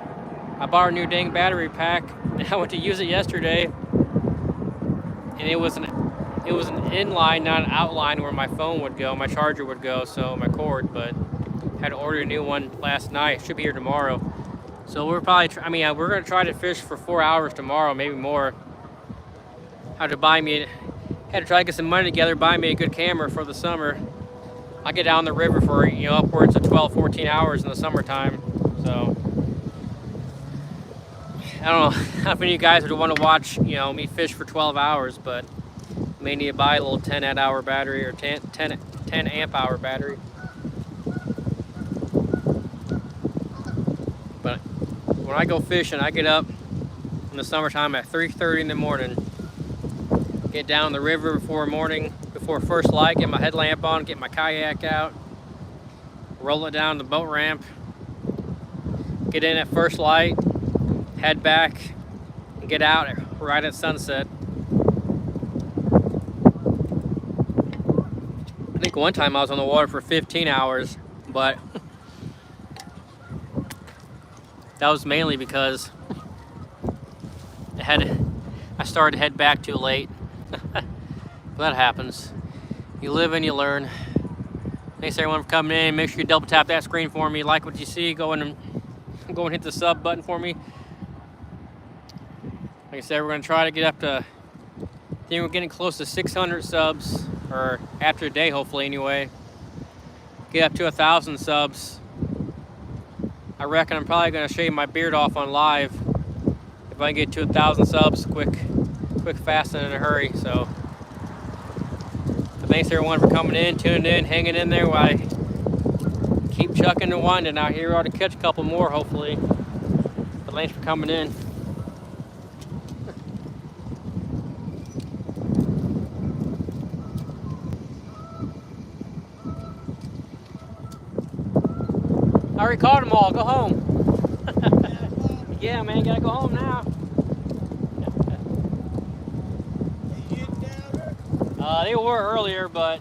I bought a new dang battery pack and I went to use it yesterday, and it was an inline, not an outline where my phone would go, my charger would go, so my cord, but had to order a new one last night. Should be here tomorrow. So we're probably, we're gonna try to fish for 4 hours tomorrow, maybe more. Had to try to get some money together, buy me a good camera for the summer. I get down the river for, upwards of 12, 14 hours in the summertime. So I don't know how many of you guys would want to watch, me fish for 12 hours, but I may need to buy a little 10 amp hour battery or 10 amp hour battery. But when I go fishing, I get up in the summertime at 3:30 in the morning. Get down the river before first light, get my headlamp on, get my kayak out, roll it down the boat ramp, get in at first light, head back, and get out right at sunset. I think one time I was on the water for 15 hours, but that was mainly because I started to head back too late. That happens. You live and you learn. Thanks everyone for coming in. Make sure you double tap that screen for me. Like what you see. Go and hit the sub button for me. Like I said, we're gonna try to get up to, I think we're getting close to 600 subs, or after a day, hopefully anyway. Get up to 1,000 subs. I reckon I'm probably gonna shave my beard off on live if I can get to 1,000 subs quick, fast, and in a hurry. So thanks everyone for coming in, tuning in, hanging in there while I keep chucking and winding out here. I ought to catch a couple more, hopefully. But thanks for coming in. I already caught them all. Go home. Yeah, man, gotta go home now. They were earlier, but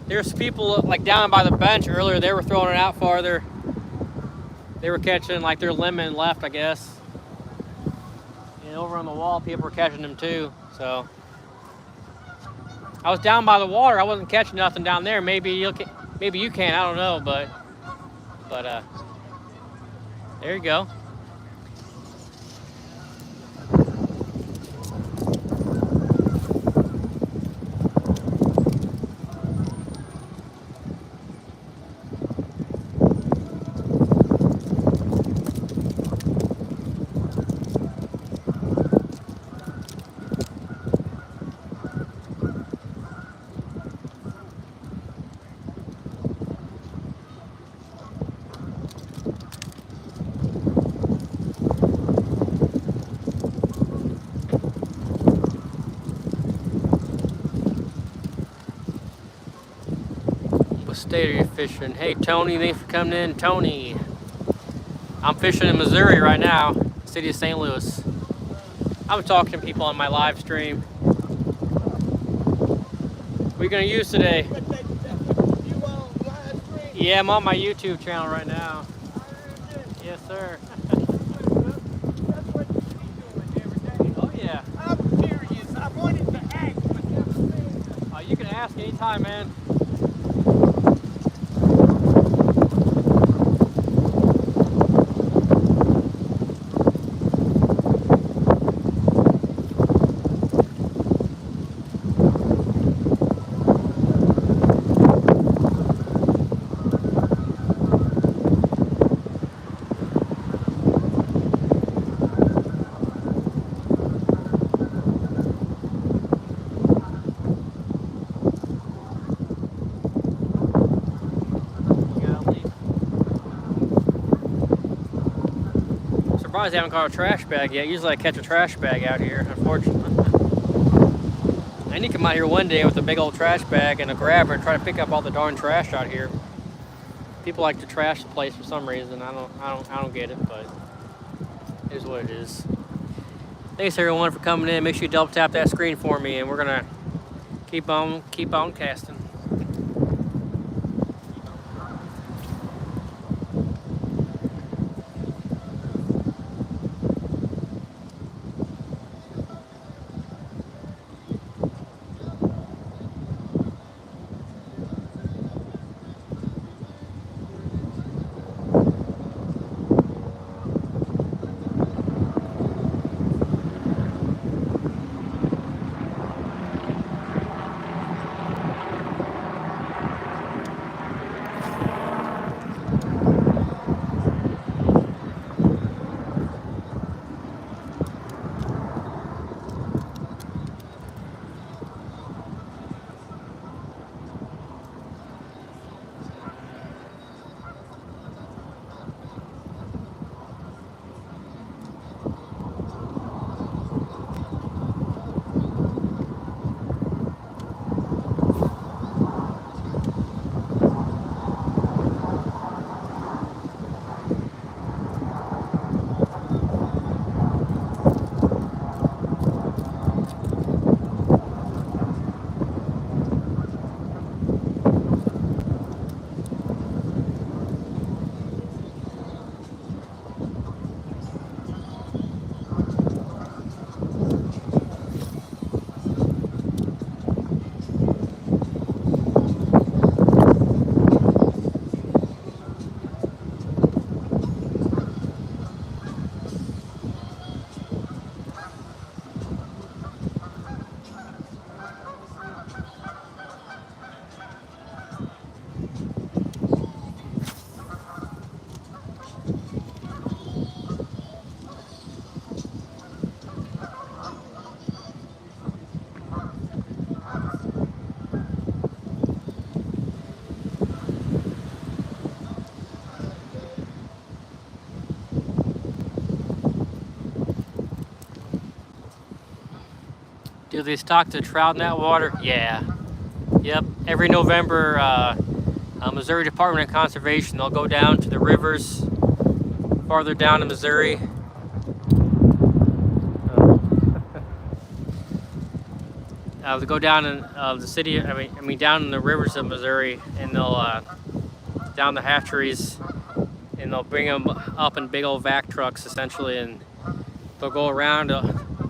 there's people like down by the bench earlier. They were throwing it out farther. They were catching like their limit and left, I guess. And over on the wall, people were catching them too. So I was down by the water. I wasn't catching nothing down there. Maybe you can. I don't know, but there you go. What state are you fishing? Hey Tony, thanks for coming in. Tony, I'm fishing in Missouri right now, city of St. Louis. I'm talking to people on my live stream. What are you gonna use today? You on live stream? Yeah, I'm on my YouTube channel right now. Yes, sir. That's what you be doing every day. Oh yeah. I'm curious. I wanted to ask, but never said. You can ask anytime, man. surprised they haven't caught a trash bag yet. Usually I catch a trash bag out here, unfortunately. I need to come out here one day with a big old trash bag and a grabber and try to pick up all the darn trash out here. People like to trash the place for some reason. I don't get it, but it is what it is. Thanks everyone for coming in. Make sure you double tap that screen for me, and we're gonna keep on casting. Do they stock the trout in that water? Yeah. Yep. Every November, Missouri Department of Conservation, they'll go down to the rivers farther down in Missouri. They'll go down in the city. I mean, down in the rivers of Missouri, and they'll down the hatcheries, and they'll bring them up in big old vac trucks, essentially, and they'll go around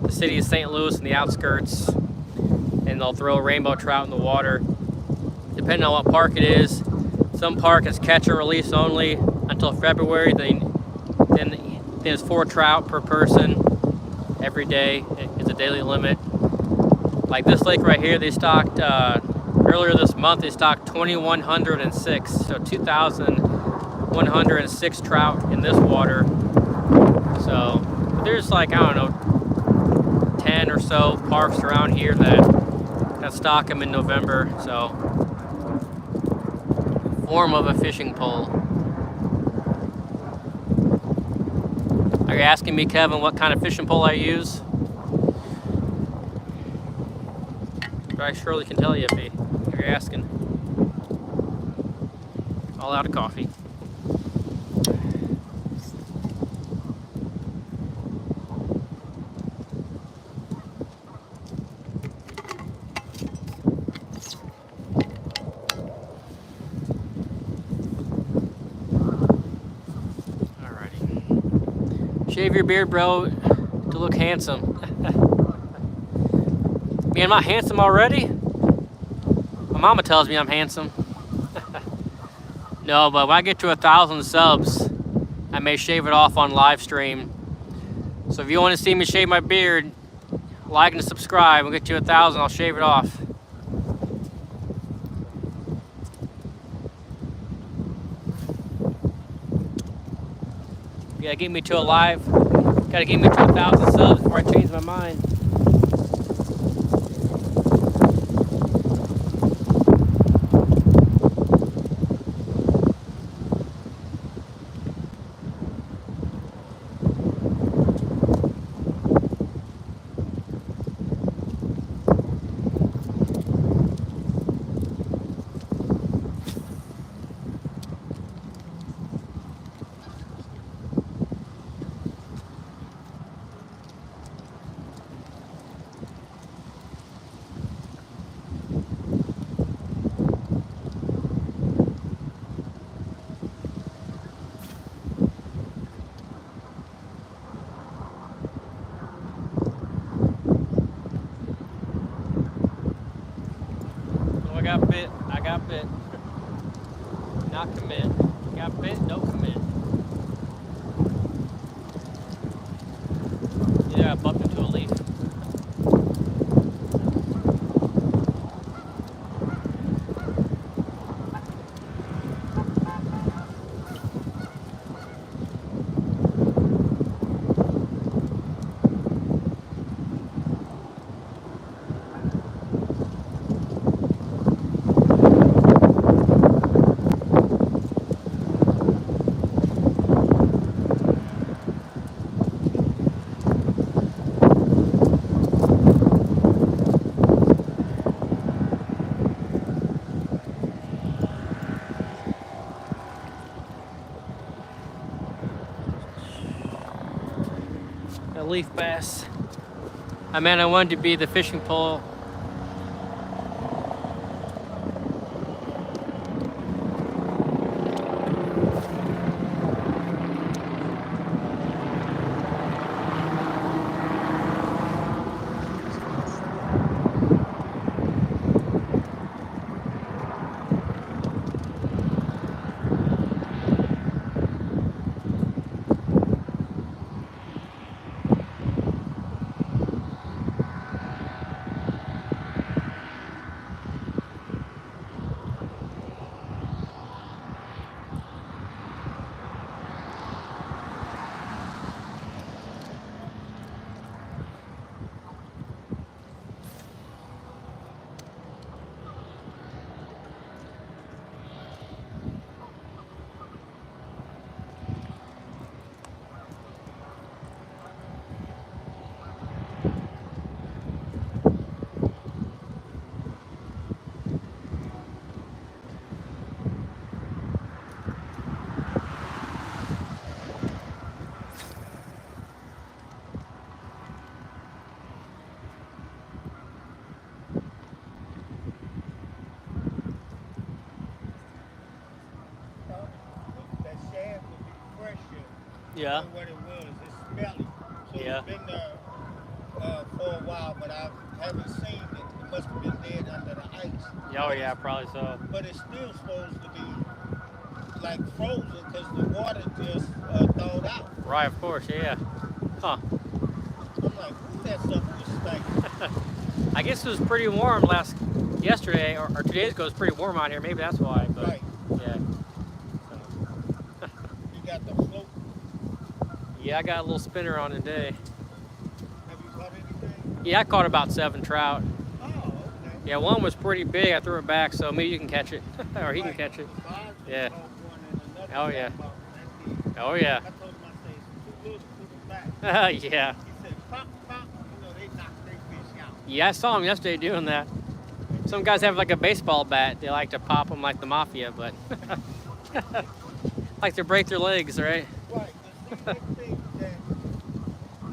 the city of St. Louis and the outskirts, and they'll throw rainbow trout in the water. Depending on what park it is, some park is catch and release only until February. Then there's 4 trout per person every day. It's a daily limit. Like this lake right here, they stocked earlier this month. They stocked 2,106, so 2,106 trout in this water. So there's like, I don't know, 10 or so parks around here that stock them in November. So form of a fishing pole. Are you asking me, Kevin, what kind of fishing pole I use? I surely can tell you if you're asking. All out of coffee. Alrighty. Shave your beard, bro, to look handsome. Man, am I handsome already? My mama tells me I'm handsome. No, but when I get to 1,000 subs, I may shave it off on live stream. So if you want to see me shave my beard, like and subscribe. We'll get to 1,000, I'll shave it off. You gotta get me to a live. Gotta get me to 1,000 subs before I change my mind. got bit. I got bit. Not commit. Got bit, no commit. Yeah, I bumped into a leaf. A leaf bass. I mean, I wanted to be the fishing pole. That shad would be fresher Yeah. than what it was. It's smelly. So Yeah. it's been there for a while, but I haven't seen it. It must have been dead under the ice. Oh yeah, probably so. But it's still supposed to be like frozen because the water just thawed out. Right, of course, yeah. Huh. I'm like, ooh, that stuff was stinking. I guess it was pretty warm yesterday or 2 days ago. It was pretty warm out here. Maybe that's why. But Right. yeah. You got the float. Yeah, I got a little spinner on today. Have you caught anything? Yeah, I caught about 7 trout. Oh, okay. Yeah, one was pretty big. I threw it back, so maybe you can catch it, or he can Right. catch it. Five Yeah. caught one and another Oh, yeah. about that deep. Oh yeah. I told him, I said, it's too little to put them back. Yeah. He said, pop, pop. You know, they knock their fish out. Yeah, I saw him yesterday doing that. Some guys have like a baseball bat. They like to pop them like the mafia, but like to break their legs, right? Right. But see, they think that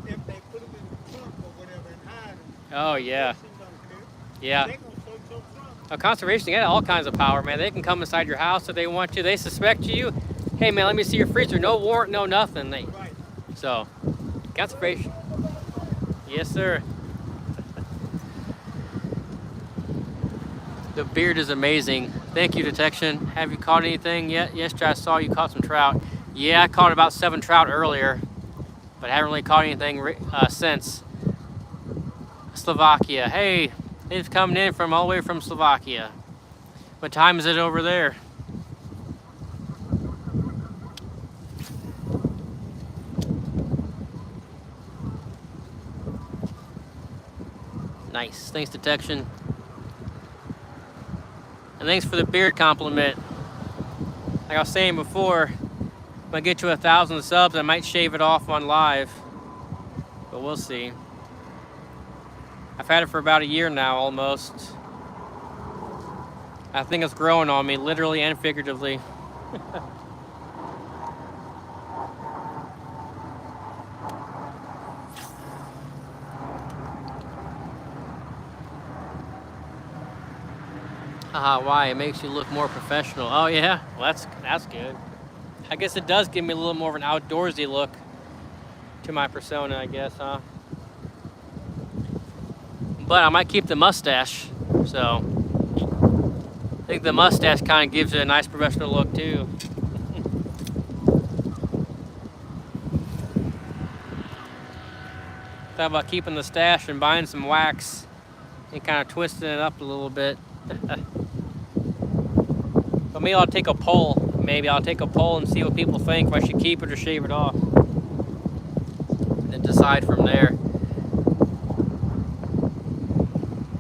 if they put them in the trunk or whatever and hide them, Oh yeah. fishing don't care. Yeah. They're going to search your trunk. A conservation, they got all kinds of power, man. They can come inside your house if they want to. They suspect you. Hey man, let me see your freezer. No warrant, no nothing. Right. So, conservation. Yes, sir. The beard is amazing. Thank you, detection. Have you caught anything yet? Yesterday I saw you caught some trout. Yeah, I caught about 7 trout earlier, but I haven't really caught anything since. Slovakia. Hey, it's coming in from all the way from Slovakia. What time is it over there? Nice. Thanks, detection. And thanks for the beard compliment. Like I was saying before, if I get to 1,000 subs, I might shave it off on live. But we'll see. I've had it for about a year now, almost. I think it's growing on me, literally and figuratively. Haha, why? It makes you look more professional. Oh yeah? Well, that's good. I guess it does give me a little more of an outdoorsy look to my persona, I guess, huh? But I might keep the mustache, so think the mustache kind of gives it a nice professional look too. Thought about keeping the stash and buying some wax and kind of twisting it up a little bit. But maybe I'll take a poll. Maybe I'll take a poll and see what people think, if I should keep it or shave it off. And then decide from there.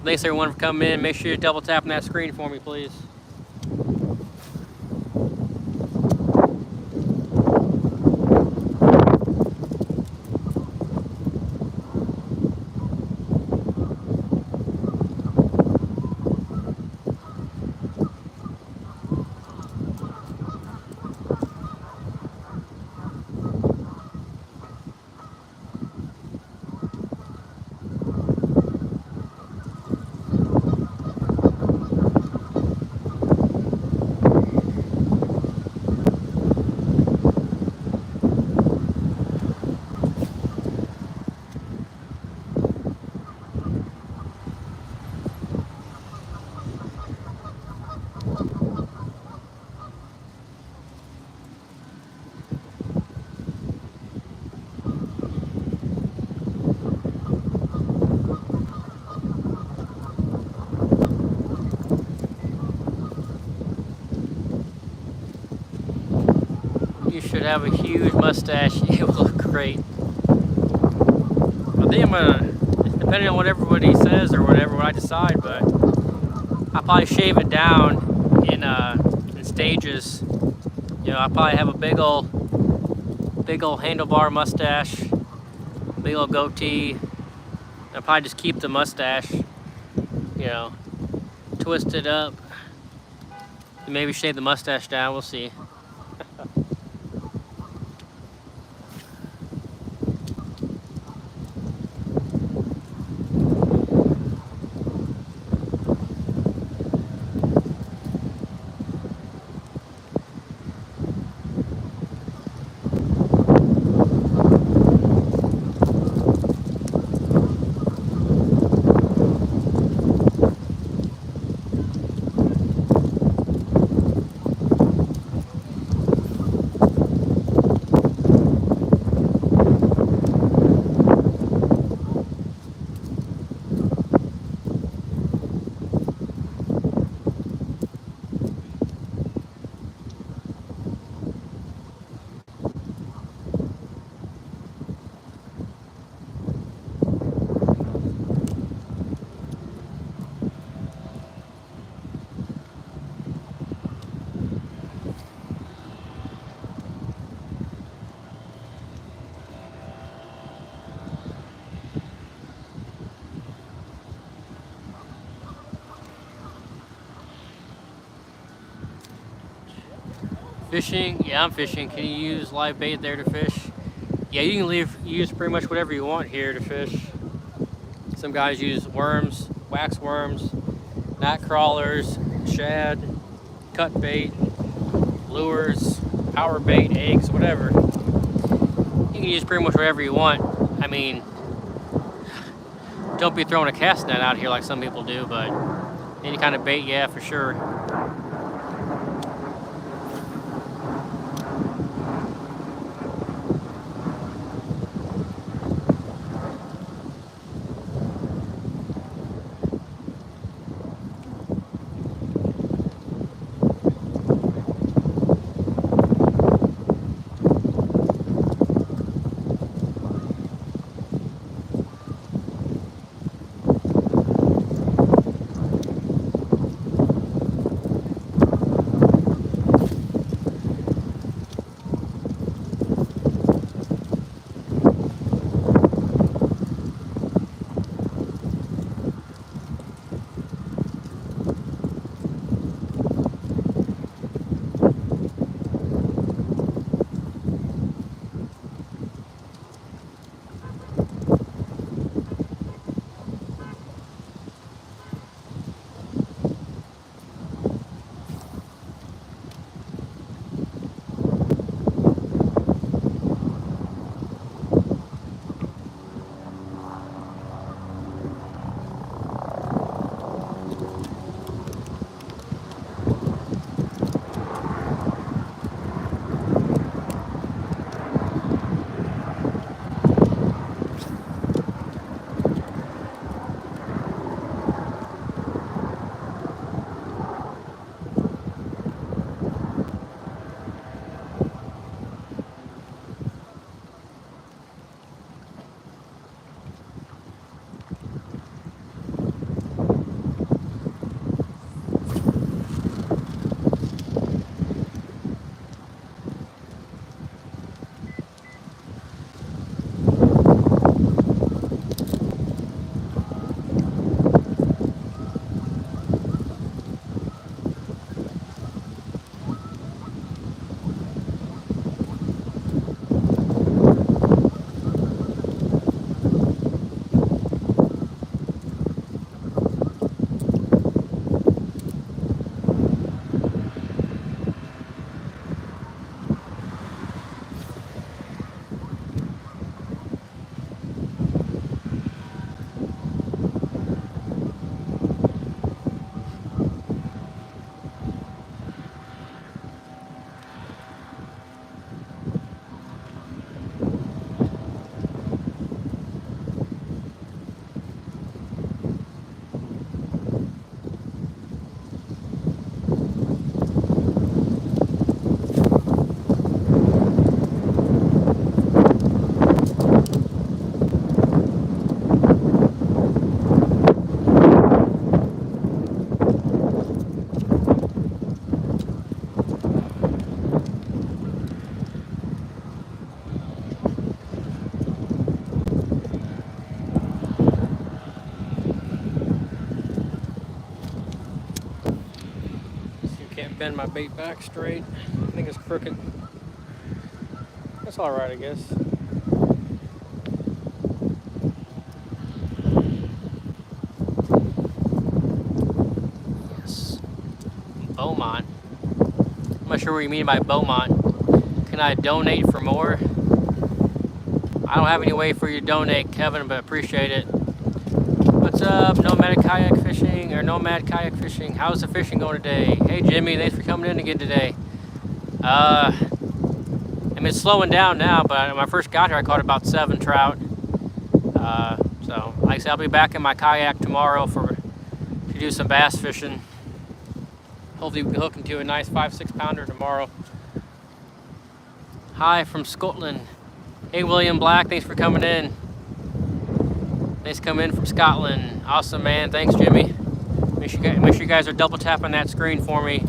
Thanks everyone for coming in. Make sure you're double tapping that screen for me, please. You should have a huge mustache. It will look great. I think I'm gonna, depending on what everybody says or whatever, what I decide, but I'll probably shave it down in stages. You know, I'll probably have a big old handlebar mustache, big old goatee. I'll probably just keep the mustache, you know, twist it up, and maybe shave the mustache down. We'll see. Fishing? Yeah, I'm fishing. Can you use live bait there to fish? Yeah, you can use pretty much whatever you want here to fish. Some guys use worms, wax worms, knot crawlers, shad, cut bait, lures, power bait, eggs, whatever. You can use pretty much whatever you want. I mean, don't be throwing a cast net out here like some people do, but any kind of bait, yeah, for sure. Can't bend my bait back straight. I think it's crooked. That's all right, I guess. Yes. Beaumont. I'm not sure what you mean by Beaumont. Can I donate for more? I don't have any way for you to donate, Kevin, but appreciate it. What's up, Nomadic Kayak Fishing, or Nomad Kayak Fishing? How's the fishing going today? Hey, Jimmy, thanks for coming in again today. I mean, it's slowing down now, but when I first got here, I caught about 7 trout. So, like I said, I'll be back in my kayak tomorrow to do some bass fishing. Hopefully we can hook into a nice 5-6 pounder tomorrow. Hi from Scotland. Hey, William Black, thanks for coming in. Thanks for coming in from Scotland. Awesome, man. Thanks, Jimmy. Make sure you guys are double tapping that screen for me.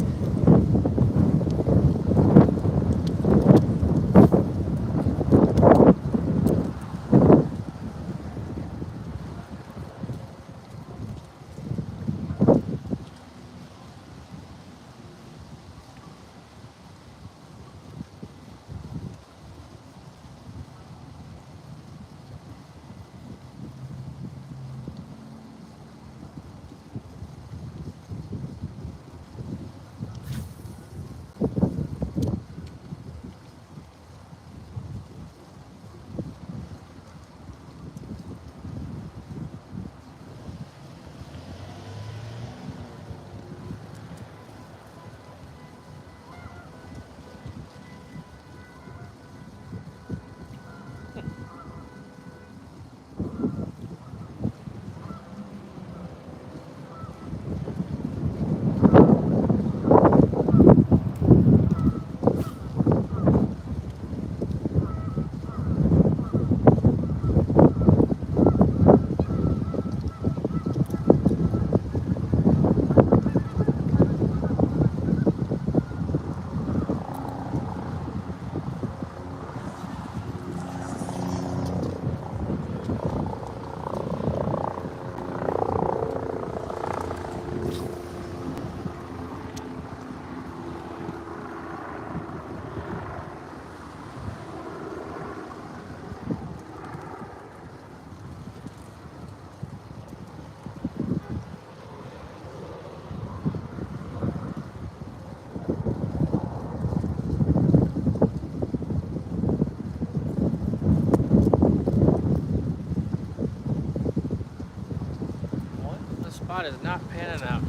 Spot is not panning out.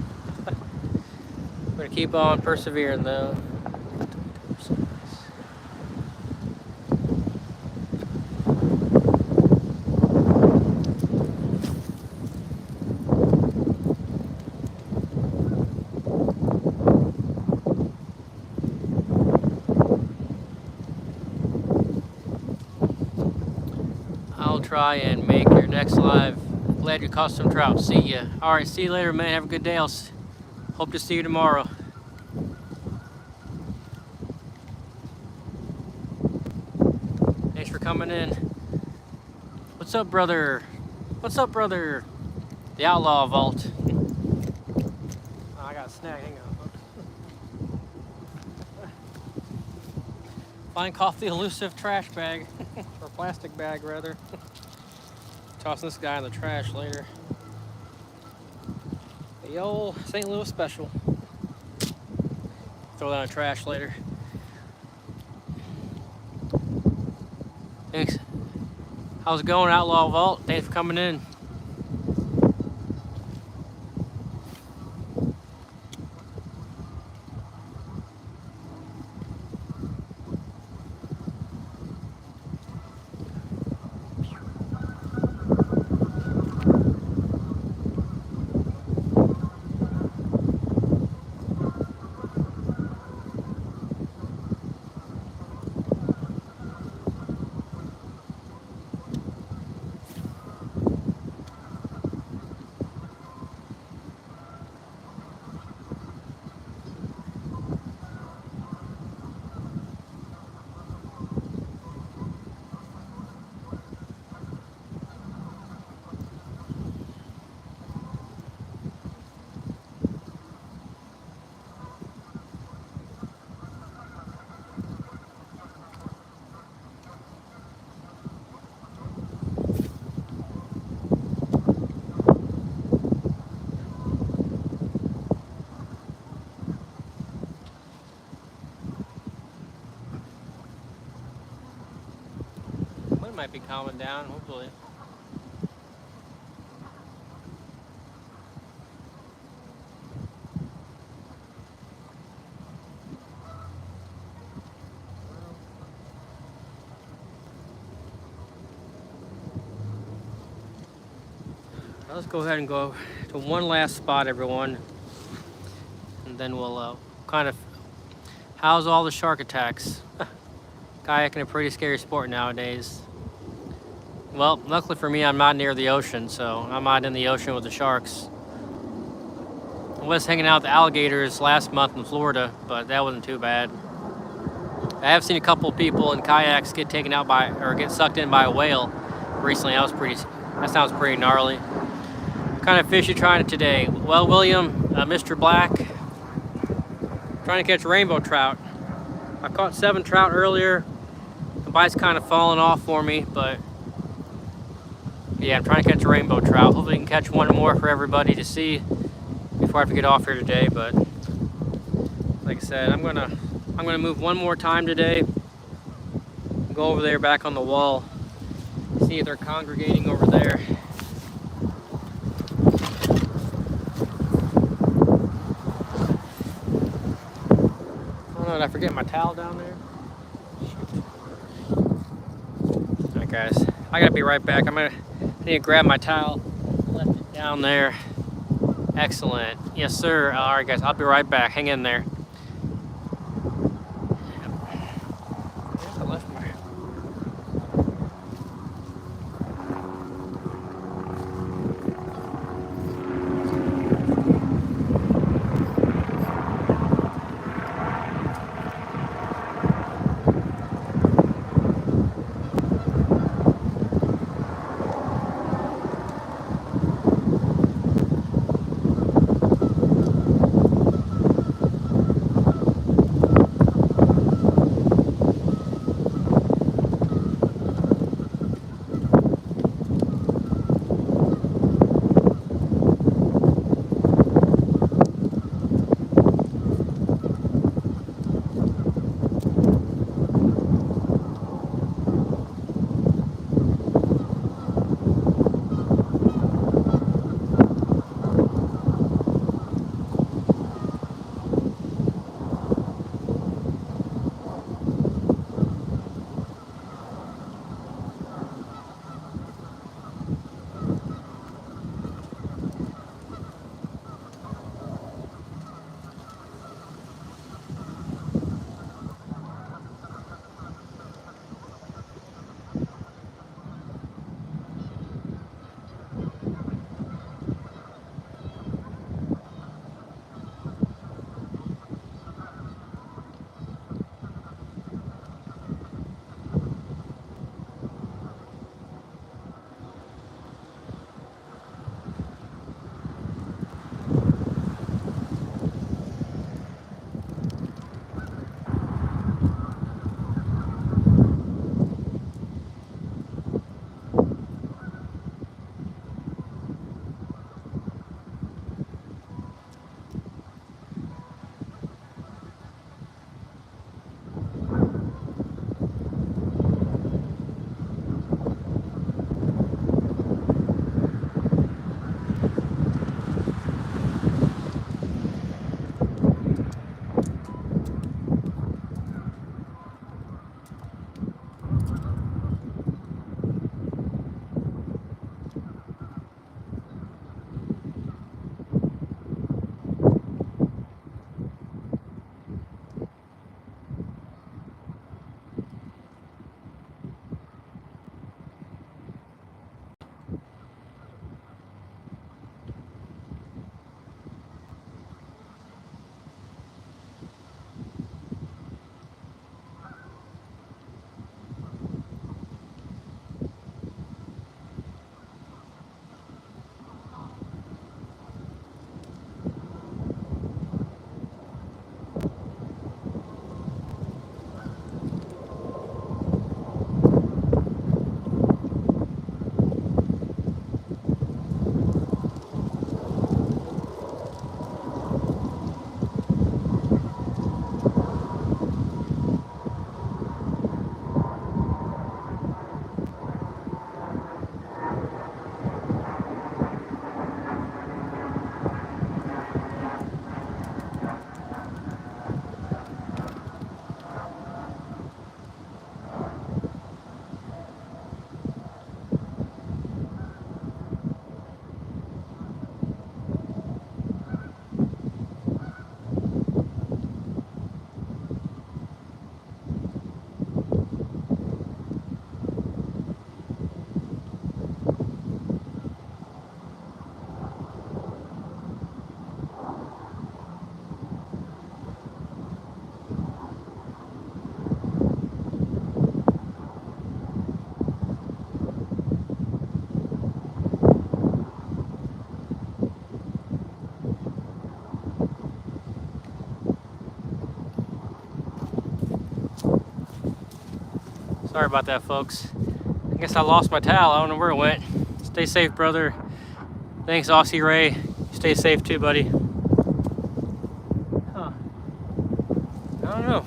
I'm gonna keep on persevering though. I'll try and make your next live. Glad you caught some trout. See ya. All right, see you later, man. Have a good day. Hope to see you tomorrow. Thanks for coming in. What's up, brother? What's up, brother? The Outlaw Vault. Oh, I got a snag. Hang on, folks. Find caught the elusive trash bag, or plastic bag, rather. Tossing this guy in the trash later. The old St. Louis special. Throw that in the trash later. Thanks. How's it going, Outlaw Vault? Thanks for coming in. Tide might be calming down, hopefully. Let's go ahead and go to one last spot, everyone, and then we'll kind of house all the shark attacks. Kayaking a pretty scary sport nowadays. Well, luckily for me, I'm not near the ocean, so I'm not in the ocean with the sharks. I was hanging out with the alligators last month in Florida, but that wasn't too bad. I have seen a couple of people in kayaks get taken out by, or get sucked in by a whale recently. That sounds pretty gnarly. What kind of fish you trying today? Well, William, Mr. Black, trying to catch rainbow trout. I caught 7 trout earlier. The bite's kind of falling off for me, but yeah, I'm trying to catch a rainbow trout. Hopefully we can catch one more for everybody to see before I have to get off here today. But like I said, I'm gonna move one more time today. Go over there back on the wall, see if they're congregating over there. Oh no, did I forget my towel down there? Alright guys, I gotta be right back. I need to grab my towel. Left it down there. Excellent. Yes sir. Alright guys, I'll be right back. Hang in there. I left my... Sorry about that, folks. I guess I lost my towel. I don't know where it went. Stay safe, brother. Thanks, Aussie Ray. Stay safe too, buddy. Huh. I don't know.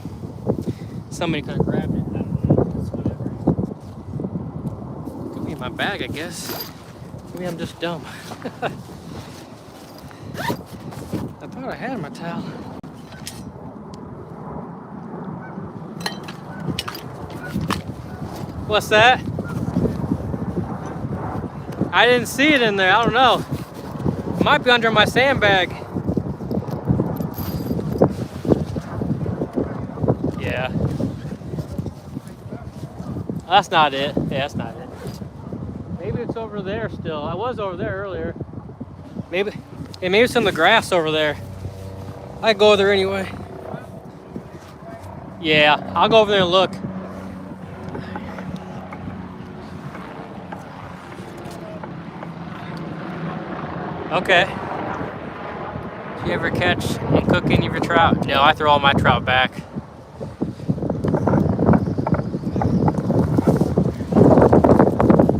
Somebody could have grabbed it. I don't know. It's whatever. Could be in my bag, I guess. Maybe I'm just dumb. I thought I had my towel. What's that? I didn't see it in there. I don't know. It might be under my sandbag. Yeah. That's not it. Yeah, that's not it. Maybe it's over there still. I was over there earlier. Maybe it's in the grass over there. I go over there anyway. Yeah, I'll go over there and look. Okay. Do you ever catch and cook any of your trout? No, I throw all my trout back.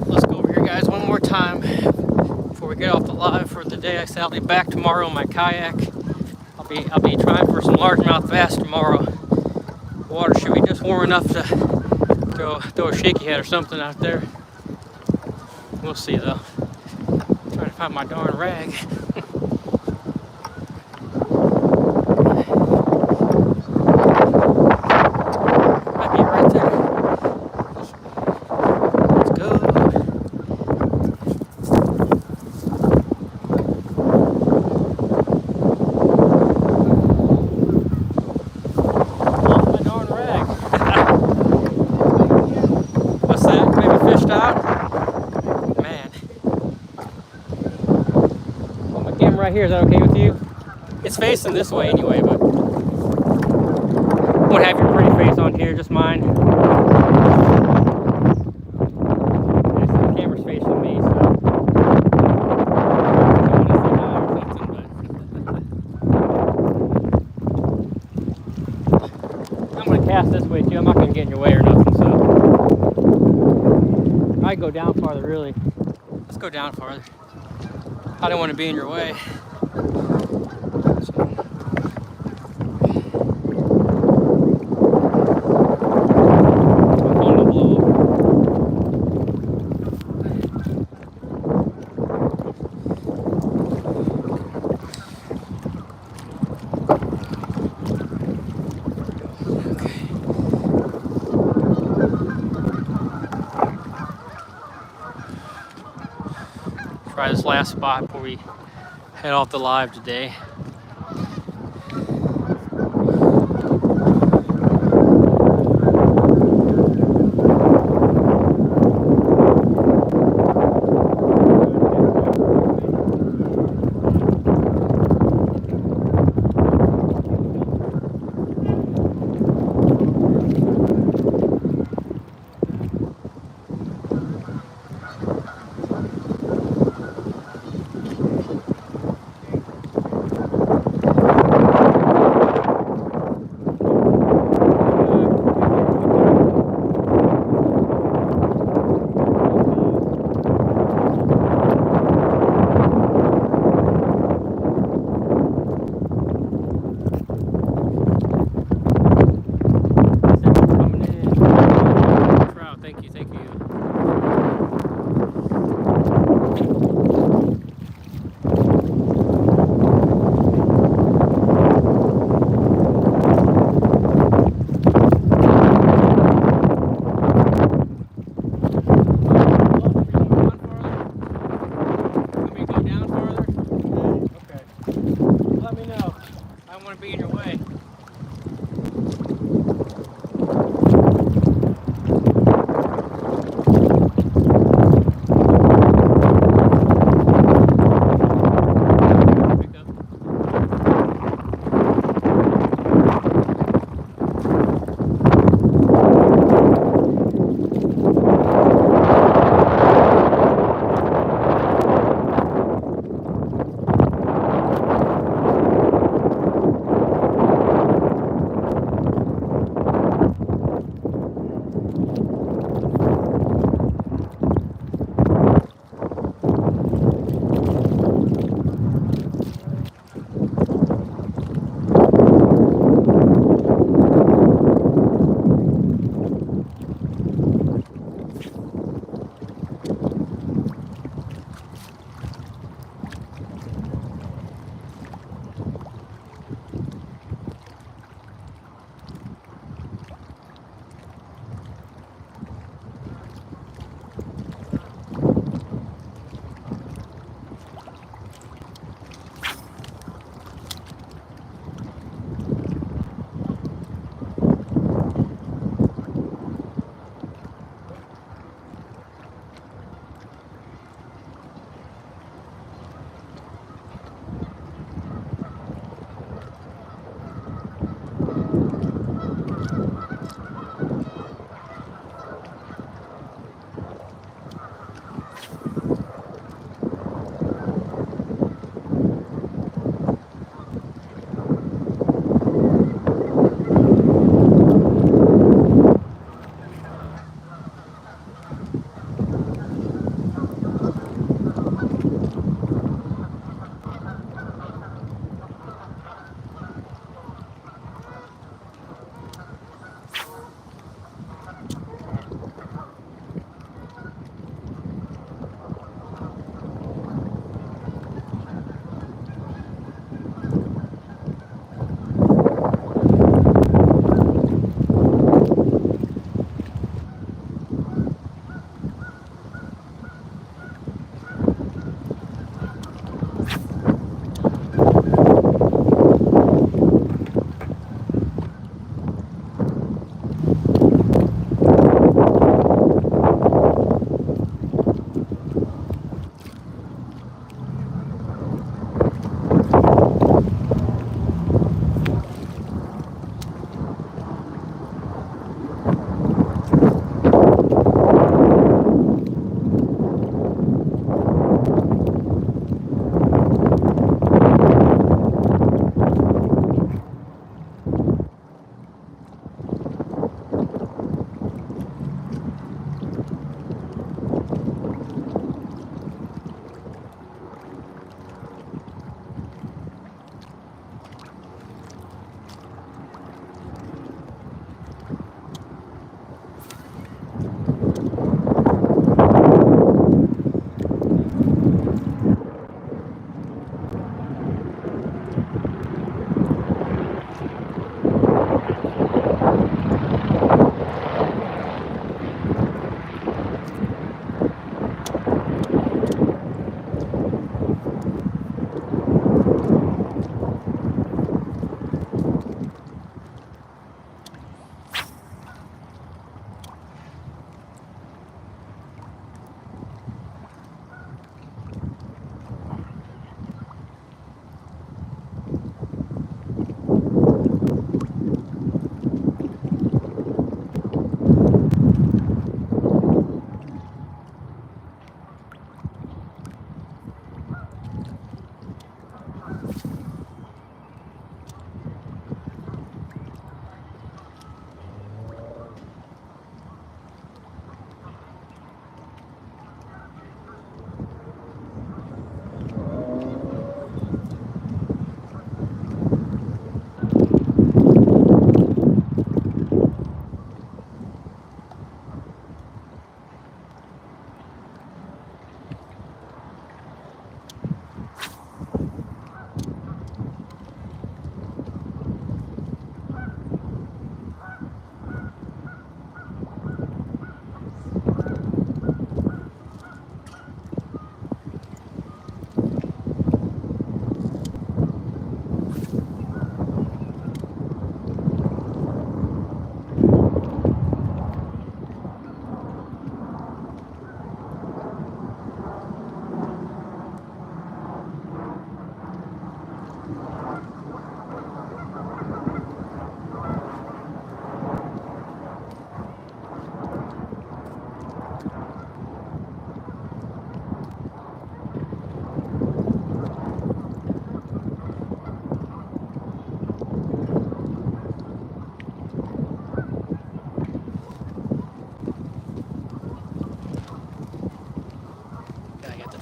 Let's go over here, guys, one more time before we get off the live for the day. I said I'll be back tomorrow in my kayak. I'll be trying for some largemouth bass tomorrow. The water should be just warm enough to throw a shaky head or something out there. We'll see though. Trying to find my darn rag. Might be right there. Let's go. Lost my darn rag. What's that? Maybe fished out? Man. Right here, is that okay with you? It's facing this way anyway, but won't have your pretty face on here, just mine. The camera's facing me, so I want to say hi or something, but I'm gonna cast this way too. I'm not gonna get in your way or nothing, so I go down farther, really. Let's go down farther. I don't want to be in your way. Try this last spot before we head off the live today.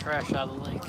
trash out of the lake.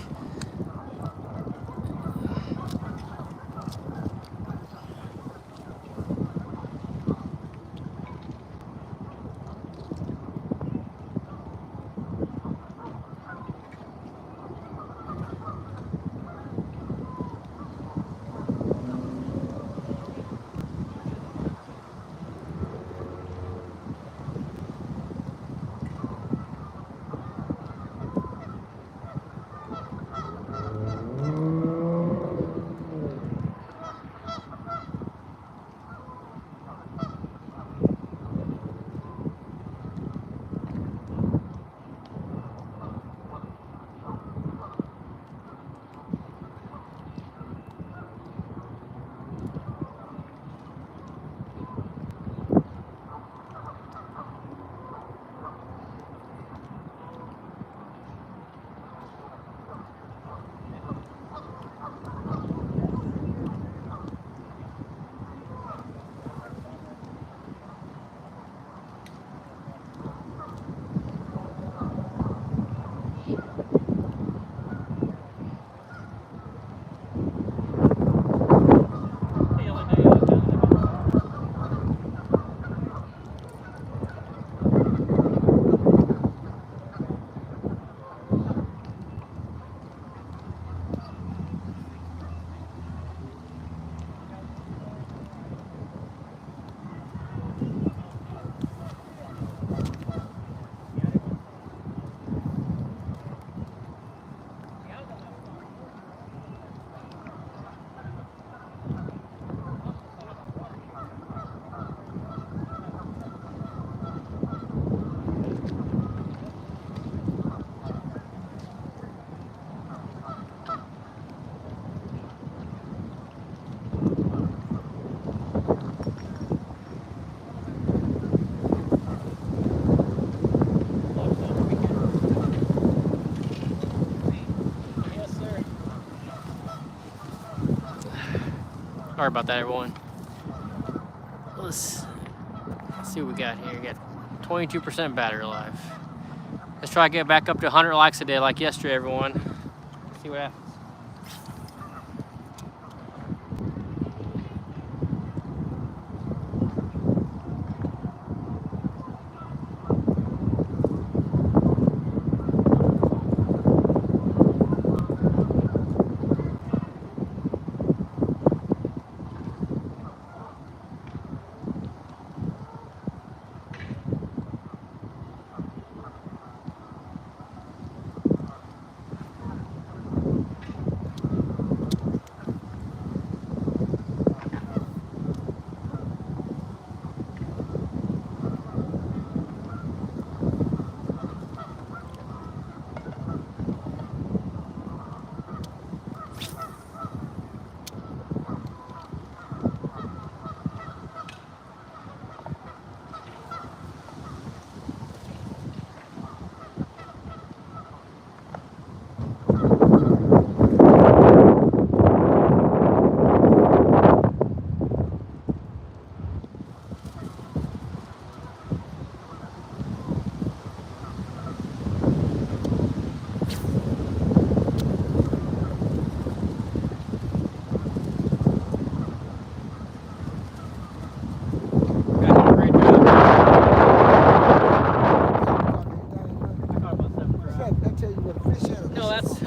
Sorry about that, everyone. Let's see what we got here. We got 22% battery life. Let's try to get back up to 100 likes a day like yesterday, everyone. See what happens.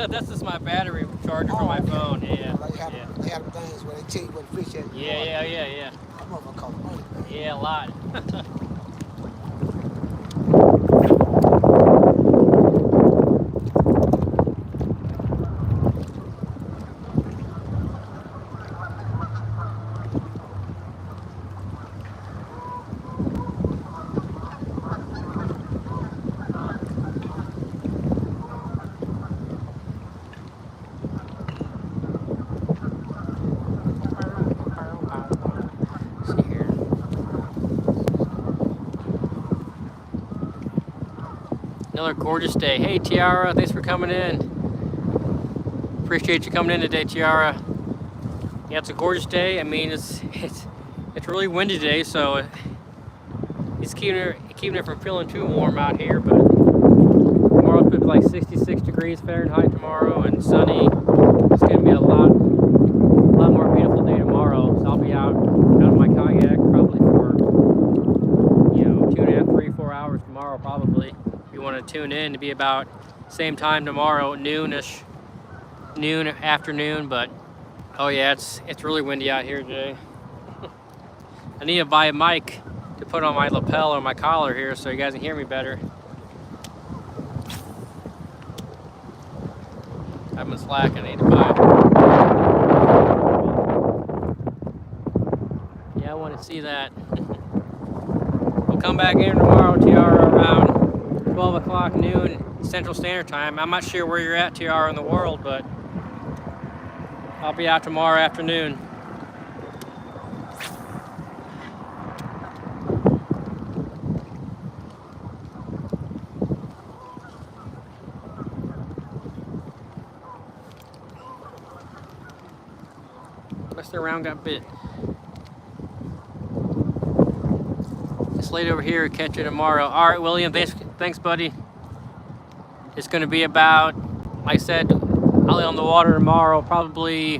That's just my battery charger for my phone. Yeah. They have things where they tell you where the fish at. Yeah. I'm gonna call it money, man. Yeah, a lot. See here. Another gorgeous day. Hey, Tiara, thanks for coming in. Appreciate you coming in today, Tiara. Yeah, it's a gorgeous day. I mean, it's really windy today, so it's keeping it from feeling too warm out here. But tomorrow supposed to be like 66 degrees Fahrenheit tomorrow and sunny. It's going to be a lot more beautiful day tomorrow. So I'll be out of my kayak probably for, 2.5, 3, 4 hours tomorrow probably. If you want to tune in, to be about same time tomorrow, noon afternoon. But oh yeah, it's really windy out here today. I need to buy a mic to put on my lapel or my collar here so you guys can hear me better. I've been slacking, I need to buy it. Yeah, I want to see that. We'll come back in tomorrow, Tiara, around 12 o'clock noon Central Standard Time. I'm not sure where you're at, Tiara, in the world, but I'll be out tomorrow afternoon. Unless their round got bit. It's late over here. Catch you tomorrow. All right, William. Thanks, buddy. It's going to be about, like I said, I'll be on the water tomorrow, probably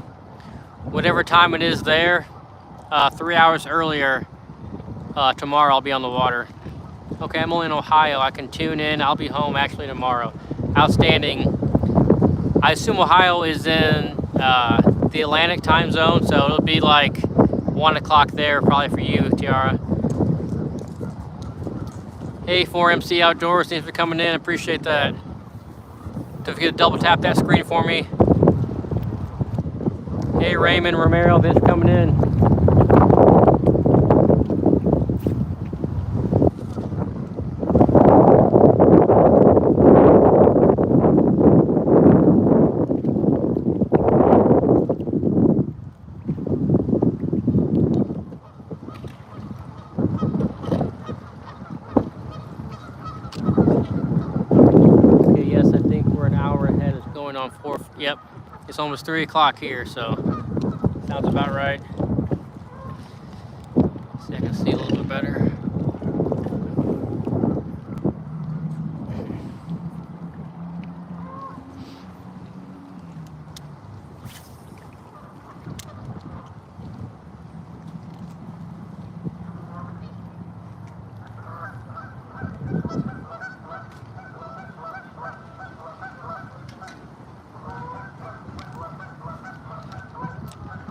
whatever time it is there. 3 hours earlier tomorrow I'll be on the water. Okay, I'm only in Ohio. I can tune in. I'll be home actually tomorrow. Outstanding. I assume Ohio is in the Atlantic time zone, so it'll be like 1 o'clock there probably for you, Tiara. Hey, 4MC Outdoors, thanks for coming in. Appreciate that. Don't forget to double tap that screen for me. Hey, Raymond Romero, thanks for coming in. Yep, it's almost 3 o'clock here, so sounds about right. See, I can see a little bit better.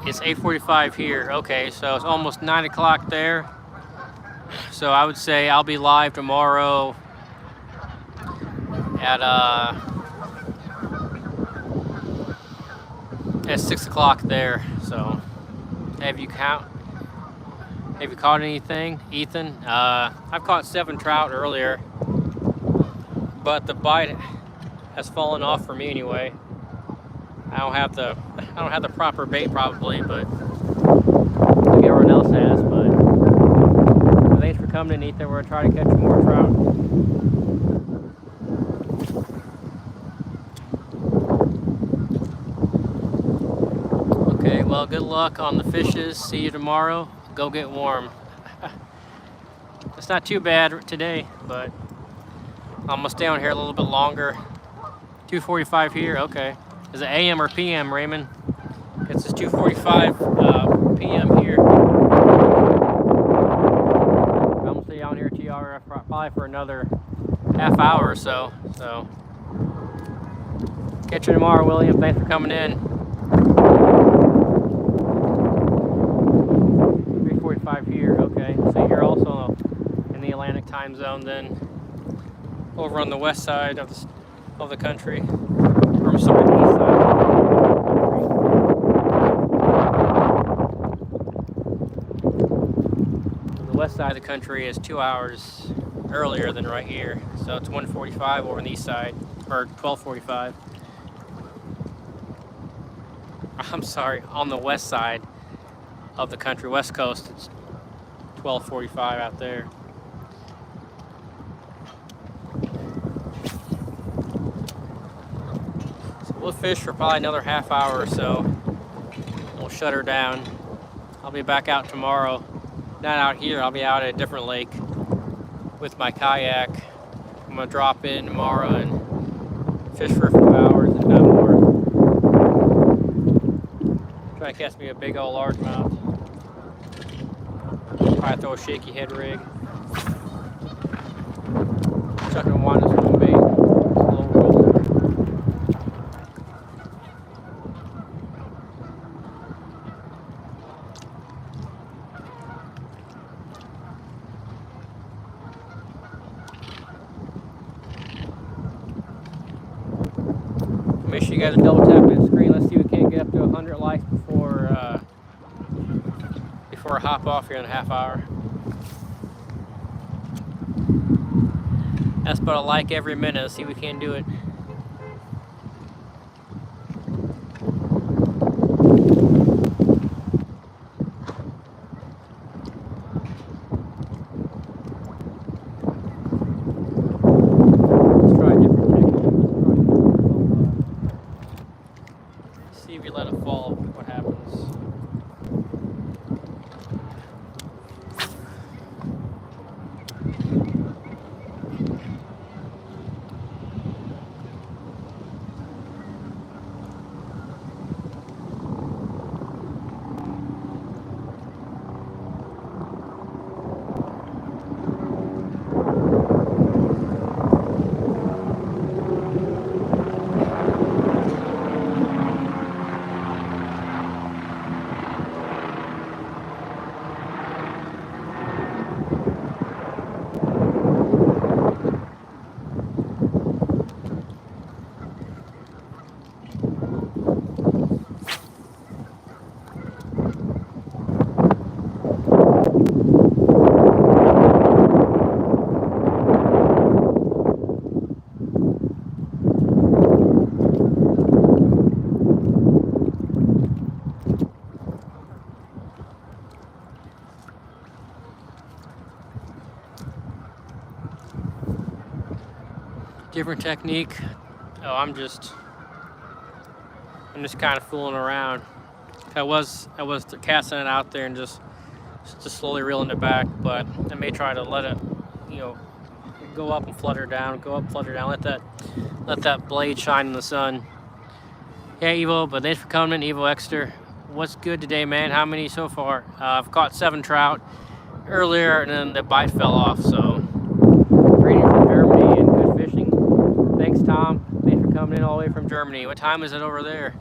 It's 8:45 here. Okay, so it's almost 9 o'clock there. So I would say I'll be live tomorrow at 6 o'clock there. So have you caught anything, Ethan? I've caught 7 trout earlier, but the bite has fallen off for me anyway. I don't have the proper bait probably, but maybe everyone else has. But thanks for coming in, Ethan. We're gonna try to catch more trout. Okay, well, good luck on the fishes. See you tomorrow. Go get warm. It's not too bad today, but I'm gonna stay on here a little bit longer. 2:45 here. Okay. Is it AM or PM, Raymond? It's 2:45 PM here. I'm gonna stay out here TR probably for another half hour or so. So catch you tomorrow, William. Thanks for coming in. 3:45 here. Okay, so you're also in the Atlantic time zone then, over on the west side of the country. Or sorry, the east side. The west side of the country is 2 hours earlier than right here. So it's 1:45 over on the east side, or 12:45. I'm sorry, on the west side of the country, west coast, it's 12:45 out there. So we'll fish for probably another half hour or so. We'll shut her down. I'll be back out tomorrow. Not out here, I'll be out at a different lake with my kayak. I'm gonna drop in tomorrow and fish for a few hours, if not more. Try to catch me a big old largemouth. Probably throw a shaky head rig. Chucking a wand as swim bait. Slow roll. Make sure you guys are double tapping the screen. Let's see if we can't get up to 100 likes before I hop off here in a half hour. That's about a like every minute. Let's see if we can do it. Let's try a different technique. See if you let it fall, what happens. Different technique. Oh, I'm just kind of fooling around. I was casting it out there and just slowly reeling it back, but I may try to let it, go up and flutter down, go up, flutter down, let that blade shine in the sun. Yeah, Evo, but thanks for coming in, Evo Exter. What's good today, man? How many so far? I've caught 7 trout earlier, and then the bite fell off, so. Greetings from Germany and good fishing. Thanks, Tom. Thanks for coming in all the way from Germany. What time is it over there?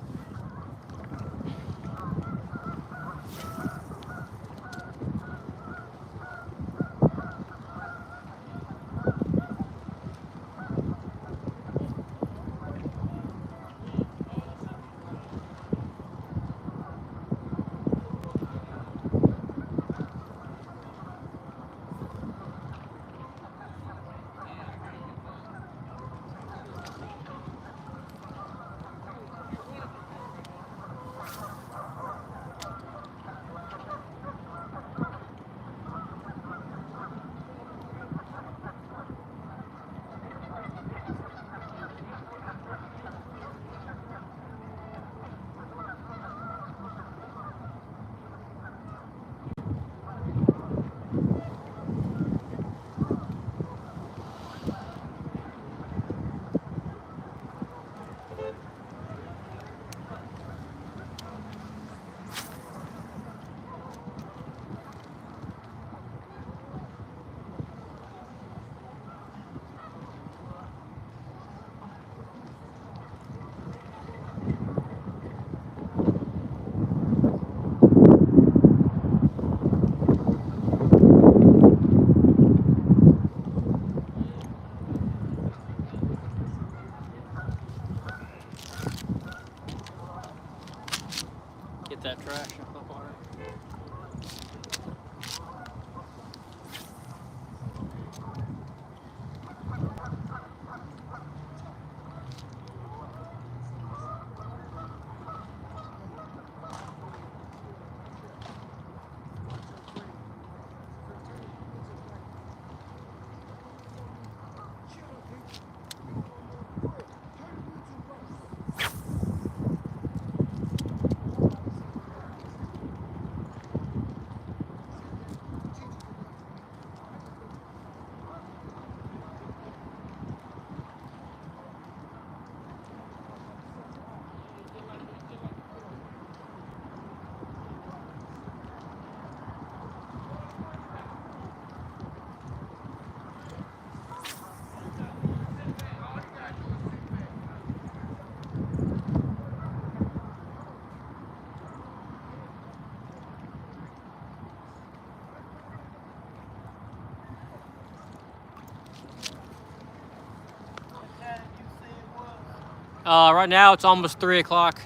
Right now it's almost 3 o'clock.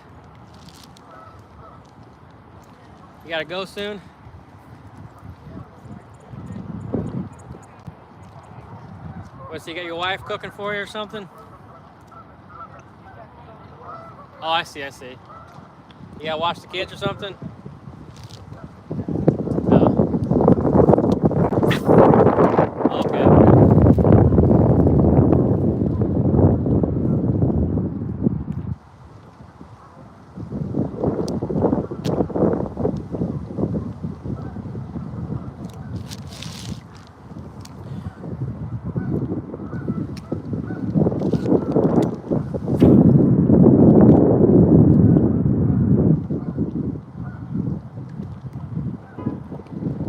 You gotta go soon? What, so you got your wife cooking for you or something? Oh, I see, I see. You gotta watch the kids or something? Oh. Okay.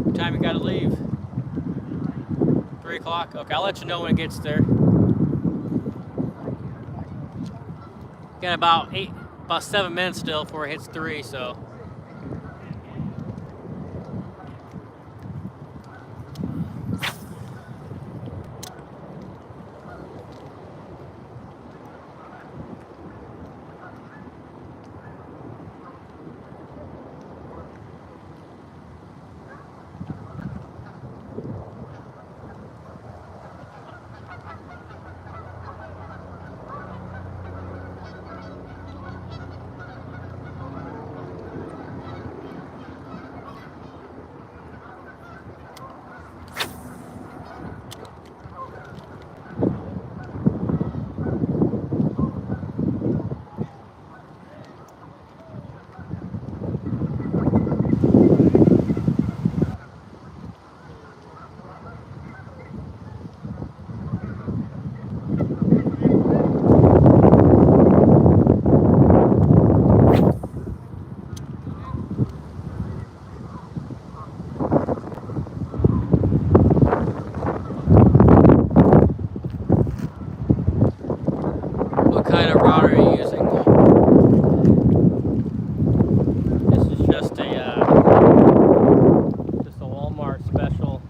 What time you gotta leave? 3 o'clock? Okay, I'll let you know when it gets there. Got about 7 minutes still before it hits 3, so. What kind of rod are you using? This is just a Walmart special.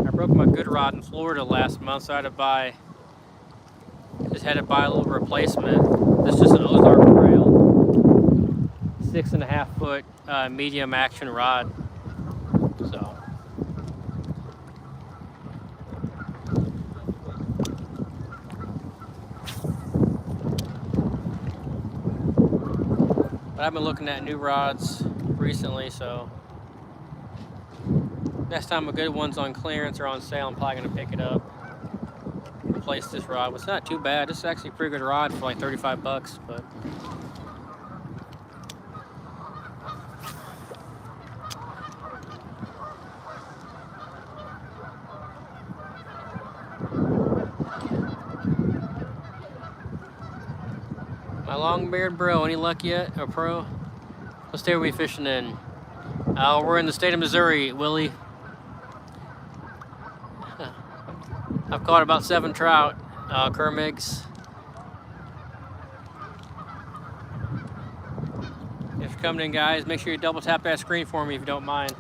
I broke my good rod in Florida last month, so I had to buy a little replacement. This is just an Ozark Trail, 6.5 foot medium action rod. So. But I've been looking at new rods recently, so next time a good one's on clearance or on sale, I'm probably gonna pick it up. Replace this rod. It's not too bad. This is actually a pretty good rod for like 35 bucks, but. My long-beard bro, any luck yet? Or pro? What state are we fishing in? We're in the state of Missouri, Willie. I've caught about 7 trout, kermigs. If you're coming in, guys, make sure you double tap that screen for me if you don't mind.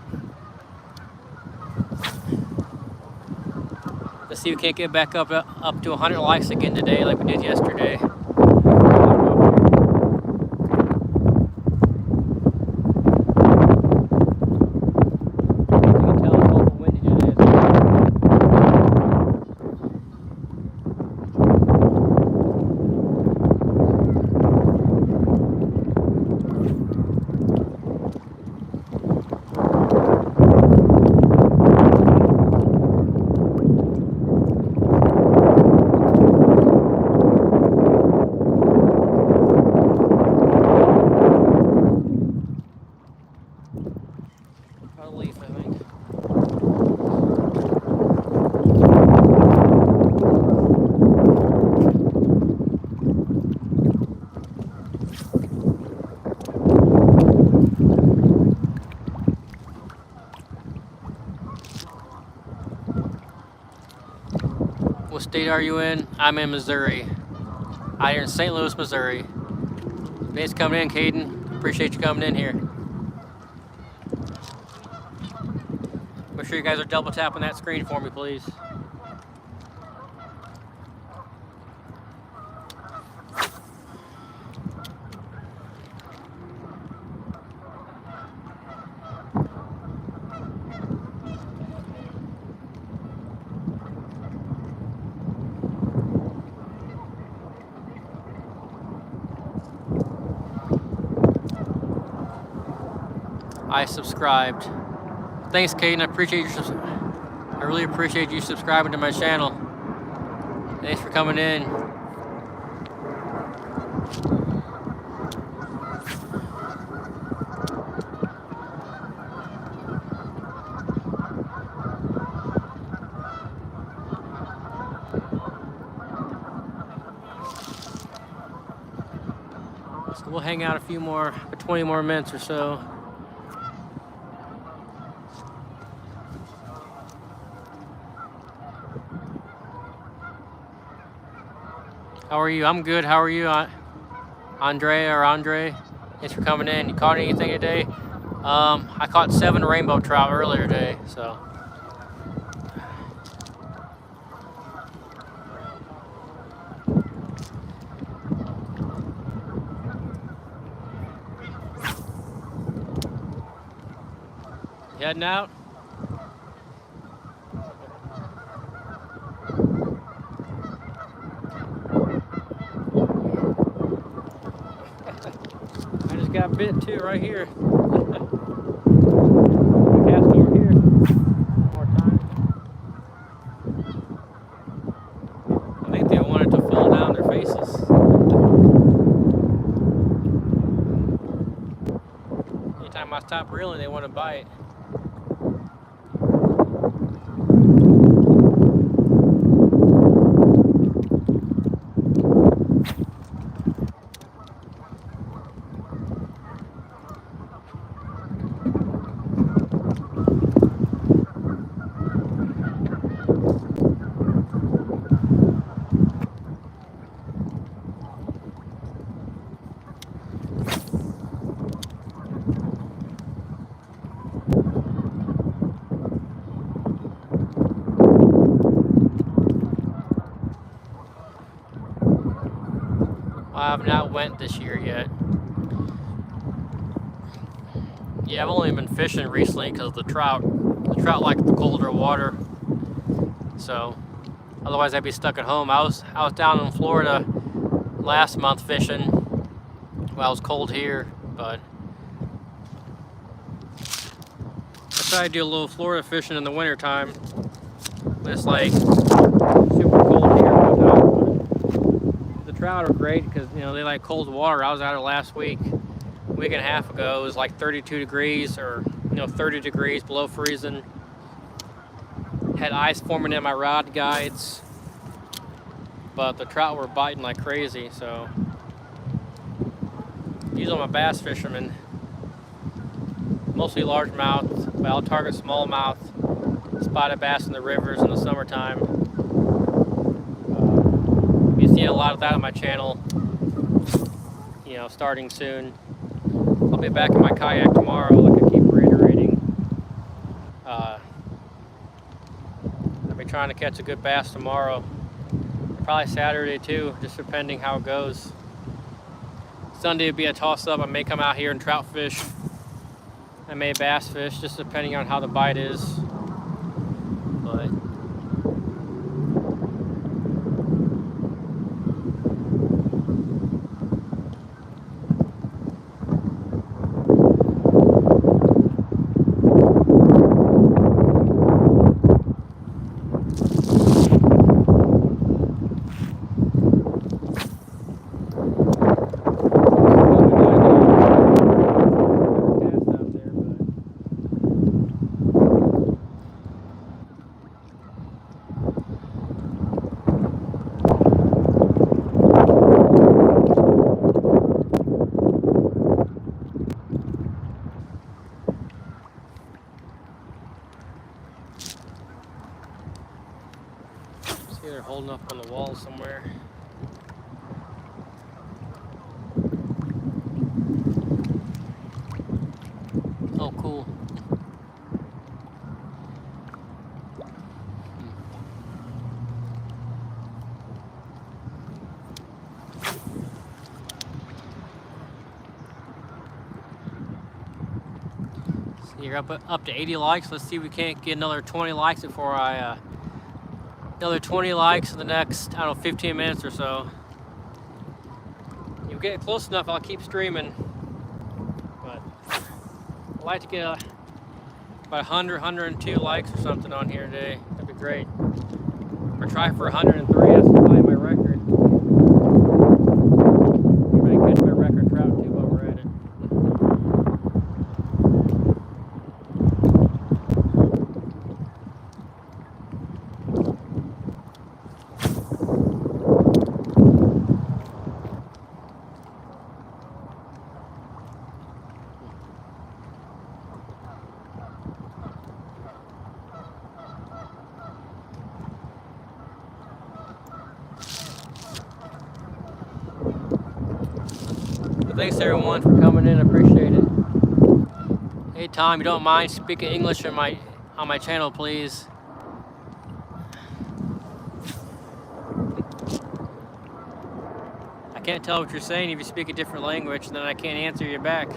Let's see if we can't get back up to 100 likes again today like we did yesterday. What state are you in? I'm in Missouri. Out here in St. Louis, Missouri. Thanks for coming in, Caden. Appreciate you coming in here. Make sure you guys are double tapping that screen for me, please. I subscribed. Thanks, Caden. I really appreciate you subscribing to my channel. Thanks for coming in. So we'll hang out a few more, 20 more minutes or so. How are you? I'm good. How are you, Andre? Thanks for coming in. You caught anything today? I caught 7 rainbow trout earlier today, so. Heading out? I just got bit too right here. Cast over here. One more time. I think they wanted to fall down their faces. Anytime I stop reeling, they want to bite. I have not went this year yet. Yeah, I've only been fishing recently because of the trout. The trout like the colder water. So, otherwise I'd be stuck at home. I was down in Florida last month fishing. Well, it was cold here, but I try to do a little Florida fishing in the winter time. But it's like super cold here and whatnot. The trout are great because they like cold water. I was out there last week, a week and a half ago. It was like 32 degrees or 30 degrees below freezing. Had ice forming in my rod guides, but the trout were biting like crazy. So usually I'm a bass fisherman, mostly largemouth, but I'll target smallmouth, spotted bass in the rivers in the summertime. You see a lot of that on my channel, starting soon. I'll be back in my kayak tomorrow, like I keep reiterating. I'll be trying to catch a good bass tomorrow. Probably Saturday too, just depending how it goes. Sunday would be a toss-up. I may come out here and trout fish. I may bass fish, just depending on how the bite is. But they're holding up on the wall somewhere. Oh, cool. So you're up to 80 likes. Let's see if we can't get another 20 likes before another 20 likes in the next, 15 minutes or so. If you get close enough, I'll keep streaming. But like to get about 100, 102 likes or something on here today. That'd be great. Or try for 103. That's probably my record. Maybe I can catch my record trout too while we're at it. Thanks everyone for coming in. I appreciate it. Hey Tom, you don't mind speaking English on my channel, please? I can't tell what you're saying if you speak a different language, and then I can't answer you back.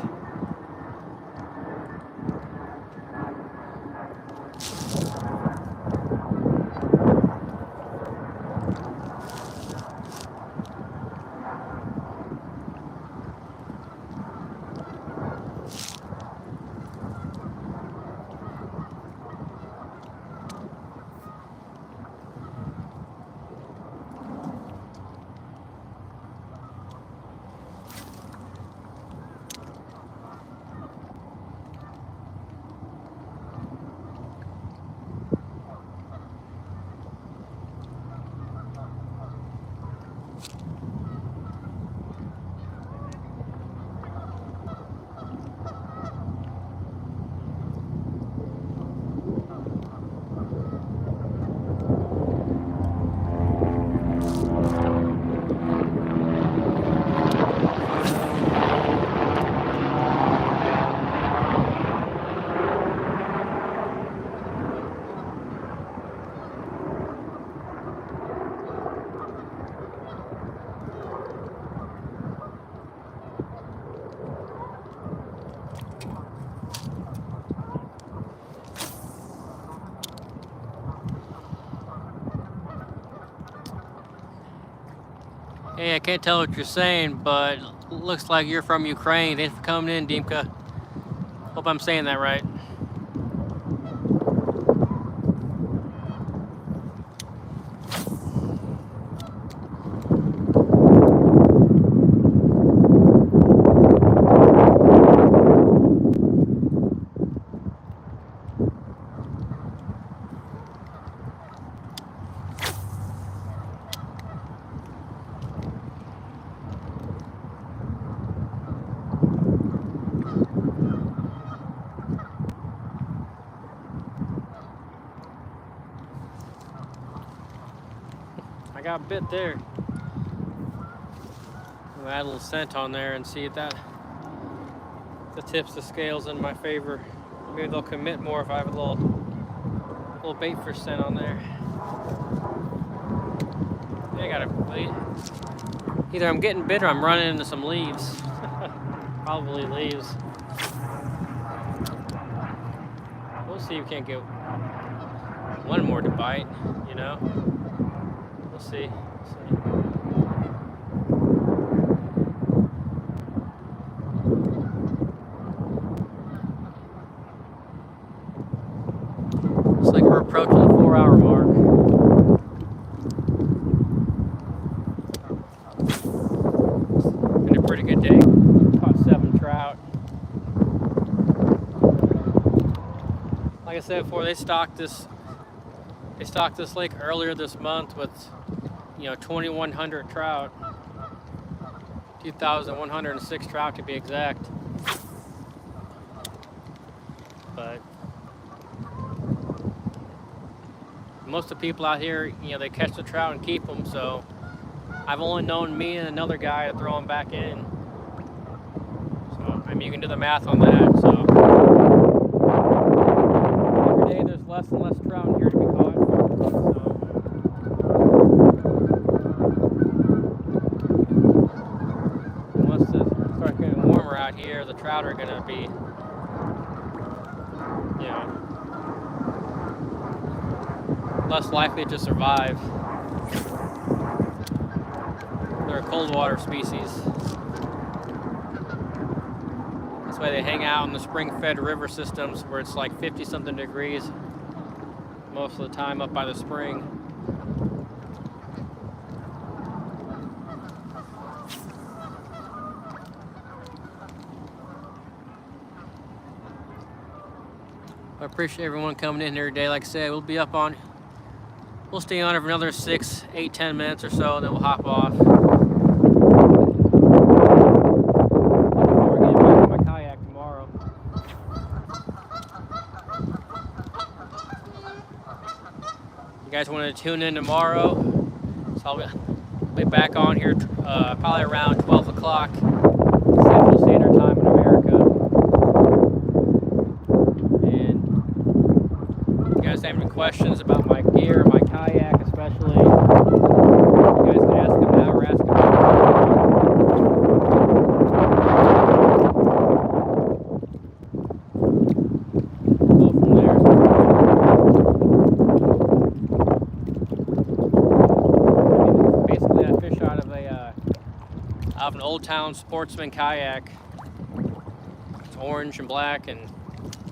Hey, I can't tell what you're saying, but looks like you're from Ukraine. Thanks for coming in, Dimka. Hope I'm saying that right. I got bit there. I'll add a little scent on there and see if that tips the scales in my favor. Maybe they'll commit more if I have a little bait fish scent on there. Yeah, I got a either I'm getting bit or I'm running into some leaves. Probably leaves. We'll see if we can't get one more to bite, you know. We'll see. Looks like we're approaching the 4-hour mark. Been a pretty good day. Caught 7 trout. Like I said before, they stocked this lake earlier this month with, 2,100 trout. 2,106 trout to be exact. But most of the people out here, they catch the trout and keep them, so I've only known me and another guy to throw them back in. So, I mean, you can do the math on that, so. Every day there's less and less trout here to be caught. So. And once it starts getting warmer out here, the trout are gonna be, less likely to survive. They're a cold water species. That's why they hang out in the spring-fed river systems where it's like 50-something degrees most of the time up by the spring. I appreciate everyone coming in here today. Like I said, we'll stay on for another 6, 8, 10 minutes or so, and then we'll hop off. You guys want to tune in tomorrow, so I'll be back on here probably around 12 o'clock Central Standard Time in America. And if you guys have any questions about my gear, my kayak especially, you guys can ask them now or ask them go from there. Basically, I fish out of an Old Town Sportsman kayak. It's orange and black and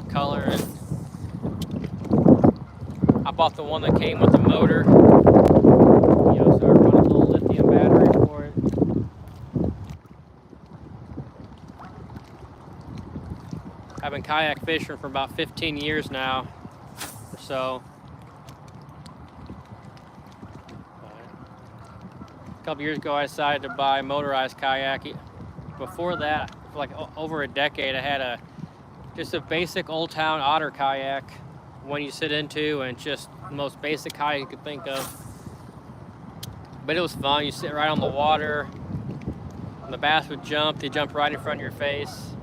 color. And I bought the one that came with the motor. You know, so I run a little lithium battery for it. I've been kayak fishing for about 15 years now or so. A couple years ago I decided to buy a motorized kayak. Before that, for like over a decade, I had just a basic Old Town otter kayak, one you sit into, and just the most basic kayak you could think of. But it was fun. You sit right on the water, and the bass would jump. They jump right in front of your face,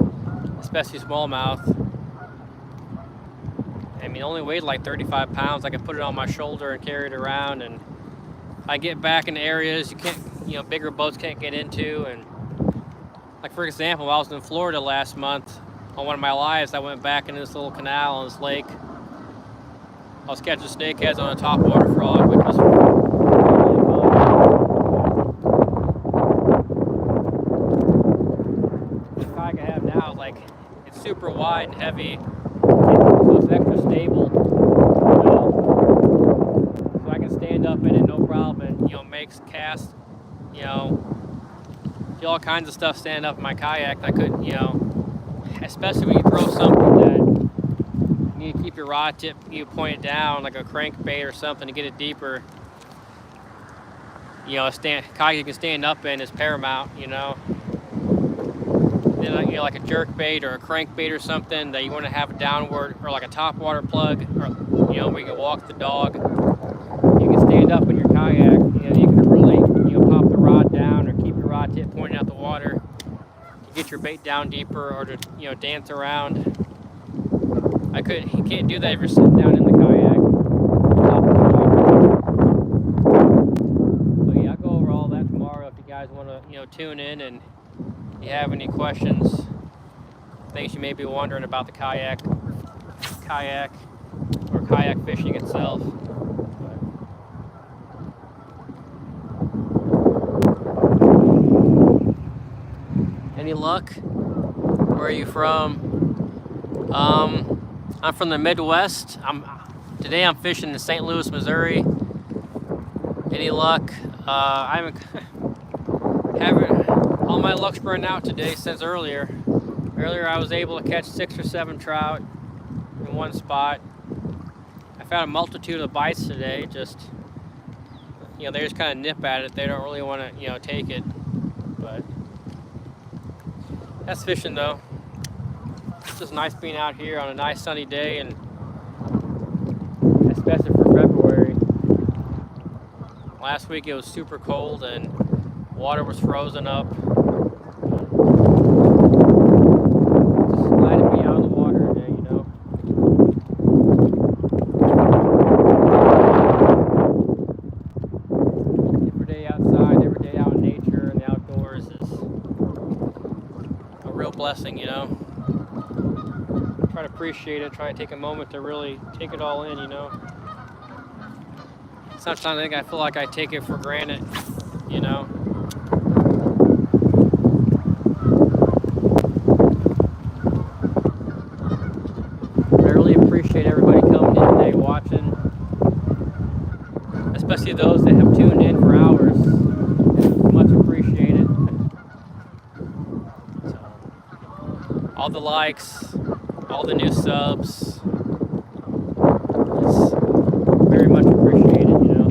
especially smallmouth. I mean, it only weighed like 35 pounds. I could put it on my shoulder and carry it around, and I get back in areas bigger boats can't get into. And like, for example, I was in Florida last month on one of my lives. I went back into this little canal on this lake. I was catching snakeheads on a topwater frog, which was really fun. The kayak I have now, like, it's super wide and heavy, so it's extra stable. So I can stand up in it no problem, and makes casts, do all kinds of stuff standing up in my kayak. I could, especially when you throw something that you need to keep your rod tip, you point it down like a crankbait or something to get it deeper. A kayak you can stand up in is paramount. Then like a jerk bait or a crankbait or something that you want to have a downward, or like a topwater plug, or where you can walk the dog. You can stand up in your kayak. You can really pop the rod down or keep your rod tip pointing out the water to get your bait down deeper, or to dance around. You can't do that if you're sitting down in the kayak. So yeah, I'll go over all that tomorrow if you guys want to tune in, and you have any questions, things you may be wondering about the kayak or kayak fishing itself. Any luck? Where are you from? I'm from the Midwest. Today I'm fishing in St. Louis, Missouri. Any luck? I haven't. All my luck's run out today since earlier. Earlier I was able to catch 6 or 7 trout in one spot. I found a multitude of bites today. Just they just kind of nip at it. They don't really want to take it. But that's fishing though. It's just nice being out here on a nice sunny day, and especially for February. Last week it was super cold and water was frozen up. Just glad to be out in the water today, Every day outside, every day out in nature and the outdoors is a real blessing, Try to appreciate it, try to take a moment to really take it all in, Sometimes I feel like I take it for granted, especially those that have tuned in for hours. It's much appreciated. So, all the likes, all the new subs. It's very much appreciated, you know.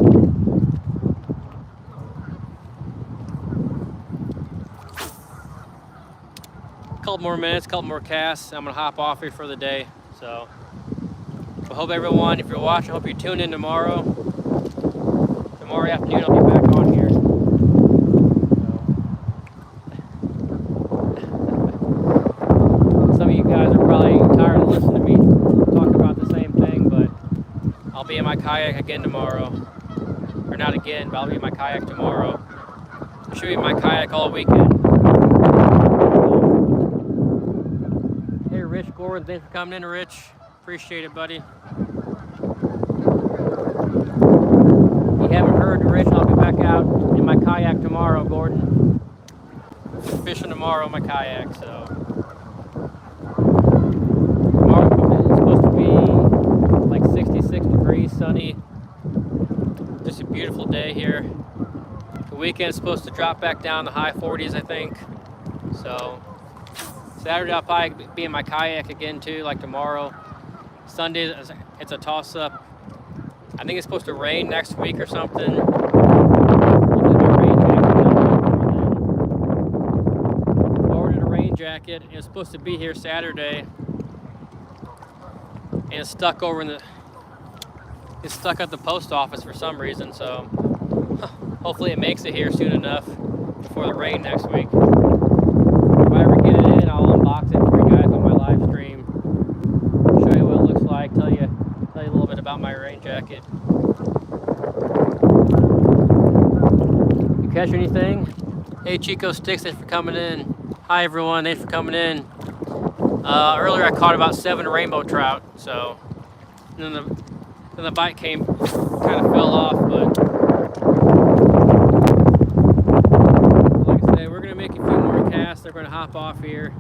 Couple more minutes, couple more casts. I'm gonna hop off here for the day. So I hope everyone, if you're watching, I hope you tune in tomorrow. Tomorrow afternoon I'll be back on here. Some of you guys are probably tired of listening to me talk about the same thing, but I'll be in my kayak again tomorrow. Or not again, but I'll be in my kayak tomorrow. I should be in my kayak all weekend. Hey Rich Gordon, thanks for coming in, Rich. Appreciate it, buddy. If you haven't heard, Rich, I'll be back out in my kayak tomorrow, Gordon. Fishing tomorrow in my kayak, so. Tomorrow is supposed to be like 66 degrees, sunny. Just a beautiful day here. The weekend's supposed to drop back down to high 40s, I think. So, Saturday I'll probably be in my kayak again too, like tomorrow. Sunday, it's a toss-up. I think it's supposed to rain next week or something. Ordered a rain jacket. It was supposed to be here Saturday, and it's stuck over in the. It's stuck at the post office for some reason. So hopefully it makes it here soon enough before the rain next week. If I ever get it in, I'll unbox it for you guys on my live stream. Show you what it looks like. Tell you a little bit about my rain jacket. You catch anything? Hey Chico Sticks, thanks for coming in. Hi everyone, thanks for coming in. Earlier I caught about 7 rainbow trout, so and then the bite kind of fell off, but like I said, we're gonna make a few more casts. They're gonna hop off here.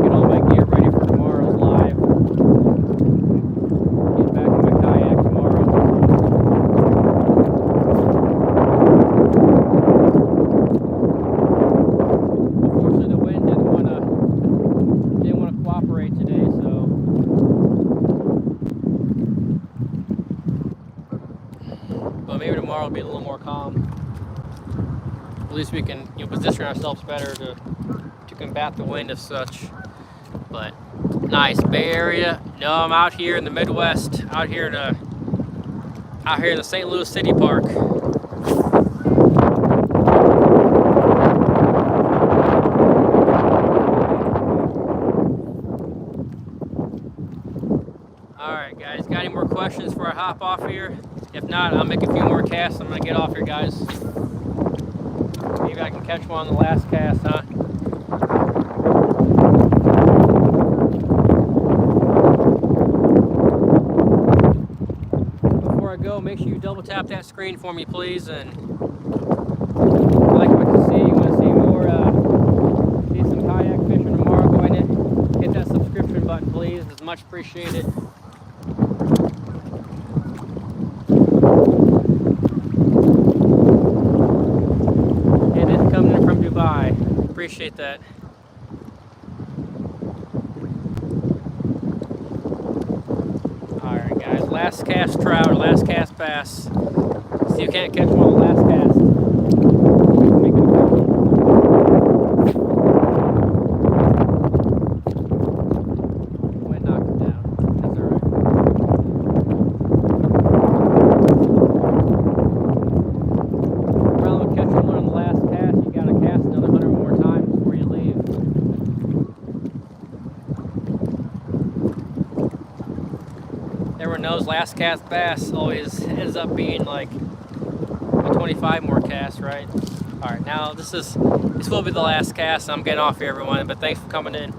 Get all my gear ready for tomorrow's live. Get back in my kayak tomorrow. Unfortunately, the wind didn't want to cooperate today, so but maybe tomorrow will be a little more calm. At least we can, position ourselves better to combat the wind as such. But nice Bay Area. No, I'm out here in the Midwest, out here in the St. Louis City Park. Alright guys, got any more questions before I hop off here? If not, I'll make a few more casts. I'm gonna get off here, guys. Maybe I can catch one on the last cast, huh? Before I go, make sure you double tap that screen for me, please. And if you like what you see, you want to see more, see some kayak fishing tomorrow, go ahead and hit that subscription button, please. It's much appreciated. Appreciate that. Alright guys, last cast trout or last cast bass. See, you can't catch them on the last cast. Make it official. Wind knocked it down. That's alright. Problem with catching one on the last cast, you gotta cast another 100 more times before you leave. Everyone knows last cast bass always ends up being like a 25 more casts, right? Alright, now this will be the last cast. I'm getting off here, everyone, but thanks for coming in.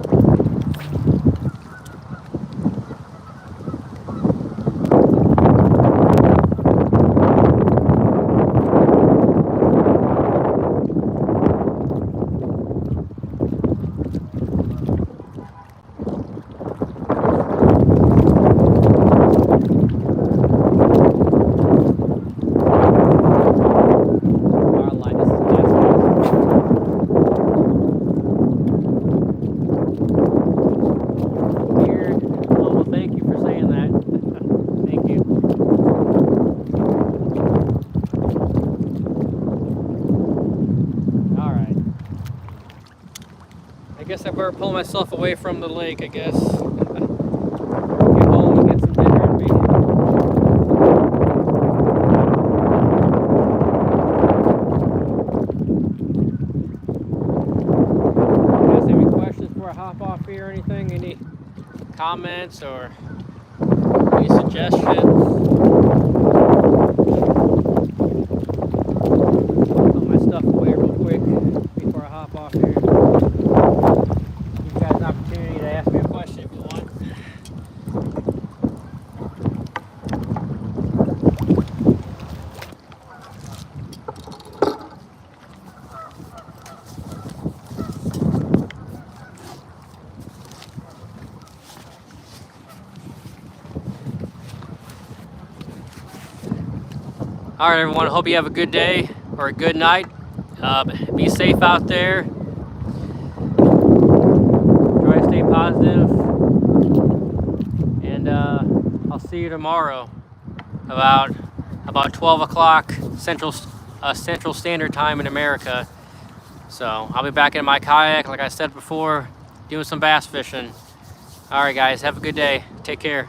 start pulling myself away from the lake, I guess. Get home and get some dinner and be. You guys have any questions before I hop off here or anything? Any comments or any suggestions? Put my stuff away real quick before I hop off here. Give you guys an opportunity to ask me a question if you want. All right, everyone. Hope you have a good day or a good night. Be safe out there. Try to stay positive. And I'll see you tomorrow about 12 o'clock Central Standard Time in America. So I'll be back in my kayak, like I said before, doing some bass fishing. All right, guys. Have a good day. Take care.